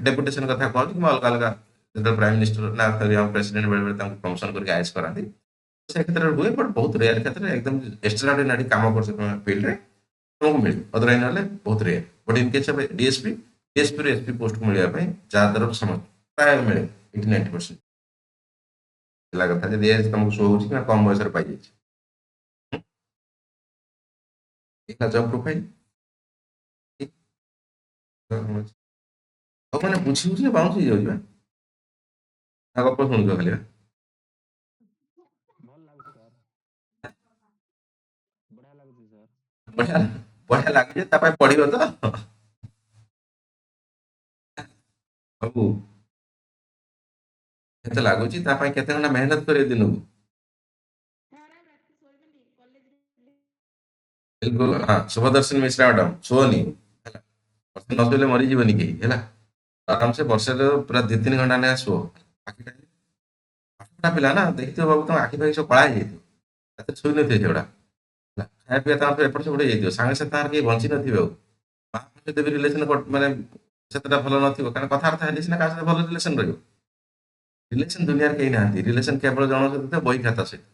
ଡେପୁଟେସନ କଥା କହୁଛି କିମ୍ବା ଅଲଗା ଅଲଗା ଯେତେବେଳେ ପ୍ରାଇମ ମିନିଷ୍ଟର ନା ପ୍ରେସିଡେଣ୍ଟ ବେଳେବେଳେ ତାଙ୍କୁ ପ୍ରମୋସନ କରିକି ଆଇଏଏସ୍ କରାନ୍ତି, ସେ କ୍ଷେତ୍ରରେ ହୁଏ, ବଟ୍ ବହୁତ ରେୟାର କ୍ଷେତ୍ରରେ ଏକଦମ ଏକ୍ସଟ୍ରାଅର୍ଡିନାରୀ କାମ କରୁଛ ତମେ ଫିଲ୍ଡରେ ତମକୁ ମିଳିବ, ଅଦରୱାଇଜ ନହେଲେ ବହୁତ rare. But in case of DSP, DSP ରୁ ଏସପି ପୋଷ୍ଟ ମିଳିବା ପାଇଁ ଯାହାଦ୍ୱାରା ସମସ୍ତ ପ୍ରାୟ ମିଳେ 80-90%। ହେଲା କଥା। ଯଦି ଏଜ୍ ତମକୁ ଶୋ ହଉଛି କିମ୍ବା କମ ବୟସରେ ପାଇଯାଇଛି, ଏଇଟା ଜବ୍ ପ୍ରୋଫାଇଲ। ଆଉ ମାନେ ବୁଝି ବୁଝି ବାଉଁଶ ହେଇଯାଉଛି ବା, ତା ଗପ ଶୁଣୁଛ ଖାଲି ବା। ଭଲ ଲାଗୁଛି ସାର୍, ବଢିଆ ଲାଗୁଛି ସାର୍। ବଢିଆ ବଢିଆ ଲାଗୁଛି, ତା ପାଇଁ ପଢିବ ତ ସବୁ। କେତେ ଲାଗୁଛି ତା ପାଇଁ, କେତେ ଘଣ୍ଟା ମେହନତ କରିବେ ଦିନକୁ। ବିଲକୁଲ ହଁ, ଶୁଭଦର୍ଶିନୀ ମିଶ୍ରା ମ୍ୟାଡାମ ଶୁଅନି ହେଲା, ବର୍ଷେ ନ ଶୋଇଲେ ମରିଯିବନି କେହି ହେଲା, ଆରାମସେ ବର୍ଷରେ ପୁରା 2-3 ଘଣ୍ଟା ନେଖା ଶୁଅ। ଆଖିଟା ପାଠପଢା ପିଲା ନା, ଦେଖିଥିବ ବାବୁ ତମ ଆଖି ପାଖି ସବୁ କଳା ହେଇଯାଇଥିବ, ରାତିରେ ଶୋଇନଥିବେ ସେଗୁଡା ହେଲା, ଖାଇବା ପିଇବା ତାଙ୍କର ଏପଟ ସେପଟ ହେଇଯାଇଥିବ, ସାଙ୍ଗେ ସାଥେ ତାଙ୍କର କେହି ବଞ୍ଚି ନଥିବେ ଆଉ। ମା ସହିତ ବି ରିଲେସନ ମାନେ ସେତେଟା ଭଲ ନଥିବ, କାରଣ କଥାବାର୍ତ୍ତା ହେଲେ ସିନା କାହା ସହିତ ଭଲ ରିଲେସନ ରହିବ। ରିଲେସନ ଦୁନିଆରେ କେହି ନାହାନ୍ତି, ରିଲେସନ କେବଳ ଜଣଙ୍କ ସହିତ ଥିବ, ବହି ଖାତା ସହିତ।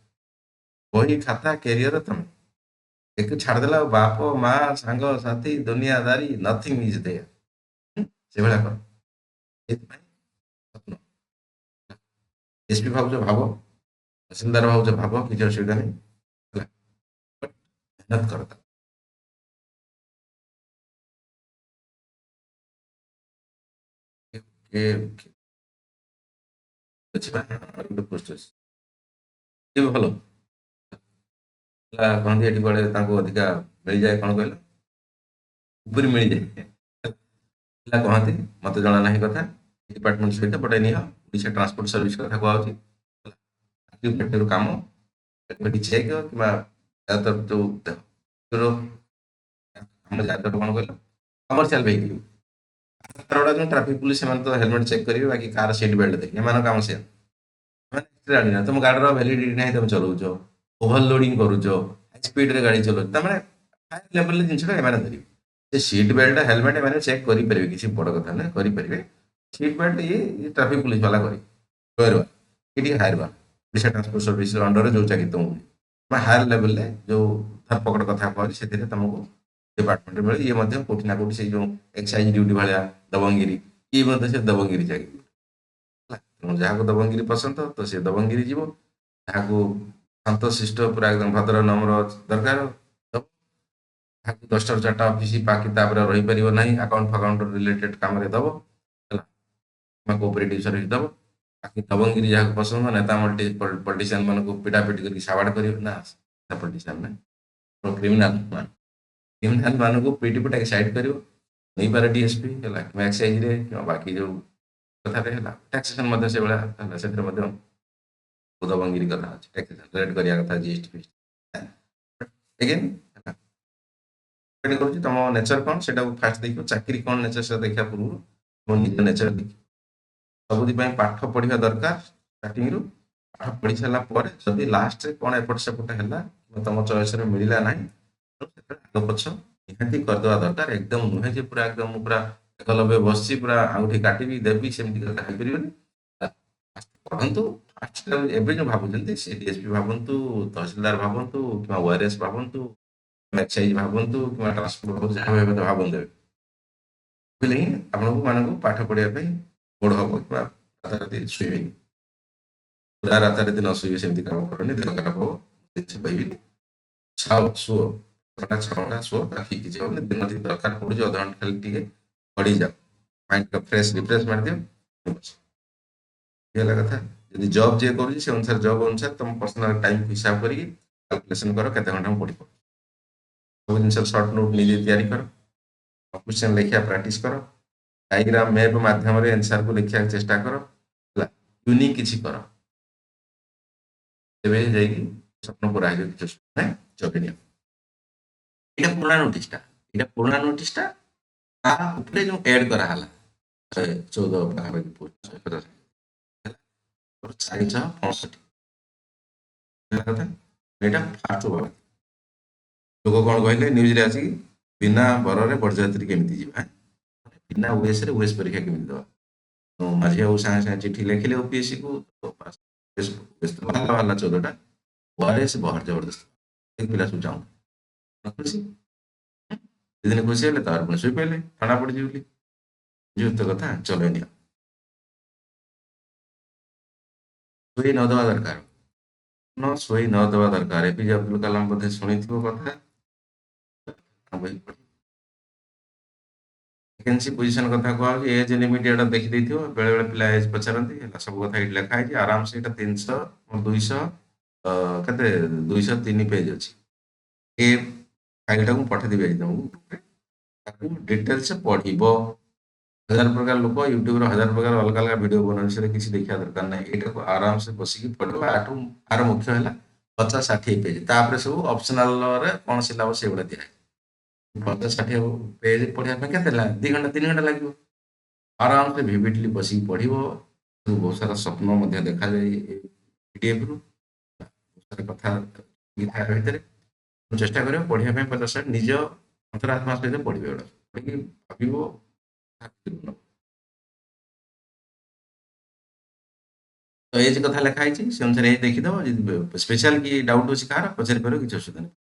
ବହି ଖାତା କ୍ୟାରିୟର ତମେ ଏକୁ ଛାଡ଼ିଦେଲା ଆଉ ବାପ ମା ସାଙ୍ଗ ସାଥି ଦୁନିଆଦାରି ନଥିଙ୍ଗ ଇଜ ଦେୟାର, ସେଭଳିଆ କର। ସେଇଥିପାଇଁ ସ୍ୱପ୍ନ, ଏସପି ଭାବୁଛ ଭାବ, ତହସିଲଦାର ଭାବୁଛ ଭାବ, କିଛି ଅସୁବିଧା ନାହିଁ ହେଲା, ବଟ୍ ମେହନତ କର ତାକୁ। ଏ ବୁଝିବା ଗୋଟେ ପୋଷ୍ଟ ଅଛି, ଇଏ ବି ଭଲ ହେଲା, କହନ୍ତି ଏଠି କୁଆଡେ ତାଙ୍କୁ ଅଧିକା ମିଳିଯାଏ, କଣ କହିଲ ଉପରି ମିଳିଯାଏ ପିଲା କହନ୍ତି, ମତେ ଜଣା ନାହିଁ କଥା, ଡିପାର୍ଟମେଣ୍ଟ ସହିତ ବଟ୍ ଏନିହାଉ ଓଡିଶା ଟ୍ରାନ୍ସପୋର୍ଟ ସର୍ଭିସ କଥା କୁହାହଉଛି ହେଲା, ଫ୍ୟାକ୍ଟରିରୁ କାମ, ଏଠି ଚେକ୍ କିମ୍ବା ଯୋଉ ଯୋଉ ଆମ ଜାଗାଟା କଣ କହିଲ କମର୍ସିଆଲ ଭେହିକିଲ, ଟ୍ରାଫିକ ପୁଲିସ ସେମାନେ ତ ହେଲମେଟ ଚେକ୍ କରିବେ, ବାକି କାର ସିଟ୍ ବେଲ୍ଟ ଦେଖିବେ, ଏମାନଙ୍କ କାମ ସେଇଆ। ମାନେ ତମ ଗାଡିର ଭ୍ୟାଲିଡିଟି ନାହିଁ, ତମେ ଚଲଉଛ, ଓଭରଲୋଡିଂ କରୁଛ, ସ୍ପିଡରେ ଗାଡି ଚଲଉଛ, ତାମାନେ ହାଇ ଲେଭେଲ ଜିନିଷଟା ଏମାନେ ଧରିବେ। ସେ ସିଟ୍ ବେଲ୍ଟ ହେଲମେଟ ଏମାନେ ଚେକ୍ କରିପାରିବେ, କିଛି ବଡ କଥା ନୁହେଁ, କରିପାରିବେ। ସିଟ୍ ବେଲ୍ଟ ଇଏ ଟ୍ରାଫିକ ପୁଲିସ ବାଲା କରିବେ, ଲୋୟର ବାଲା, କି ଟିକେ ହାୟର ବାଲା, ଓଡିଶା ଟ୍ରାନ୍ସପୋର୍ଟ ସର୍ଭିସ ଅଣ୍ଡରରେ ଯୋଉ ଚାକିରି ତମକୁ ମିଳେ, ହାୟର ଲେଭେଲରେ ଯୋଉ ଧରପକଡ଼ କଥା କୁହାଯାଉଛି, ସେଥିରେ ତମକୁ ଡିପାର୍ଟମେଣ୍ଟ ମିଳେ। ଇଏ ମଧ୍ୟ କୋଉଠି ନା କୋଉଠି ସେଇ ଯୋଉ ଏକ୍ସାଇଜ ଡ୍ୟୁଟି ଭଳିଆ ଦବଙ୍ଗିରି, ଇଏ ମଧ୍ୟ ସେ ଦବଙ୍ଗିରି ଚାକିରି ହେଲା। ତେଣୁ ଯାହାକୁ ଦବଙ୍ଗିରି ପସନ୍ଦ ତ ସେ ଦବଙ୍ଗିରି ଯିବ, ଯାହାକୁ ଶାନ୍ତଶିଷ୍ଟ ପୁରା ଏକଦମ ଭଦ୍ର ନମ୍ର ଦରକାର ଦବ, ଯାହାକୁ 10ଟାରୁ 4ଟା ଅଫିସ ବାକି ତାପରେ ରହିପାରିବ ନାହିଁ, ଆକାଉଣ୍ଟ ଫାକାଉଣ୍ଟ ରିଲେଟେଡ କାମରେ ଦବ ହେଲା, କିମ୍ବା କୋଅପରେଟିଭ ସର୍ଭିସ ଦବ। ବାକି ଦବଙ୍ଗିରି ଯାହାକୁ ପସନ୍ଦ, ନେତା ପଲିଟିସିଆନ ମାନଙ୍କୁ ପିଟାପିଟି କରିକି ସାବାଡ କରିବ ନା, ପଲିଟିସିଆନ ନାହିଁ, କ୍ରିମିନାଲ କ୍ରିମିନାଲ ମାନଙ୍କୁ ପିଟି ପିଟାକି ସାଇଡ କରିବ, ନେଇପାରେ ଡିଏସପି ହେଲା, କିମ୍ବା ଏକ୍ସାଇଜରେ କିମ୍ବା ବାକି ଯୋଉ କଥାରେ ହେଲା, ଟାକ୍ସେସନ ମଧ୍ୟ ସେଇଭଳିଆ ହେଲା, ସେଥିରେ ମଧ୍ୟ ଦବଙ୍ଗିରି କଥା ଅଛି, ଟାକ୍ସେସନ ରେଟ୍ କରିବା କଥା, ଜିଏସଟି ଫିଏସଟି ଏଗେନ୍ ହେଲା, ଡିପେଣ୍ଡ କରୁଛି ତମ ନେଚର କଣ ସେଟାକୁ ଫାଷ୍ଟ ଦେଖିବ, ଚାକିରି କଣ ନେଚର ସେଟା ଦେଖିବା ପୂର୍ବରୁ ତମ ନିଜ ନେଚର ଦେଖିବ। ସବୁଥିପାଇଁ ପାଠ ପଢିବା ଦରକାର ଷ୍ଟାର୍ଟିଂରୁ, ପାଠ ପଢି ସାରିଲା ପରେ ଯଦି ଲାଷ୍ଟରେ କଣ ଏପଟ ସେପଟ ହେଲା କିମ୍ବା ତମ ଚଏସରେ ମିଳିଲା ନାହିଁ, ସେତେବେଳେ ଆଗ ପଛ ନିହାତି କରିଦେବା ଦରକାର। ଏକଦମ ନୁହେଁ ଯେ ପୁରା ଏକଦମ ମୁଁ ପୁରା ଏକଲବ୍ୟ ବସିଛି ପୁରା ଆଙ୍ଗୁଠି କାଟିବି ଦେବି, ସେମିତି କଥା ହେଇପାରିବନି। ପଢନ୍ତୁ, ଏବେ ଯୋଉ ଭାବୁଛନ୍ତି ସେ ଡିଏସପି ଭାବନ୍ତୁ, ତହସିଲଦାର ଭାବନ୍ତୁ, କିମ୍ବା ଓଆରଏସ୍ ଭାବନ୍ତୁ, ଏକ୍ସାଇଜ ଭାବନ୍ତୁ, କିମ୍ବା ଟ୍ରାନ୍ସପୋର୍ଟ ଭାବନ୍ତୁ, ଯାହା ଭାବନ୍ତୁ ଏବେ, ବୁଝିଲେ ହିଁ ଆପଣଙ୍କୁ ମାନଙ୍କୁ ପାଠ ପଢିବା ପାଇଁ ଗୋଡ଼ ହବ କିମ୍ବା ରାତାରାତି ଶୋଇବେନି। ପୁରା ରାତାରାତି ନ ଶୋଇବେ, ସେମିତି କାମ କରନି, ଦେହ ଖରାପ ହବ। ଜିନିଷ ପାଇବେନି। ଶୁଅ 6 ଘଣ୍ଟା ଶୁଅ, ବାକି କିଛି ହବନି। ଦିନ ଯଦି ଦରକାର ପଡୁଛି ଅଧଘଣ୍ଟା ଖାଲି ଟିକେ ପଡ଼ିଯାଅ, ମାଇଣ୍ଡ ଫ୍ରେଶ ରିଫ୍ରେଶ ମାରିଦିଅ, ବସ। ଇଏ ହେଲା କଥା। ଯଦି ଜବ୍ ଯିଏ କରୁଛି ସେ ଅନୁସାରେ ଜବ୍ ଅନୁସାରେ ତମ ପର୍ସନାଲ ଟାଇମ୍ ହିସାବ କରିକି କାଲକୁଲେସନ କର କେତେ ଘଣ୍ଟା ମୁଁ ପଢିବ। ସବୁ ଜିନିଷ ସର୍ଟ ନୋଟ୍ ନିଜେ ତିଆରି କର, କ୍ୱେଶ୍ଚନ ଲେଖିବା ପ୍ରାକ୍ଟିସ କର, ଡାଇଗ୍ରାମ ମ୍ୟାପ ମାଧ୍ୟମରେ ଆନ୍ସରକୁ ଲେଖିବାକୁ ଚେଷ୍ଟା କର, ହେଲା ୟୁନିକ୍ କିଛି କର, ତେବେ ଯାଇକି ସ୍ୱପ୍ନ ପୁରା ହେଇଯିବ। କିଛି ଅସୁବିଧା ନାହିଁ, ଚଲେଇ ନିଅ। ଏଇଟା ପୁରୁଣା ନୋଟିସଟା, ତା ଉପରେ ଯୋଉ ଏଡ୍ କରାହେଲା 14 ପାଖାପାଖି ପୋଷ୍ଟ 465 ହେଲା କଥା। ଏଇଟା ଫାଷ୍ଟ ଓଭର। ଲୋକ କଣ କହିଲେ ନ୍ୟୁଜରେ ଆସିକି, ବିନା ବରରେ ବରଯାତ୍ରୀ କେମିତି ଯିବା, ବିନା ଓଏସରେ ଓଏସ ପରୀକ୍ଷା କେମିତି ଦେବା। ମାଝି ବାବୁ ସାଙ୍ଗେ ସାଙ୍ଗେ ଚିଠି ଲେଖିଲେ ଓପିଏସସି କୁ, ବାହାରିଲା 14ଟା, ଓଆରଏସ ବହର ଜବରଦସ୍ତ ପିଲା ସବୁ ଚାହୁଁ ଖୁସି। ଦିନ ଖୁସି ହେଲେ ତାର ପୁଣି ଶୋଇପାରିଲେ, ଥଣ୍ଡା ପଡିଛି ବୋଲି। ଯୁକ୍ତ କଥା, ଚଲେଇ ନିଅ। ଶୋଇ ନ ଦେବା ଦରକାର, ଶୋଇ ନ ଦେବା ଦରକାର। ଏପିଜେ ଅବଦୁଲ କାଲାମ ବୋଧେ ଶୁଣିଥିବ କଥା। ଭ୍ୟାକେନ୍ସି ପୋଜିସନ କଥା କୁହାହଉଛି, ଏଜ୍ ଲିମିଟ୍ ଏଟା ଦେଖିଦେଇଥିବ। ବେଳେ ବେଳେ ପିଲା ଏଜ୍ ପଚାରନ୍ତି, ହେଲା ସବୁ କଥା ଏଇଠି ଲେଖା ହେଇଛି ଆରାମସେ। ଏଇଟା 300 200 କେତେ 203 ପେଜ ଅଛି। ଏ ଫାଇଲଟାକୁ ମୁଁ ପଠେଇଦେବି ଆଜି ତମକୁ, ତାକୁ ଡିଟେଲସ ପଢିବ। ହଜାର ପ୍ରକାର ଲୋକ ୟୁଟ୍ୟୁବର ହଜାର ପ୍ରକାର ଅଲଗା ଅଲଗା ଭିଡିଓ ବନାନ୍ତି, ସେଟା କିଛି ଦେଖିବା ଦରକାର ନାହିଁ। ଏଇଟାକୁ ଆରାମସେ ବସିକି ପଢିବ। ଆର ମୁଖ୍ୟ ହେଲା 50-60 ପେଜ, ତାପରେ ସବୁ ଅପସନାଲରେ କଣ ସିଲାବସ ସେଗୁଡା ଦିଆହେଇଛି। 50-60 ପେଜ ପଢିବା ପାଇଁ କେତେ ହେଲା, 2 ଘଣ୍ଟା 3 ଘଣ୍ଟା ଲାଗିବ। ଆରାମସେ ଭିଭିଡଲି ବସିକି ପଢିବ। ବହୁତ ସାରା ସ୍ୱପ୍ନ ମଧ୍ୟ ଦେଖାଯାଏ ପିଡିଏଫରୁ, ବହୁତ ସାରା କଥା ତା ଭିତରେ। ଚେଷ୍ଟା କରିବ ପଢିବା ପାଇଁ 50-60, ନିଜ ଅନ୍ତରାତ୍ମା ସହିତ ପଢିବେ। ଏଗୁଡା ପଢିକି ଭାବିବ। ତ ଏଜ କଥା ଲେଖା ହେଇଛି, ସେ ଅନୁସାରେ ଏଜ ଦେଖିଦବ। ଯଦି ସ୍ପେଶାଲ କି ଡାଉଟ୍ ଅଛି କାହାର, ପଚାରି ପାରିବ, କିଛି ଅସୁବିଧା ନାହିଁ।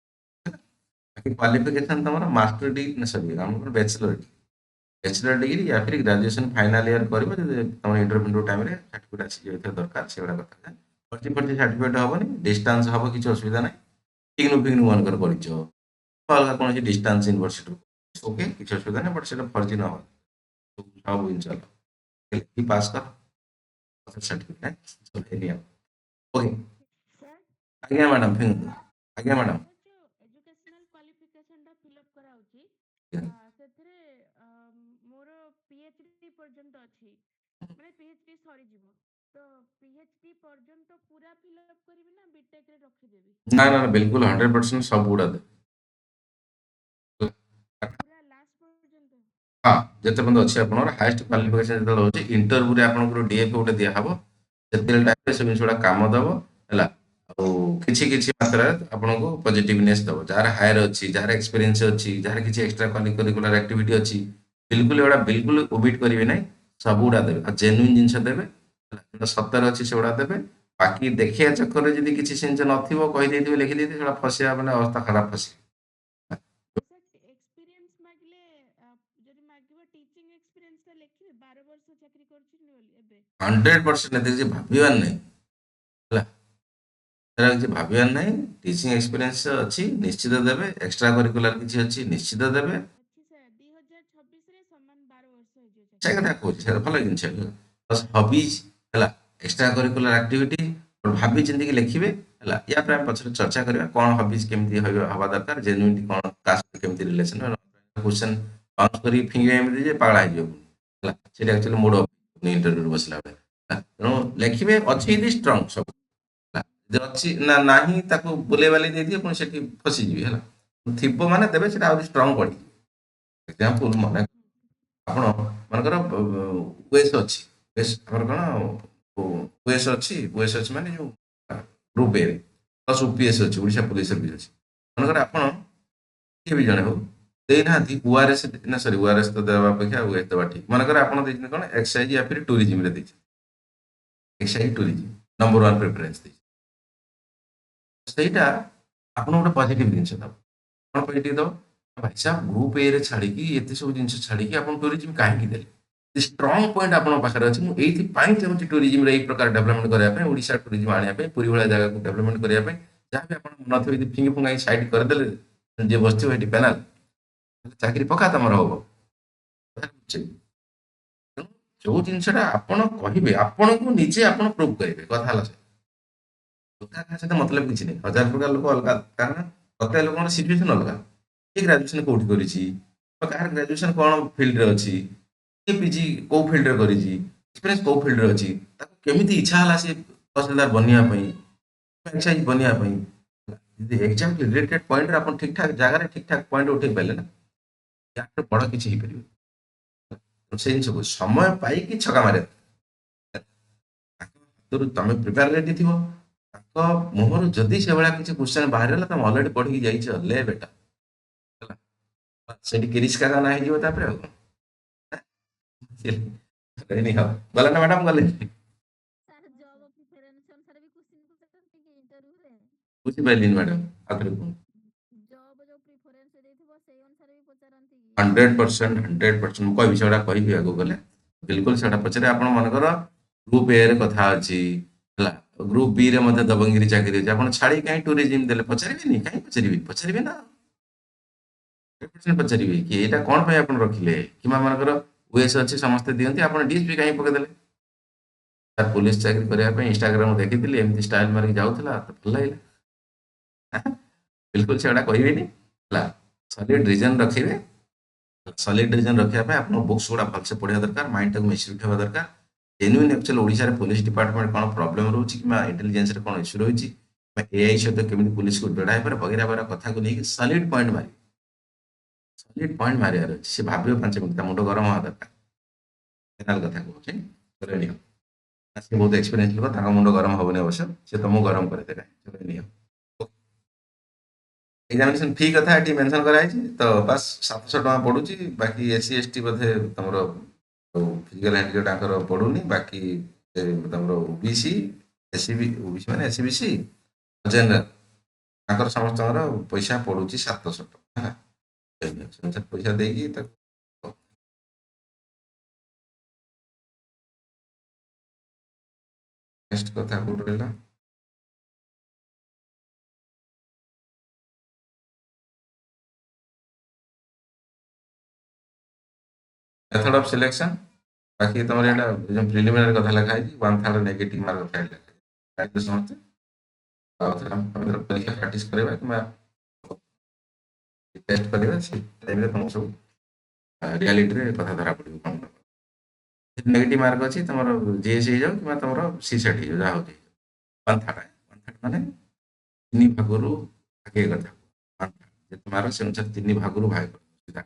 ବାକି କ୍ୱାଲିଫିକେସନ ତମର ମାଷ୍ଟର ଡିଗ୍ରୀ, ସରି ଆମର ବ୍ୟାଚଲର ଡିଗ୍ରୀ, या फिर ग्रेजुएशन फाइनल ईयर କରିବ। ଯଦି ତମ ଇଣ୍ଟରଭ୍ୟୁ ଟାଇମରେ ସାର୍ଟିଫିକେଟ ଆସିଯାଇଥିବା ଦରକାର, ସେଗୁଡ଼ା କଥା। ଫର୍ଜି ସାର୍ଟିଫିକେଟ ହବନି, ଡିଷ୍ଟାନ୍ସ ହବ, କିଛି ଅସୁବିଧା ନାହିଁ। ଇଗ୍ନୁ ଫିଗ୍ନୁ ମାନଙ୍କର କରିଛ, ଅଲଗା କୌଣସି ଡିଷ୍ଟାନ୍ସ ୟୁନିଭର୍ସିଟି ଓକେ, କିଛି ଅସୁବିଧା ନାହିଁ। ବଟ୍ ସେଟା ଫର୍ଜି ନ ହବ, ସବୁ ଜିନିଷ ପାସ୍ କର ସାର୍ଟିଫିକେଟ। ଓକେ, सर ଆଜ୍ଞା ମ୍ୟାଡ଼ାମ, ଆଜ୍ଞା ମ୍ୟାଡ଼ାମ। सर जो एजुकेशनल क्वालिफिकेशन टा फिलअप कराउची ସେଥିରେ ମୋର PhD ପର୍ଯ୍ୟନ୍ତ ଅଛି, ମାନେ PhD ସରିଯିବ। ତ PhD ପର୍ଯ୍ୟନ୍ତ ପୁରା ଫିଲଅପ କରିବି ନା ବିଟେକ୍ ରେ ରଖିଦେବି? ନା ନା ନା, ବିଲକୁଲ 100% ସବୁ ଗୁଡ଼ା ଦେବେ। ପୁରା ଲାଷ୍ଟ ପର୍ଯ୍ୟନ୍ତ? ହଁ, ଯେତେ ପର୍ଯ୍ୟନ୍ତ ଅଛି ଆପଣଙ୍କର ହାଏଷ୍ଟ କ୍ୱାଲିଫିକେସନ ଯେତେବେଳେ ହେଉଛି, ଇଣ୍ଟରଭ୍ୟୁରେ ଆପଣଙ୍କର ଡିଏଫ୍ ଗୋଟେ ଦିଆହବ। ସେତେବେଳେ ଟାଇମରେ ସେ ଜିନିଷ ଗୁଡ଼ା କାମ ଦେବ, ହେଲା। ଆଉ କିଛି କିଛି ମାତ୍ରାରେ ଆପଣଙ୍କୁ ପଜିଟିଭନେସ୍ ଦେବ। ଯାହାର ହାୟର ଅଛି, ଯାହାର ଏକ୍ସପିରିଏନ୍ସ ଅଛି, ଯାହାର କିଛି ଏକ୍ସଟ୍ରା କରିକୁଲାର ଆକ୍ଟିଭିଟି ଅଛି, ବିଲକୁଲ ଏଗୁଡ଼ା ବିଲକୁଲ ଓମିଟ୍ କରିବେ ନାହିଁ, ସବୁଗୁଡ଼ା ଦେବେ। ଆଉ ଜେନୁଇନ୍ ଜିନିଷ ଦେବେ, ଯୋଉଟା ସତରେ ଅଛି ସେଗୁଡ଼ା ଦେବେ। ବାକି ଦେଖିବା ଚକ୍କରରେ ଯଦି କିଛି ଜିନିଷ ନଥିବ, କହିଦେଇଥିବେ, ଲେଖିଦେଇଥିବେ, ସେଗୁଡ଼ା ଫସିବା ମାନେ ଅବସ୍ଥା ଖରାପ, ଫସିବ। सर एक्सपीरियंस मागले जदि मागिबो टीचिंग एक्सपीरियंस ता लेखिबे 12 वर्ष चाकरी करछि एबे 100% ଏଥିରେ କିଛି ଭାବିବାର ନାହିଁ, ହେଲା। ଏରା କିଛି ଭାବିବାର ନାହିଁ। ଟିଚିଂ ଏକ୍ସପିରିଏନ୍ସ ଅଛି, ନିଶ୍ଚିତ ଦେବେ। ଏକ୍ସଟ୍ରା କରିକୁଲାର କିଛି ଅଛି, ନିଶ୍ଚିତ ଦେବେ। अच्छी सर 2026 रे समान 12 वर्ष हो जो ସେ चाकरी। କଥା କହୁଛି, ସେଟା ଭଲ ଜିନିଷ। ପ୍ଲସ୍ ହବିଜ, ହେଲା, ଏକ୍ସଟ୍ରା କରିକୁଲାର ଆକ୍ଟିଭିଟି ଭାବି ଚିନ୍ତିକି ଲେଖିବେ, ହେଲା। ୟା ପରେ ଆମେ ପଛରେ ଚର୍ଚ୍ଚା କରିବା କ'ଣ ହବିଜ କେମିତି ହବା ଦରକାର, ଜେନ୍ୟୁଇନିଟି କ'ଣ, କାହା ସହିତ କେମିତି ରିଲେସନ। କ୍ୱେଶ୍ଚନ ବାଉନ୍ସ କରିକି ଫିଙ୍ଗିବେ ଏମିତି ଯେ ପାଗଳା ହେଇଯିବ, ହେଲା। ସେଇଟା ଆକ୍ଚୁଆଲି ମୁଡ ଇଣ୍ଟରଭ୍ୟୁରେ ବସିଲା ବେଳେ, ହେଲା। ତେଣୁ ଲେଖିବେ, ଅଛି ଯଦି ଷ୍ଟ୍ରଙ୍ଗ ସବୁ, ହେଲା। ଯଦି ଅଛି ନା ନାହିଁ, ତାକୁ ବୁଲେଇ ବାଲେଇ ଦେଇଥିବେ, ପୁଣି ସେଠି ଫସିଯିବେ, ହେଲା। ଥିବ ମାନେ ଦେବେ, ସେଟା ଆହୁରି ଷ୍ଟ୍ରଙ୍ଗ ପଡ଼ିଯିବ। ଏକ୍ସାମ୍ପଲ ମନେ ଆପଣ ମନେକର ଓଏସ୍ ଅଛି, ଓଏସ୍ ଆମର କ'ଣ ଓଏସ୍ ଅଛି ମାନେ ଯୋଉ ଗ୍ରୁପ ଏ ପ୍ଲସ୍ ଓପିଏସ୍ ଅଛି, ଓଡ଼ିଶା ପୁଲିସ ସର୍ଭିସ ଅଛି। ମନେକର ଆପଣ କିଏ ବି ଜଣେ ହଉ ଦେଇନାହାନ୍ତି ଓଆରଏସ୍, ନା ସରି ଓଆରଏସ୍ ତ ଦେବା ଅପେକ୍ଷା ଓଏସ୍ ଦେବା ଠିକ୍। ମନେକର ଆପଣ ଦେଇଛନ୍ତି କ'ଣ ଏକ୍ସାଇଜ ୟା ଫିର ଟୁରିଜିମରେ ଦେଇଛନ୍ତି, ଏକ୍ସାଇଜ ଟୁରିଜିମ ନମ୍ବର 1 ପ୍ରିଫରେନ୍ସ ଦେଇଛନ୍ତି, ସେଇଟା ଆପଣ ଗୋଟେ ପଜିଟିଭ ଜିନିଷ ଦେବ। କ'ଣ ପଜିଟିଭ ଦେବ? ଭାଇ ସାହେବ ଗ୍ରୁପ ଏ ରେ ଛାଡ଼ିକି, ଏତେ ସବୁ ଜିନିଷ ଛାଡ଼ିକି ଆପଣ ଟୁରିଜିମ କାହିଁକି ଦେଲେ? ଷ୍ଟ୍ରଙ୍ଗ ପଏଣ୍ଟ ଆପଣଙ୍କ ପାଖରେ ଅଛି ମୁଁ ଏଇଥିପାଇଁ ଚାହୁଁଛି ଟୁରିଜିମରେ ଏଇ ପ୍ରକାର ଡେଭଲପମେଣ୍ଟ କରିବା ପାଇଁ ଓଡ଼ିଶା ଟୁରିଜିମ ଆଣିବା ପାଇଁ ପୁରୀ ଭଳିଆ ଜାଗାକୁ ଡେଭଲପମେଣ୍ଟ କରିବା ପାଇଁ ଯାହା ବି ଆପଣ ମନ ଥିବ ଯଦି ଫିଙ୍ଗି ଫୁଙ୍ଗାଇ ସାଇଡ୍ କରିଦେଲେ ଯିଏ ବସିଥିବ ଏଠି ପେନାଲ ଚାକିରି ପକ୍କା ତମର ହବ କଥା ବୁଝୁଛି? ତେଣୁ ଯୋଉ ଜିନିଷଟା ଆପଣ କହିବେ ଆପଣଙ୍କୁ ନିଜେ ଆପଣ ପ୍ରୁଭ୍ କରିବେ କଥା ହେଲା ସେ କଥା କାହା ସହିତ ମତଲବ କିଛି ନାହିଁ ହଜାର ପ୍ରକାର ଲୋକ ଅଲଗା କାରଣ ପ୍ରତ୍ୟେକ ଲୋକଙ୍କର ସିଚୁଏସନ ଅଲଗା କିଏ ଗ୍ରାଜୁଏସନ କୋଉଠି କରିଛି ବା କାହାର ଗ୍ରାଜୁଏସନ କ'ଣ ଫିଲ୍ଡରେ ଅଛି କିଏ ପିଜି କୋଉ ଫିଲ୍ଡରେ କରିଛି ଏକ୍ସପିରିଏନ୍ସ କୋଉ ଫିଲ୍ଡରେ ଅଛି ତାକୁ କେମିତି ଇଚ୍ଛା ହେଲା ସେ ତହସିଲଦାର ବନିବା ପାଇଁ ଏକ୍ସାଇଜ ବନିବା ପାଇଁ ଯଦି ଏକ୍ଜାକ୍ଟଲି ରିଲେଟେଡ୍ ପଏଣ୍ଟରେ ଆପଣ ଠିକ୍ ଠାକ୍ ଜାଗାରେ ଠିକ୍ ଠାକ୍ ପଏଣ୍ଟ ଉଠେଇ ପାରିଲେ ନା ୟାଠୁ ବଡ଼ କିଛି ହେଇପାରିବ ସେଇ ଜିନିଷକୁ ସମୟ ପାଇକି ଛକା ମାରିବା ତାଙ୍କ ହାତରୁ ତମେ ପ୍ରିପେୟାର ରେଡି ଥିବ ତାଙ୍କ ମୁହଁରୁ ଯଦି ସେଭଳିଆ କିଛି କ୍ୱେଶ୍ଚନ ବାହାରିଗଲା ତମେ ଅଲରେଡି ପଢିକି ଯାଇଛ ଲେ ବେଟା ହେଲା ସେଠି କିରିଶ କାକା ନା ହେଇଯିବ ତାପରେ ଆଉ କଣ ଗଲେ ନା ମ୍ୟାଡାମ ଗଲେ ସାର୍ ଜବ୍ ପ୍ରିଫରେନ୍ସ ଅନୁସାରେ ବି କ୍ୱେଶ୍ଚିନ୍ ପଚାରନ୍ତି କି ଇଣ୍ଟରଭ୍ୟୁରେ? ବୁଝିପାରିଲିନି ମ୍ୟାଡାମ ଆଉଥରେ କୁହନ୍ତୁ ଜବ୍ ଯୋଉ ପ୍ରିଫରେନ୍ସ ଦେଇଥିବ ସେଇ ଅନୁସାରେ ବି ପଚାରନ୍ତି କି? 100% ମୁଁ କହିବି ସେଗୁଡା କହିବି ଆଗକୁ ଗଲେ ବିଲକୁଲ ସେଟା ପଚାରେ ଆପଣ ମନେକର ଗ୍ରୁପ ଏ ରେ କଥା ଅଛି ହେଲା ଗ୍ରୁପ ବି ରେ ମଧ୍ୟ ଦବଙ୍ଗିରି ଚାକିରି ଅଛି ଆପଣ ଛାଡି କାହିଁ ଟୁରିଜିମ ଦେଲେ ପଚାରିବେନି କାହିଁ ପଚାରିବେ ପଚାରିବେ ନା 100% ପଚାରିବେ କି ଏଇଟା କଣ ପାଇଁ ଆପଣ ରଖିଲେ କିମ୍ବା ମନେକର ଓଏସ୍ ଅଛି ସମସ୍ତେ ଦିଅନ୍ତି ଆପଣ ଡିଏସ୍ପି କାହିଁ ପକେଇଦେଲେ ତାର ପୋଲିସ ଚାକିରି କରିବା ପାଇଁ ଇନଷ୍ଟାଗ୍ରାମ ଦେଖିଥିଲି ଏମିତି ଷ୍ଟାଇଲ ମାରିକି ଯାଉଥିଲା ତ ଭଲ ଲାଗିଲା ବିଲକୁଲ ସେଗୁଡା କହିବେନି ହେଲା ସଲିଡ ରିଜନ ରଖିବେ ସଲିଡ ରିଜନ ରଖିବା ପାଇଁ ଆପଣ ବୁକ୍ସ ଗୁଡା ଭଲସେ ପଢିବା ଦରକାର ମାଇଣ୍ଡଟାକୁ ମେଚ୍ୟୁରିଟି ହେବା ଦରକାର ଜେନ୍ୟୁଇନ୍ ଆକ୍ଚୁଆଲି ଓଡ଼ିଶାରେ ପୋଲିସ ଡିପାର୍ଟମେଣ୍ଟ କ'ଣ ପ୍ରୋବ୍ଲେମ ରହୁଛି କିମ୍ବା ଇଣ୍ଟେଲିଜେନ୍ସରେ କ'ଣ ଇସ୍ୟୁ ରହିଛି ବା ଏଆଇ ସହିତ କେମିତି ପୋଲିସକୁ ଯୋଡ଼ା ହେଇପାରେ ବଗେରା ବଗେରା କଥାକୁ ନେଇକି ସଲିଡ ପଏଣ୍ଟ ମାରିବାର ଅଛି ସେ ଭାବିବ 5 ମିନିଟ୍ ତା ମୁଣ୍ଡ ଗରମ ହବା ଦରକାର ଫାଇନାଲ କଥା କହୁଛି ଚଲେଇ ନିଅ ସେ ବହୁତ ଏକ୍ସପିରିଏନ୍ସ ଲୋକ ତାଙ୍କ ମୁଣ୍ଡ ଗରମ ହବନି ଅବଶ୍ୟ ସେ ତମକୁ ଗରମ କରିଦେବେ ଚଲେଇ ନିଅ ଏକ୍ସାମିନେସନ ଫି କଥା ଏଠି ମେନସନ କରାଯାଇଛି ତ ବାସ୍ 700 ଟଙ୍କା ପଡୁଛି ବାକି ଏସି ଏସଟି ବୋଧେ ତମର ଫିଜିକାଲ ହ୍ୟାଣ୍ଡିକ୍ୟାପ୍ଟ ତାଙ୍କର ପଡୁନି ବାକି ତମର ଓବିସି ଏସସିବି ଓବିସି ମାନେ ଏସସିବିସି ଜେନେରାଲ ତାଙ୍କର ସମସ୍ତଙ୍କର ପଇସା ପଡୁଛି 700 ଟଙ୍କା ହେଲା ସେ ପଇସା ଦେଇକି ତାକୁ ନେକ୍ସଟ କଥା କୋଉଠି ରହିଲା method of selection बाकी तमर एटा जो प्रिलिमिनरी कथा लिखा है 1/3 नेगेटिव मार्क फाइल लिखा समझते हम परीक्षा प्रैक्टिस करबा कि टेस्ट करबा से टाइम रे तुम सब रियलिटी रे कथा धरा पड़िबो कोन नेगेटिव मार्क अछि तमर जीएस हो जाउ कि तमर सी सेट हो जा होती 1/3 माने 3 भागरु आगे कथा 1/3 जे तुम्हारा से अनुसार 3 भागरु भाग सीधा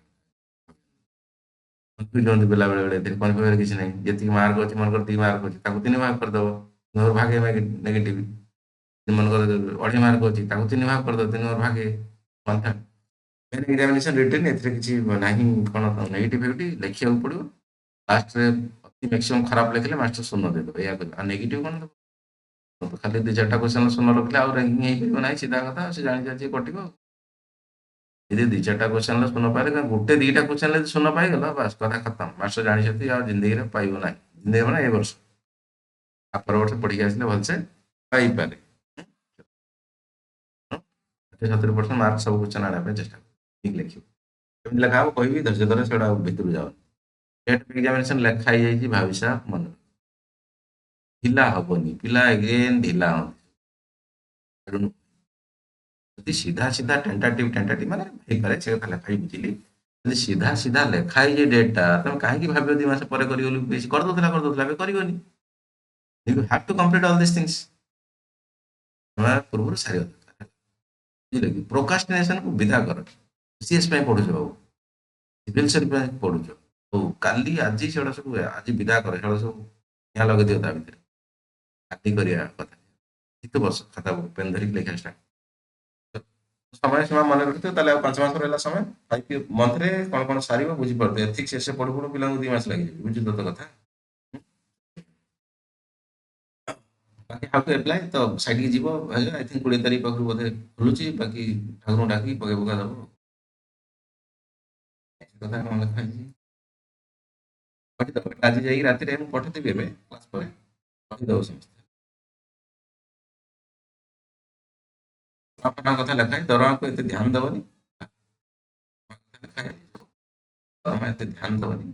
कन्फ्यूजन बेला बेले बेले एथिरे कन्फ्यूजन किसी नहीं जेतिक मार्क अछि मनकर 2 मार्क अछि ताको 3 भाग कर दबो नोर भागे नेगेटिव मनकर 2.5 मार्क अछि ताको 3 भाग कर दो 3 और भागे 1/3 मेन एग्जामिनेशन रिटन एथिरे किसी नाही कोन नेगेटिव नेगेटिव लिखिया पड़िबो लास्ट रे अति मैक्सिमम खराब लिखले मास्टर शून्य दे दो या आ नेगेटिव कोन तो खाली 2-4टा क्वेश्चन शून्य रखले आ रैंकिंग हे परिबो नाही सीधा कथा से जानि जाछि कटिबो यदि 2-4टा क्वेश्चन शून्य पाइले गोटे 2टा क्वेश्चन शून्य पाइगला बस कथा खत्म मास्टर जानि आ जिंदगी रे पाइबो नाही जिंदगी माने ए वर्ष आ पर वर्ष पढ़ी के आसले भलसे पाई पारे 70% मार्क सब क्वेश्चन आने पे चेष्टा ठीक लिखियो केମିତି ଲେଖା ହବ କହିବି ଧୈର୍ଯ୍ୟ ଧର ସେଟା ଭିତରୁ ଯାଅ टेट एग्जामिनेशन ଲେଖା ହେଇ ଯାଇଛି ଭାବିସା ମନେ ढिला हबनी पिला अगेन ढिला होती ଯଦି सीधा सीधा टेंटाटिव माने हेई पारे से କଥା ଲେଖା ବୁଝିଲି ଯଦି सीधा सीधा ଲେଖା ହେଇ ଯେ ଡେଟଟା ତମେ କାହିଁକି ଭାବିବ 2 ମାସ ପରେ କରିବ ବୋଲି ବେଶୀ कर दउतला ଏବେ କରିବନି you have to complete all these things ତମେ ପୂର୍ବରୁ ସାରିବା ଦରକାର ବୁଝିଲେ କି ପ୍ରୋକାଷ୍ଟିନେସନ କୁ ବିଦା କର सीएस ପାଇଁ ପଢୁଛ ବାବୁ सिविल सर्विस ପାଇଁ ପଢୁଛ तो କାଲି ଆଜି ସେଟା ସବୁ ଆଜି ବିଦା କର ସେଟା ସବୁ ନିଆଁ ଲଗେଇ ଦିଅ ତା ଭିତରେ କାଟି କରିବା କଥା କେତେ ବର୍ଷ ଖାତା ପେନ୍ ଧରିକି ଲେଖିବା ଷ୍ଟାର୍ଟ समय सीमा मन रखिथिବ ତାହେଲେ ଆଉ 5 ମାସ ରହିଲା ସମୟ 5 ମନ୍ଥରେ କଣ କଣ ସାରିବ ବୁଝିପାରୁଥିବ ଏଥିକ୍ସ ଏସେ ପଢୁ ପଢୁ ପିଲାଙ୍କୁ 2 ମାସ ଲାଗିଯିବ ବୁଝିଲ ତ କଥା बाकी हाउ टू अप्लाई तो साइड की जीवो आई थिंक 20 तारीख पाखरु बोधे खुलुची बाकी ठाकुर डाकी पके पका दबो कथा कौन लिखा है କହିଦେବ ଆଜି ଯାଇକି ରାତିରେ ମୁଁ ପଠେଇଦେବି ଏବେ କ୍ଲାସ୍ ପରେ କହିଦେବ ସମସ୍ତେ ଆପଣଙ୍କ କଥା ଲେଖା ହେଇଛି, ଦରମାକୁ ଏତେ ଧ୍ୟାନ ଦେବନି, ଲେଖା ହେଇଛି, ଦରମା ଏତେ ଧ୍ୟାନ ଦେବନି,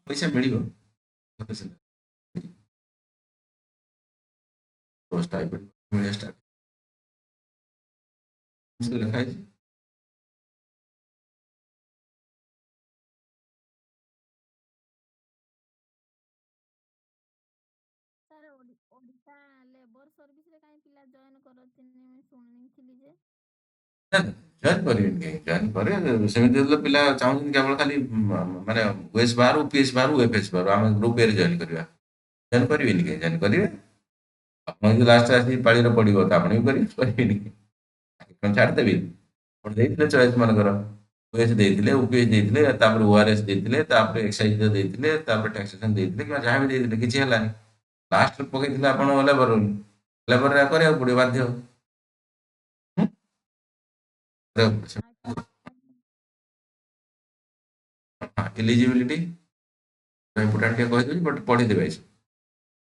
ପଇସା ମିଳିବ ମିଳିବା ଷ୍ଟାର୍ଟ ଲେଖା ହେଇଛି। ସାର୍ ଓଡ଼ିଶା ଲେବର ସର୍ଭିସରେ କାହିଁ ପିଲା ଜଏନ୍ କରନ୍ତିନି ମୁଁ ଶୁଣିଥିଲି ଯେ। ଜଏନ୍ କରିବେନି କାହିଁକି, ଜଏନ୍ କରିବେ ସେମିତି ହେଲେ ପିଲା ଚାହୁଁଛନ୍ତି କେବଳ ଖାଲି ମାନେ ଓଏସ୍ ବାହାରୁ ପିଏସ୍ ବାହାରୁ ଓଏଫଏସ୍ ବାହାରୁ ଆମେ ଗ୍ରୁପ୍ ଏରେ ଜଏନ୍ କରିବା, ଜଏନ୍ କରିବେନି କାହିଁକି, ଜଏନ୍ କରିବେ। ଆପଣ ଯଦି ଲାଷ୍ଟ ଆସିକି ପାଳିରେ ପଡ଼ିବ ତ ଆପଣ ବି କରିବେ, କରିବେନି ଆପଣ ଛାଡ଼ିଦେବେ। ଆପଣ ଦେଇଥିଲେ ଚଏସ୍ ମନେକର ଓଏସ୍ ଦେଇଥିଲେ, ଓପିଏସ୍ ଦେଇଥିଲେ, ତାପରେ ଓଆରଏସ୍ ଦେଇଥିଲେ, ତାପରେ ଏକ୍ସାଇଜ ଦେଇଥିଲେ, ତାପରେ ଟାକ୍ସେସନ ଦେଇଥିଲେ କିମ୍ବା ଯାହା ବି ଦେଇଥିଲେ କିଛି ହେଲାନି, ଲାଷ୍ଟରେ ପକେଇଥିଲେ ଆପଣ ଲେବର ଲେବରରେ କରିବାକୁ ପଡ଼ିବ ବାଧ୍ୟ। ଏଲିଜିବିଲିଟି ଇମ୍ପୋର୍ଟାଣ୍ଟ ଟିକେ କହିଦେଉଛି ବଟ୍ ପଢ଼ିଦେବେ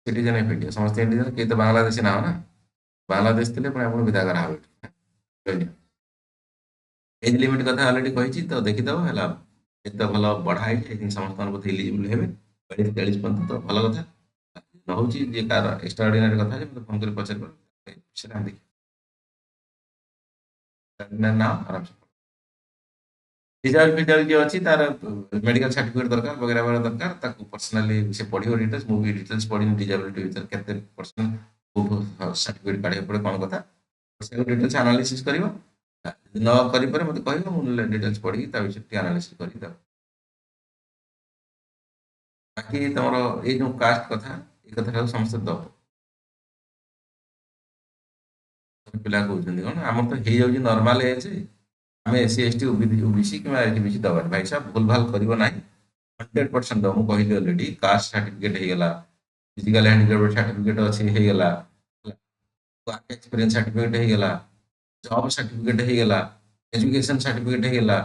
ସିଟିଜେନ୍ ଏଫ୍ ଇଣ୍ଡିଆ ସମସ୍ତେ ଇଣ୍ଡିଆନ୍, କେହି ତ ବାଂଲାଦେଶୀ ନାହ ନା, ବାଂଲାଦେଶ ଥିଲେ ପୁଣି ଆପଣ ବିଦା କରାହେବ ଏଠି। ଏଜ୍ ଲିମିଟ୍ କଥା ଅଲରେଡି କହିଛି ତ ଦେଖିଦେବ ହେଲା, ଏତେ ଭଲ ବଢ଼ା ହେଇଛି ଆଇ ଥିଙ୍କ ସମସ୍ତଙ୍କର ବୋଧେ ଏଲିଜିବୁଲ୍ ହେବେ 42-43 ପର୍ଯ୍ୟନ୍ତ, ତ ଭଲ କଥା। ନ ହେଉଛି ଯିଏ କାହାର ଏକ୍ସଟ୍ରା ଅର୍ଡିନାରୀ କଥା ଯେ ମୋତେ ଫୋନ୍ କରି ପଚାରିବ ସେଟା ଆମେ ଦେଖିବା ନା ଆରାମସେ ରିଜଲ୍ଟ ଫିଜଲ୍ଟ ଯିଏ ଅଛି ତାର ମେଡିକାଲ ସାର୍ଟିଫିକେଟ ଦରକାର ବଗେରା ବଗେରା ଦରକାର, ତାକୁ ପର୍ସନାଲି ସେ ପଢିବ ଡିଟେଲ୍ସ, ମୁଁ ବି ଡିଟେଲ୍ସ ପଢିନି ଡିଜାବିଲିଟି ଭିତରେ କେତେ ପର୍ସେଣ୍ଟ କୋଉଠୁ ସାର୍ଟିଫିକେଟ କାଢିବାକୁ ପଡେ କଣ କଥା, ସେକୁ ଡିଟେଲ୍ସ ଆନାଲିସିସ୍ କରିବ, ଯଦି ନ କରିପାରେ ମୋତେ କହିବ, ମୁଁ ଡିଟେଲ୍ସ ପଢିକି ତା ବିଷୟରେ ଟିକେ ଆନାଲିସିସ୍ କରିକି ଦେବ। ବାକି ତମର ଏଇ ଯୋଉ କାଷ୍ଟ କଥା ଏଇ କଥାଟାକୁ ସମସ୍ତେ ଦବ, ପିଲା କହୁଛନ୍ତି କଣ ଆମର ତ ହେଇଯାଉଛି ନର୍ମାଲ ଏଜ୍, ଆମେ ଏସି ଏସଟି ଓବିସି କିମ୍ବା ଏଟିବିସି ଦବାନି, ଭାଇ ସାହେବ ଭୁଲ ଭାଲ କରିବ ନାହିଁ, 100% ଦବ। ମୁଁ କହିଲି ଅଲରେଡି କାଷ୍ଟ ସାର୍ଟିଫିକେଟ ହେଇଗଲା, ଫିଜିକାଲ ହ୍ୟାଣ୍ଡିକ୍ୟାପ୍ ସାର୍ଟିଫିକେଟ ଅଛି ହେଇଗଲା, ଏକ୍ସପିରିଏନ୍ସ ସାର୍ଟିଫିକେଟ ହେଇଗଲା, ଜବ୍ ସାର୍ଟିଫିକେଟ ହେଇଗଲା, ଏଜୁକେସନ ସାର୍ଟିଫିକେଟ ହେଇଗଲା,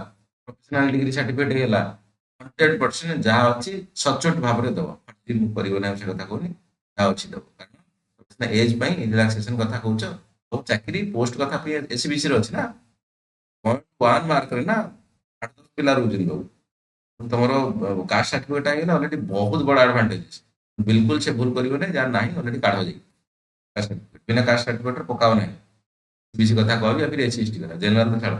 ପ୍ରଫେସନାଲ ଡିଗ୍ରୀ ସାର୍ଟିଫିକେଟ ହେଇଗଲା, 100% ଯାହା ଅଛି ସଚୋଟ ଭାବରେ ଦବ, କରିବ ନାହିଁ ସେ କଥା କହୁନି, ଯାହା ଅଛି ଦବ, କାରଣ ଏଜ୍ ପାଇଁ ରିଲାକ୍ସେସନ କଥା କହୁଛ, ବହୁତ ଚାକିରି ପୋଷ୍ଟ କଥା ପାଇଁ ଏସିବିସି ରେ ଅଛି ନା, 0.1 ମାର୍କରେ ନା 8-10 ପିଲା ରହୁଛନ୍ତି ବାବୁ, ତମର କାଷ୍ଟ ସାର୍ଟିଫିକେଟ ହେଇଗଲା ଅଲରେଡି ବହୁତ ବଡ ଆଡଭାଣ୍ଟେଜ, ବିଲକୁଲ ସେ ଭୁଲ କରିବ ନାହିଁ, ଯାହାର ନାହିଁ ଅଲରେଡି କାଢ ଯାଇକି ବିନା କାଷ୍ଟ ସାର୍ଟିଫିକେଟରେ ପକାଅ ନାହିଁ, ବିସି କଥା କହିବି ଫିର ଏସି ଏସଟି କଥା, ଜେନେରାଲ ଛାଡ଼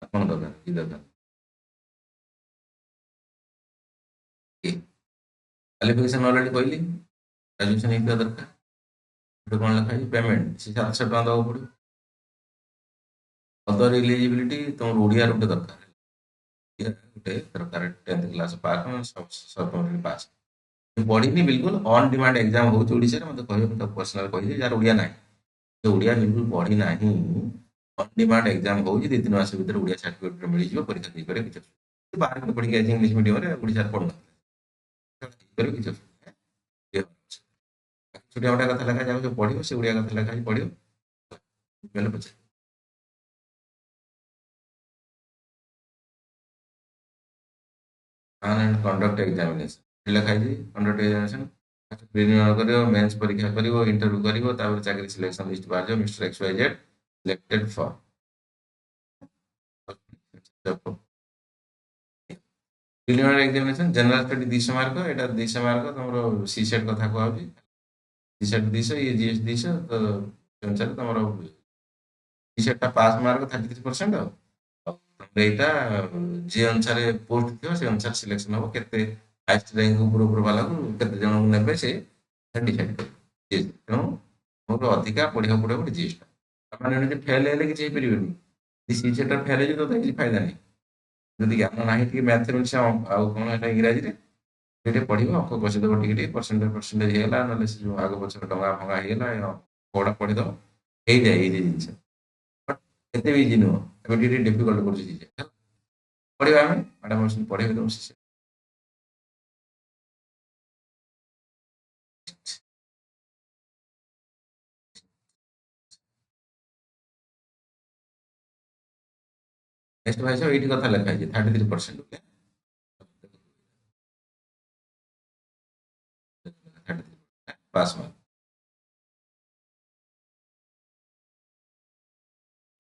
ଆପଣ ଦରକାର କି ଦରକାର, କ୍ୱାଲିଫିକେସନ ଅଲରେଡି କହିଲି, ଗ୍ରାଜୁଏସନ ହେଇଥିବା ଦରକାର, ଗୋଟେ କଣ ଲେଖା ହେଇଛି ପେମେଣ୍ଟ ସେ 700 ଟଙ୍କା ଦେବାକୁ ପଡିବ, ଅଦର ଇଲିଜିବିଲିଟି ତମର ଓଡ଼ିଆର ଗୋଟେ ଦରକାର, ଗୋଟେ ଦରକାର 10th କ୍ଲାସ ପାସ୍ ସପ୍ତମ ପାସ୍, ପଢିନି ବିଲକୁଲ ଅନ୍ ଡିମାଣ୍ଡ ଏକ୍ଜାମ ହଉଛି ଓଡ଼ିଶାରେ, ମତେ କହିବେ ମୁଁ ତାକୁ ପର୍ସନାଲ କହିବି ଯାହାର ଓଡ଼ିଆ ନାହିଁ, ଓଡ଼ିଆ ବିଲକୁଲ ପଢି ନାହିଁ, ଅନ୍ ଡିମାଣ୍ଡ ଏକ୍ଜାମ ହଉଛି 2-3 ମାସ ଭିତରେ ଓଡ଼ିଆ ସାର୍ଟିଫିକେଟ ମିଳିଯିବ, ପରୀକ୍ଷା ଦେଇପାରିବ, କିଛି ଅସୁବିଧା ବାହାରେ ପଢିକି ଆସି ଇଂଲିଶ ମିଡିୟମରେ ଓଡ଼ିଶାରେ ପଢୁନଥିଲେ କିଛି ଅସୁବିଧା ଛୋଟିଆ ମୋଟା କଥା ଲେଖା ଯାଉଛି ପଢିବ, ସେ ଓଡ଼ିଆ କଥା ଲେଖା ପଢିବ ପଚାର and conduct examination ଲେଖା ହେଇଛି, conduct examination ପ୍ରିଲିମିନାରୀ କରିବ, ମେନ୍ସ ପରୀକ୍ଷା କରିବ, ଇଣ୍ଟରଭ୍ୟୁ କରିବ, ତାପରେ ଚାକିରି ସିଲେକ୍ସନ ଲିଷ୍ଟ ବାହାରିବ, mister X Y Z selected for preliminary examination general study 200 mark, ଏଟା 200 ମାର୍କ ତମର ସି ସେଟ୍ କଥା କୁହାହଉଛି, ସି ସେଟ୍ 200 ଇଏ ଜିଏସ୍ 200, ତ ସେ ଅନୁସାରେ ତମର ସି ସେଟ୍ଟା ପାସ୍ ମାର୍କ 33%, ଆଉ ତମର ଏଇଟା ଯେ ଅନୁସାରେ ପୋଷ୍ଟ ଥିବ ସେ ଅନୁସାରେ ସିଲେକ୍ସନ ହବ, କେତେ ହାଇଏଷ୍ଟ ର୍ୟାଙ୍କ ଉପର ବାଲାକୁ କେତେ ଜଣଙ୍କୁ ନେବେ ସେ ଡିସାଇଡ୍ କରିବେ, ତେଣୁ ମୋର ଅଧିକା ପଢିବାକୁ ପଡିବ ଗୋଟେ ଜିଏସ୍ ଟା, ମାନେ ଯଦି ଫେଲ ହେଲେ କିଛି ହେଇପାରିବନି, ସି ସେଟ୍ ଫେଲ ହେଇଯିବ ତ କିଛି ଫାଇଦା ନାହିଁ, ଯଦି ଜ୍ଞାନ ନାହିଁ ଟିକେ ମ୍ୟାଥମେଟିକ୍ସ ଆଉ କଣ ଏଟା ଇଂରାଜୀରେ ଟିକେ ପଢିବ, ଅଙ୍କ କଷିଦେବ ଟିକେ ଟିକେ, ପରସେଣ୍ଟେଜ ହେଇଗଲା, ନହେଲେ ସେ ଯୋଉ ଆଗ ପଛରେ ଡଙ୍ଗା ଫଙ୍ଗା ହେଇଗଲା, ପଢା ପଢିଦବ ହେଇଯାଏ ଏଇ ଜିନିଷ, ଏତେ ବି ଇଜି ନୁହଁ, ଏବେ ଟିକେ ଡିଫିକଲ୍ଟ କରୁଛି ପଢିବା ଆମେ ମ୍ୟାଡାମ ପଢେଇବେ ତମ ଶିଷ୍ୟ ନେକ୍ସଟ ଭାଇ ସାହେବ ଏଇଠି କଥା ଲେଖା ହେଇଛି 33%, ପାସ୍ ମାର୍କ।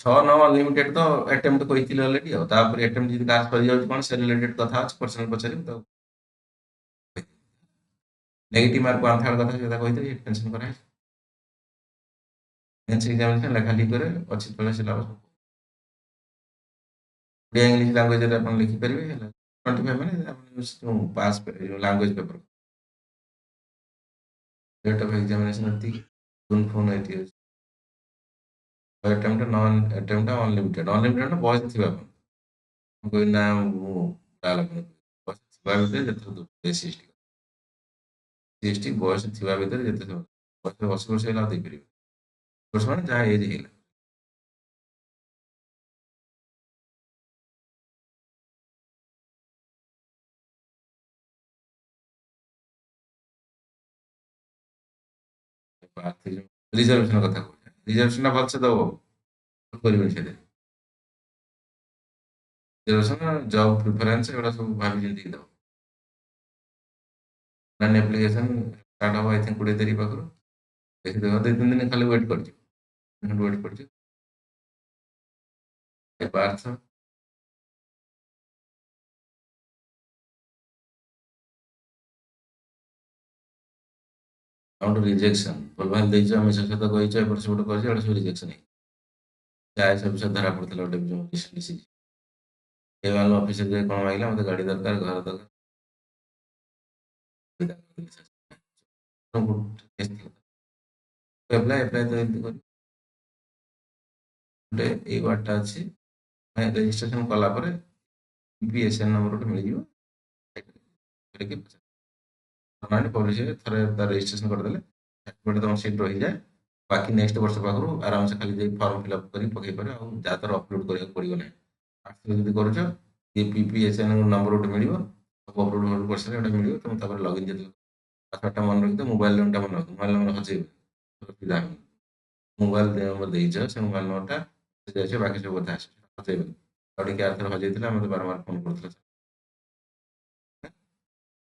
6-9 ଅନଲିମିଟେଡ ତ ଆଟେମ୍ପ୍ଟ କହିଥିଲି ଅଲରେଡି, ଆଉ ତାପରେ ଆଟେମ୍ପ୍ଟ ଯଦି କାହାର ସରିଯାଉଛି କଣ ସେ ରିଲେଟେଡ କଥା ଅଛି ପର୍ସନାଲ ପଚାରିବି ତ। ନେଗେଟିଭ ମାର୍କ 1/3 କଥା ସେଟା କହିଥିଲି, ଟେନସନ କରାହେଇଛି। ମେନ୍ସ ଏକ୍ସାମିନେସନ ଲେଖା ଲେଖି করে ଅଛି ତଳେ ସିଲାବସ। ଓଡ଼ିଆ ଇଂଲିଶ ଲାଙ୍ଗୁଏଜରେ ଆପଣ ଲେଖିପାରିବେ ହେଲା। 25 ମାନେ ଆପଣ pass language paper. Date of examination ଏତିକି, ଜୁନ୍ ଫୋନ୍ ଏତିକି ଅଛି। Attempt non attempt unlimited, unlimited ନା ବୟସ ଥିବା ଆପଣ। ମୁଁ କହିବି ନା ମୁଁ ବୟସ ଥିବା ଭିତରେ ଯେତେ ଏସସି ଏସଟି ବୟସ ଥିବା ଭିତରେ ଯେତେ ବୟସ 80 ବର୍ଷ ହେଲା ଦେଇପାରିବେ। ବର୍ଷ ମାନେ ଯାହା ଏଜ ହେଇଗଲା। ରିଜର୍ଭେସନ କଥା କହୁଛି, ରିଜର୍ଭେସନ ଭଲସେ ଦବ କରିବେନି ସେଥିରେ। ରିଜର୍ଭେସନ ଜବ୍ ପ୍ରିଫରେନ୍ସ ଏଗୁଡ଼ା ସବୁ ଭାବି ଚିନ୍ତିକି ଦବ। ପ୍ଲାନ୍ ଆପ୍ଲିକେସନ ଷ୍ଟାର୍ଟ ହବ ଆଇ ଥିଙ୍କ 20 ତାରିଖ ପାଖରୁ। ଦେଖିଦେବ 2-3 ଦିନ ଖାଲି ୱେଟ୍ କରିଛୁ, ୱେଟ୍ କରିଛୁ। ପାର୍ଥ ଆଉଟ ରିଜେକ୍ସନ ଭୁଲଭାଲ ଦେଇଛ, ମିଛ ସତ କହିଛ, ଏପଟ ସେପଟ କରିଛ, ଏଗୁଡ଼ା ସବୁ ରିଜେକ୍ସନ ହେଇଛି। ଆଇଏଏସ୍ ଅଫିସର ଧରା ପଡ଼ିଥିଲା ଗୋଟେ ରିସେଣ୍ଟଲି। ଏମାନ ଅଫିସରେ ଯାଇ କ'ଣ ମାଗିଲା, ମୋତେ ଗାଡ଼ି ଦରକାର, ଘର ଦରକାର। ଆପ୍ଲାଏ ତ ଏମିତି କରି ଗୋଟେ ଏଇ ୱାର୍ଡଟା ଅଛି, ରେଜିଷ୍ଟ୍ରେସନ କଲା ପରେ ପିଏସ୍ଏନ୍ ନମ୍ବର ଗୋଟେ ମିଳିଯିବ। ପବ୍ଲିଶ ଥରେ ତାର ରେଜିଷ୍ଟ୍ରେସନ କରିଦେଲେ ସାର୍ଟିଫିକେଟ ତମ ସିଟ୍ ରହିଯାଏ। ବାକି ନେକ୍ସଟ ବର୍ଷ ପାଖରୁ ଆରାମସେ ଖାଲି ଯାଇ ଫର୍ମ ଫିଲ୍ଅପ୍ କରି ପକେଇ ପାରିବ, ଆଉ ଯାହା ତାର ଅପଲୋଡ଼ କରିବାକୁ ପଡ଼ିବ ନାହିଁ। ଆର୍ଟ୍ସରେ ଯଦି କରୁଛ ପିଏସ୍ଏନ୍ ନମ୍ବର ଗୋଟେ ମିଳିବ, ସବୁ ଅପଲୋଡ଼ କରିସାରିଲେ ଗୋଟେ ମିଳିବ, ତୁମ ତାପରେ ଲଗ୍ଇନ୍ ଯେତେବେଳେ ପାସୱାର୍ଡଟା ମନେ ରଖିଥିବ, ମୋବାଇଲ ନମ୍ବରଟା ମନେ ରଖିଥିବ, ମୋବାଇଲ ନମ୍ବର ହଜେଇବ ଅସୁବିଧା ହେବ। ମୋବାଇଲ ନମ୍ବର ଦେଇଛ, ସେ ମୋବାଇଲ ନମ୍ବରଟା ଯାଇଛ, ବାକି ସବୁ କଥା ଆସିବ, ହଜେଇବନି। ଆଉ ଟିକେ ଆରଥର ହଜେଇଥିଲା, ମୋତେ ବାରମ୍ବାର ଫୋନ କରୁଥିଲା,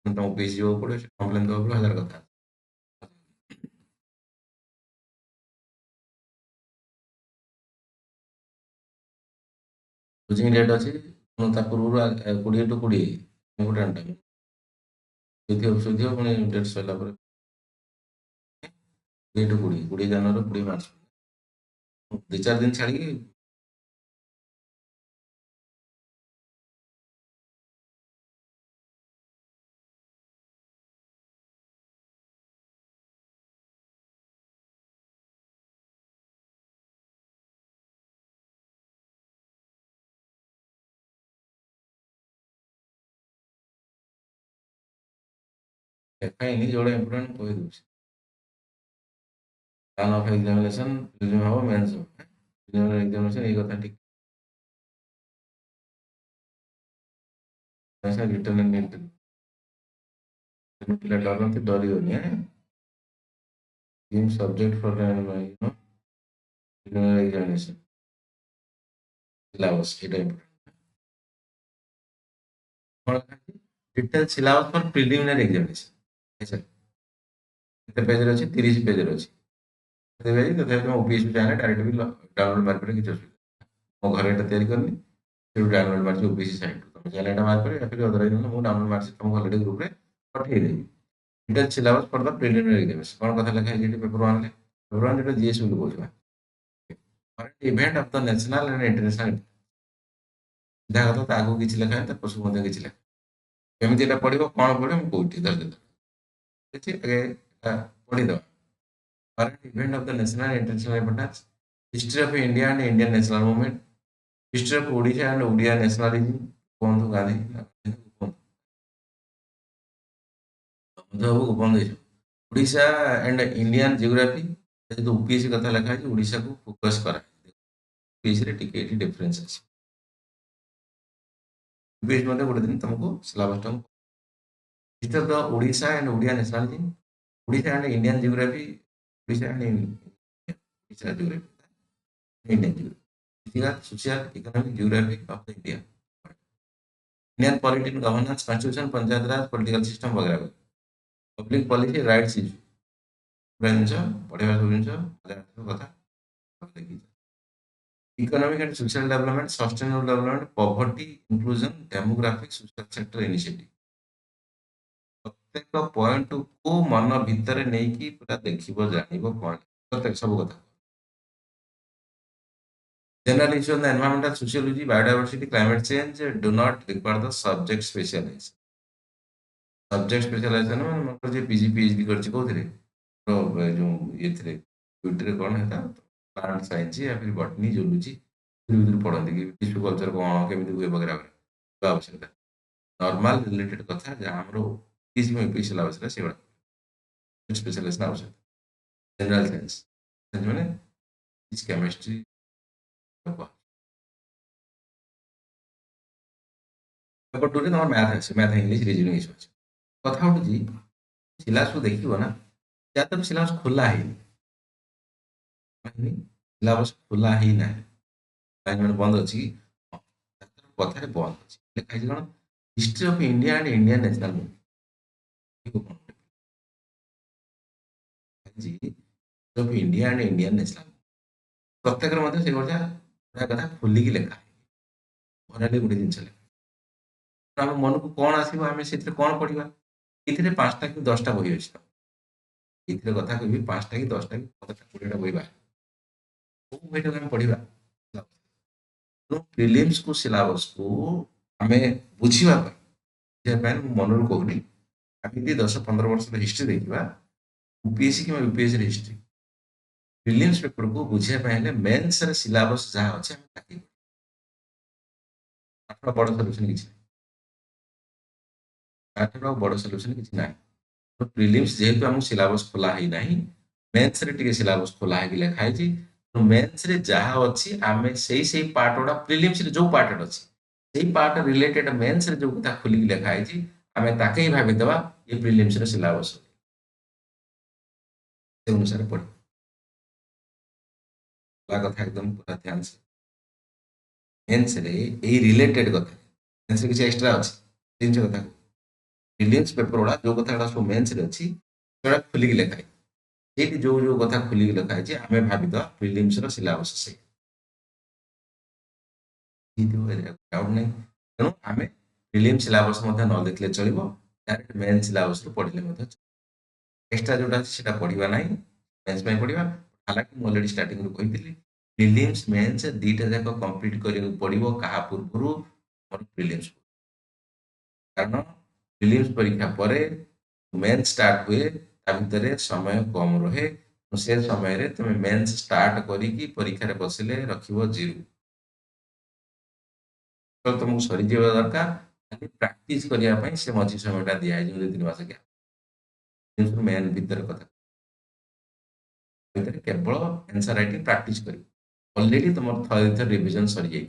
ତମକୁ ପିସ୍ ଯିବାକୁ ପଡ଼ିବ, କମ୍ପ୍ଲେନ୍ ଦେବାକୁ ପଡ଼ିବ, ହଜାର କଥା। କୋଚିଂ ଡେଟ୍ ଅଛି ତା ପୂର୍ବରୁ 20 ଟୁ 20 ଇମ୍ପୋର୍ଟାଣ୍ଟ ଟାଇମ୍ ଶୋଇଥିବ ପୁଣି ଡେଟ୍ ସରିଲା ପରେ 20 ଟୁ 20 ଜାନୁଆରୀ 20 ମାର୍ଚ୍ଚ 2-4 ଦିନ ଛାଡ଼ିକି। ଲେଖାଇନି ଯୋଉଟା ଇମ୍ପୋର୍ଟାଣ୍ଟ କହିଦେଉଛି। ପ୍ଲାନ୍ ଅଫ୍ ଏକ୍ସାମିନେସନ ପ୍ରିଲିମ୍ ହବ, ମେନ୍ସ ହବ। ପ୍ରିଲିମିନାରୀ ଏକ୍ସାମିନେସନ ଏଇ କଥା ଠିକ। ରିଟର୍ନ ପିଲା ଡରନ୍ତି, ଡରିବନି। ସବଜେକ୍ଟ ଫର ପ୍ରିଲିମିନାରୀ ଏକ୍ସାମିନେସନ ସିଲାବସ୍ ଏଇଟା ଇମ୍ପୋର୍ଟାଣ୍ଟ। ଡିଟେଲ ସିଲାବସ୍ ଫର ପ୍ରିଲିମିନାରୀ ଏକ୍ସାମିନେସନ କେତେ ପେଜରେ ଅଛି? 30 ପେଜରେ ଅଛି। ତଥାପି ତମେ ଓପିଏସସି ଚାହିଁଲେ ଡାଇରେକ୍ଟ ବି ଡାଉନଲୋଡ୍ ମାରିପାରିବ, କିଛି ଅସୁବିଧା ନାହିଁ। ମୋ ଘରେ ଏଇଟା ତିଆରି କରିନି, ସେଠୁ ଡାଉନଲୋଡ୍ ମାରିଛି ଓପିଏସସି ସାଇଟ୍ରୁ। ତମେ ଚାହିଁଲେ ଏଇଟା ମାରିପାରିବ, ଏଥିରେ ଅଦରୱାଇଜ୍ ନହେଲେ ମୁଁ ଡାଉନଲୋଡ୍ ମାରିଛି, ତମକୁ ଅଲରେଡି ଗ୍ରୁପରେ ପଠେଇଦେବି। ଡିଟେଲ ସିଲାବସ୍ ଫର ଦ ପ୍ରିଲିମିନାରୀ ଏକ୍ସାମିନେସନ କ'ଣ କଥା ଲେଖା ହେଇଛି ପେପର 1ରେ? ପେପର 1 ଯେଟା ଜିଏସ୍ ବୋଲି କହୁଛି, event of the national and international. ଯାହା କଥା ତା ଆଗକୁ କିଛି ଲେଖା ହେଇଥାଏ, ପଶୁ ମଧ୍ୟ କିଛି ଲେଖା। କେମିତି ଏଟା ପଢିବ, କ'ଣ ପଢିବ ମୁଁ କହୁଛି, ଧୈର୍ଯ୍ୟ ପଢିଦବା। Event of the national and international importance, history of India and Indian national movement, history of Odisha and Odia nationalism. କୁହନ୍ତୁ Gandhi Odisha and Indian geography. ଯେହେତୁ ଓପିଏସସି କଥା ଲେଖା ହେଇଛି, ଓଡ଼ିଶାକୁ ଫୋକସ୍ କରା। ଓପିଏସସିରେ ଟିକେ ଏଠି ଡିଫରେନ୍ସ ଅଛି। ଓପିଏସସି ମଧ୍ୟ ଗୋଟେ ଦିନ ତମକୁ ସିଲାବସଟା history of the Odisha and Odia nationalism, Odisha and Indian geography, Odisha and Odisha geography, Indian geography. Political, social, economic, geographic of the India. Indian polity and governance, constitution, panchayat raj, political system वगैरह वगैरह. Public policy, rights issue. ପୁରା ଜିନିଷ ପଢ଼ିବା ସବୁ ଜିନିଷ କଥା ଦେଖିଛି. Economic and social development, sustainable development, poverty, inclusion, demographic, social sector initiative. ପ୍ରତ୍ୟେକ ପଏଣ୍ଟକୁ ମନ ଭିତରେ ନେଇକି ପୁରା ଦେଖିବ ଜାଣିବ କ'ଣ ପ୍ରତ୍ୟେକ ସବୁ କଥା. General issue on the environmental sociology, biodiversity, climate change do not require the subject specialization. Subject specialization ମାନେ ମନେକର ଯିଏ PG PhD କରିଛି କୋଉଥିରେ ତ ଯୋଉ ଏଥିରେ ଟ୍ୱିଟରରେ କ'ଣ ହେଲା ପ୍ଲାଣ୍ଟ ସାଇନ୍ସ या फिर ବଟନି ଜୁଲୋଜି ଭିତରେ ପଢ଼ନ୍ତି କି ଟିସ୍ୟୁ କଲଚର କ'ଣ କେମିତି ହୁଏ ବଗେରା ବଗେରା ଆବଶ୍ୟକତା ନର୍ମାଲ ରିଲେଟେଡ୍ କଥା ଯାହା ଆମର PhD ପାଇଁ ସିଲାବସରେ ସେଗୁଡ଼ା ସ୍ପେଶାଲାଇଜେସନ ଆବଶ୍ୟକ. ଜେନେରାଲ ସାଇନ୍ସ ମାନେ କେମିଷ୍ଟ୍ରି पेपर 2 ରେ ତମର ମ୍ୟାଥ ଅଛି ମ୍ୟାଥ ଇଂଲିଶ ରିଜନିଂ ଇସୁ ଅଛି. କଥା ଉଠୁଛି ସିଲାବସ ଦେଖିବ ନା या तो सिलेबस ଖୋଲା ହେଇନି ସିଲାବସ ଖୋଲା ହେଇନାହିଁ କାହିଁକି ମାନେ ବନ୍ଦ ଅଛି କଥାରେ ବନ୍ଦ ଅଛି ଲେଖା ହେଇଛି କ'ଣ history of India and Indian national movement of India and Indian national ପ୍ରତ୍ୟେକର ମଧ୍ୟ ସେଇଭଳିଆ କଥା ଖୋଲିକି ଲେଖା ଭରାଲି ଗୋଟେ ଜିନିଷ ଲେଖା ଆମ ମନକୁ କ'ଣ ଆସିବ ଆମେ ସେଥିରେ କ'ଣ ପଢ଼ିବା ଏଥିରେ 5ଟା କି 10ଟା ବହି ଅଛି ଏଥିରେ କଥା କହିବି 5ଟା କି 10ଟା କି 15ଟା 20ଟା ବହି ବାହାରେ କୋଉ ବହିଟାକୁ ଆମେ ପଢ଼ିବା ପ୍ରିଲିମ୍ସକୁ ସିଲାବସକୁ ଆମେ ବୁଝିବା ପାଇଁ ମୁଁ ମନରୁ କହୁନି ଆମେ ଯଦି 10-15 ବର୍ଷର ହିଷ୍ଟ୍ରି ଦେଖିବା UPSC କିମ୍ବା UPSCର ହିଷ୍ଟ୍ରି ପ୍ରିଲିମ୍ସ ପେପରକୁ ବୁଝିବା ପାଇଁ ହେଲେ ମେନ୍ସର ସିଲାବସ ଯାହା ଅଛି ଆମେ ତାକୁ ତାଠୁ ବଡ଼ ସଲ୍ୟୁସନ କିଛି ନାହିଁ ତାଠୁ ବଡ଼ ସଲ୍ୟୁସନ କିଛି ନାହିଁ ପ୍ରିଲିମ୍ସ ଯେହେତୁ ଆମକୁ ସିଲାବସ ଖୋଲା ହେଇନାହିଁ ମେନ୍ସରେ ଟିକେ ସିଲାବସ ଖୋଲା ହେଇକି ଲେଖା ହେଇଛି ମେନ୍ସରେ ଯାହା ଅଛି ଆମେ ସେଇ ପାର୍ଟ ଗୁଡ଼ା ପ୍ରିଲିମ୍ସରେ ଯୋଉ ପାର୍ଟ ଅଛି ସେଇ ପାର୍ଟ ରିଲେଟେଡ ମେନ୍ସରେ ଯୋଉ କଥା ଖୋଲିକି ଲେଖା ହେଇଛି ଆମେ ତାକେ ହିଁ ଭାବିଦେବା ଏ ପ୍ରିଲିମ୍ସର ସିଲାବସ ସେ ଅନୁସାରେ ପଢ଼ିବା କଥା ଏକଦମ ପୁରା ଧ୍ୟାନ ସେ ମେନ୍ସରେ ଏଇ ରିଲେଟେଡ କଥା ମେନ୍ସରେ କିଛି ଏକ୍ସଟ୍ରା ଅଛି ଜିନିଷ କଥା ପ୍ରିଲିମ୍ସ ପେପର ଗୁଡ଼ା ଯୋଉ କଥା ଗୁଡ଼ା ସବୁ ମେନ୍ସରେ ଅଛି ସେଗୁଡ଼ା ଖୋଲିକି ଲେଖା ହେଇଛି ସେଇଠି ଯୋଉ କଥା ଖୋଲିକି ଲେଖା ହେଇଛି ଆମେ ଭାବିଦେବା ପ୍ରିଲିମ୍ସର ସିଲାବସ ସେଇ ଡାଉଟ ନାହିଁ ତେଣୁ ଆମେ ପ୍ରିଲିମ୍ ସିଲାବସ ମଧ୍ୟ ନ ଦେଖିଲେ ଚଳିବ ଡାଇରେକ୍ଟ ମେନ୍ ସିଲାବସରୁ ପଢ଼ିଲେ ମଧ୍ୟ ଏକ୍ସଟ୍ରା ଯୋଉଟା ଅଛି ସେଟା ପଢ଼ିବା ନାହିଁ ମେନ୍ସ ପାଇଁ ପଢ଼ିବା ହାଲାକି ମୁଁ ଅଲରେଡି ଷ୍ଟାର୍ଟିଂରୁ କହିଥିଲି ପ୍ରିଲିମ୍ସ ମେନ୍ସ ଦୁଇଟା ଯାକ କମ୍ପ୍ଲିଟ୍ କରିବାକୁ ପଡ଼ିବ କାହା ପୂର୍ବରୁ ମୋର ପ୍ରିଲିମ୍ସ କାରଣ ପ୍ରିଲିମ୍ସ ପରୀକ୍ଷା ପରେ ମେନ୍ସ ଷ୍ଟାର୍ଟ ହୁଏ ତା ଭିତରେ ସମୟ କମ୍ ରହେ ସେ ସମୟରେ ତୁମେ ମେନ୍ସ ଷ୍ଟାର୍ଟ କରିକି ପରୀକ୍ଷାରେ ବସିଲେ ରଖିବ 0 तुमको सरीजा दरकार खाली प्रैक्टिस करने से मझी समय दिखाई 2-3 मास गैप मेन भीतर कथा केवल आंसर राइटिंग प्रैक्टिस कर ऑलरेडी तुम थोड़े रिवीजन सरी जाए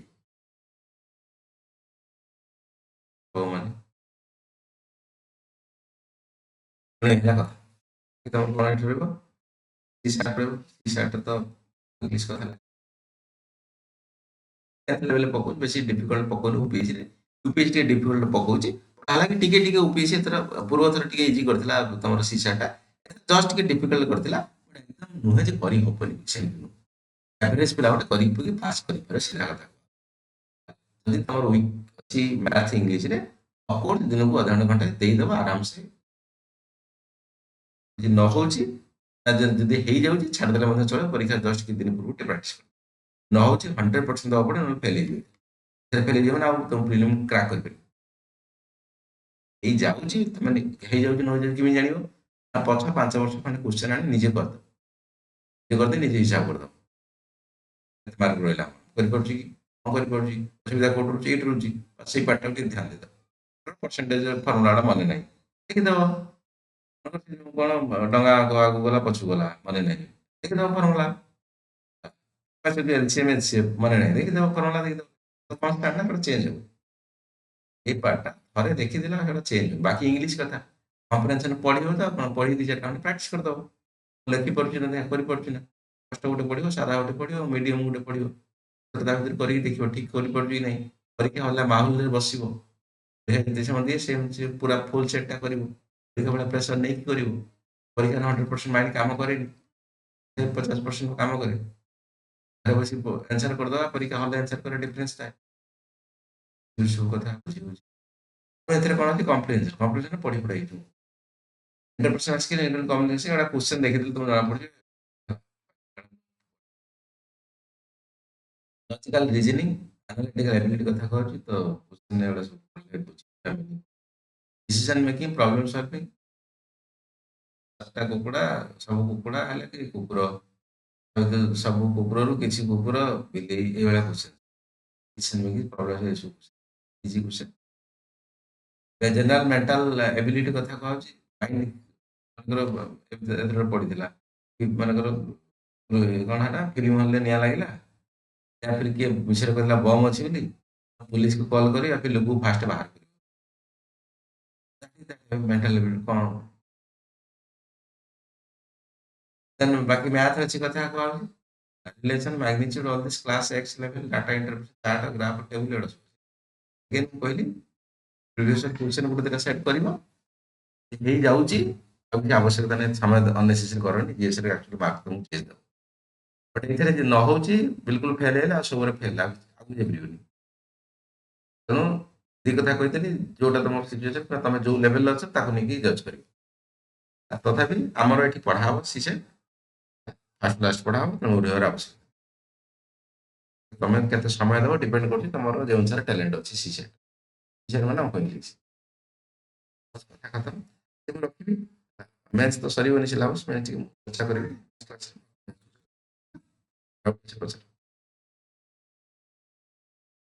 तुम कौन तो इंग्लिश कथा लेवल पकाउँ बेसी डिफिकल्ट पकाउनु UPSC टे डिफिकल्ट पकाउँ हालांकि टिके टिके UPSC एथर पूर्व थर टिके इजी करथिला तमर सीसाटा जस्ट टिके डिफिकल्ट करथिला एकदम नुहे जे करी होपनी सेमति एवरेज पिला गोटे करी पुकी पास करी पारे सिला कथा जदि तमर वीक अछि मैथ इंग्लिश रे अकोर्ड दिन को आधा घंटा देई दबा आराम से जे न होची जदि हेई जाउची छाड़ देला मध्ये चले परीक्षा जस्ट कि दिन पूर्व टे प्रैक्टिस न हो 100% दवा पड़े फेल ना तुम प्रिलिम क्रैक कर जाऊँगी मैंने न कि जान पछ 5 वर्ष खंडे क्वेश्चन आने निजे करदे निजे हिसाब करद मार्क रहा असुविधा कौट रोचे रोचे से पार्ट ध्यान देद परसेंटेज फर्मुला मन ना देखीद कौन डंगा आगे गला पछू गला मन ना देखीद फर्मुला एलसीएम मन ना देखीद फर्मुला देखीद चेंज हो ये पार्टा थे देखीदेला चेंज हो बाकी इंग्लिश कथा कम्प्रेhension पढ़ो तो पढ़ी 2-4 घंटे प्रैक्टिस करदे लिखी पढ़ी ना कर कष्ट गोटे पढ़ो सादा गोटे पढ़ो मीडियम गोटे पढ़ो ତା ଭିତରେ କରିକି ଦେଖିବ ଠିକ କରିପାରୁଛି କି ନାହିଁ। ପରୀକ୍ଷା ହେଲା ମାହୋଲରେ ବସିବ, ପରୀକ୍ଷା ଯେତେ ସମୟ ଦିଏ ସେ ପୁରା ଫୁଲ ସେଟଟା କରିବୁ, ପରୀକ୍ଷା ଭଳିଆ ପ୍ରେସର ନେଇକି କରିବୁ। ପରୀକ୍ଷାରେ 100% ମାଇଣ୍ଡ କାମ କରେନି, 50% କାମ କରେ। ଘରେ ବସି ଆନ୍ସର କରିଦେବା, ପରୀକ୍ଷା ହଲରେ ଆନ୍ସର କରିବା ଡିଫରେନ୍ସ ଥାଏ। ଏ ସବୁ କଥା ବୁଝି ହଉଛି। ଏଥିରେ କଣ ଅଛି କମ୍ପ୍ରିହେନ୍ସନ ପଢି ପଢା ହେଇଯିବ। 100% ଆସିକି କମ୍ପ୍ରିହେନ୍ସନ ଗୋଟେ କ୍ୱେଶ୍ଚନ ଦେଖିଦେଲେ ତମକୁ ଜଣା ପଡିଯିବ। ଲଜିକାଲ ରିଜନିଂ ଆନାଲିଟିକାଲ ଏବିଲିଟି କଥା କହୁଛି ତ କ୍ୱେଶ୍ଚନ ଏଗୁଡ଼ା ସବୁ ଡିସିଜନ ମେକିଂ ପ୍ରବଲେମ ସଲଭିଂ। କୁକୁଡ଼ା ସବୁ କୁକୁଡ଼ା ହେଲେ କି କୁକୁର, ସବୁ କୁକୁରରୁ କିଛି କୁକୁର ବିଲେଇ, ଏଇଭଳିଆ କ୍ୱେଶ୍ଚନ। ଡିସିଜନ ମେକିଂ ପ୍ରବଲେମ ଏସବୁ easy question. General mental ability କଥା କହୁଛି, ମାଇଣ୍ଡ ପଡିଥିଲା ମାନଙ୍କର କଣ ହେଲା, ଫିଲ୍ମ ହଲରେ ନିଆଁ ଲାଗିଲା, या फिर किए विषय कहला बम अच्छी बोली पुलिस को कॉल करी या फिर लोग फास्ट बाहर कर मेंटल लेवल कौन। देन बाकी मैथ अच्छी कथा कौन, relation magnitude all this class x level data interpretation chart graph table AIDS again कहली प्रीवियस क्वेश्चन गुड देला सेट करबो हे जाउची। अब की आवश्यकता नहीं, समय अननेसेसरी करनी, जीएस रे एक्चुअली मार्क तुम चेंज दो। बट एथरे जे न होची बिल्कुल फेल हैला सबरे फेल आ आगु जेबरिबनी। ତେଣୁ ଦି କଥା କହିଥିଲି, ଯୋଉଟା ତମ ସିଚୁଏସନ ତମେ ଯୋଉ ଲେଭେଲ ଅଛ ତାକୁ ନେଇକି ଜଜ କରିବ। ତଥାପି ଆମର ଏଠି ପଢା ହବ ସିସେ ଫାର୍ଷ୍ଟ ଲାଷ୍ଟ ପଢା ହବ, ତେଣୁ ରହିବାର ଆବଶ୍ୟକ। ତମେ କେତେ ସମୟ ଦେବ ଡିପେଣ୍ଡ କରୁଛି ତମର ଯେଉଁ ଅନୁସାରେ ଟ୍ୟାଲେଣ୍ଟ ଅଛି ସିସେ ମାନେ ମୁଁ କହିଲି କଥା ଖତମ। ମୁଁ ରଖିବି, ମ୍ୟାଚ୍ ତ ସରିବନି ସିଲାବସ୍, ମ୍ୟାଚ୍ ଚର୍ଚ୍ଚା କରିବି।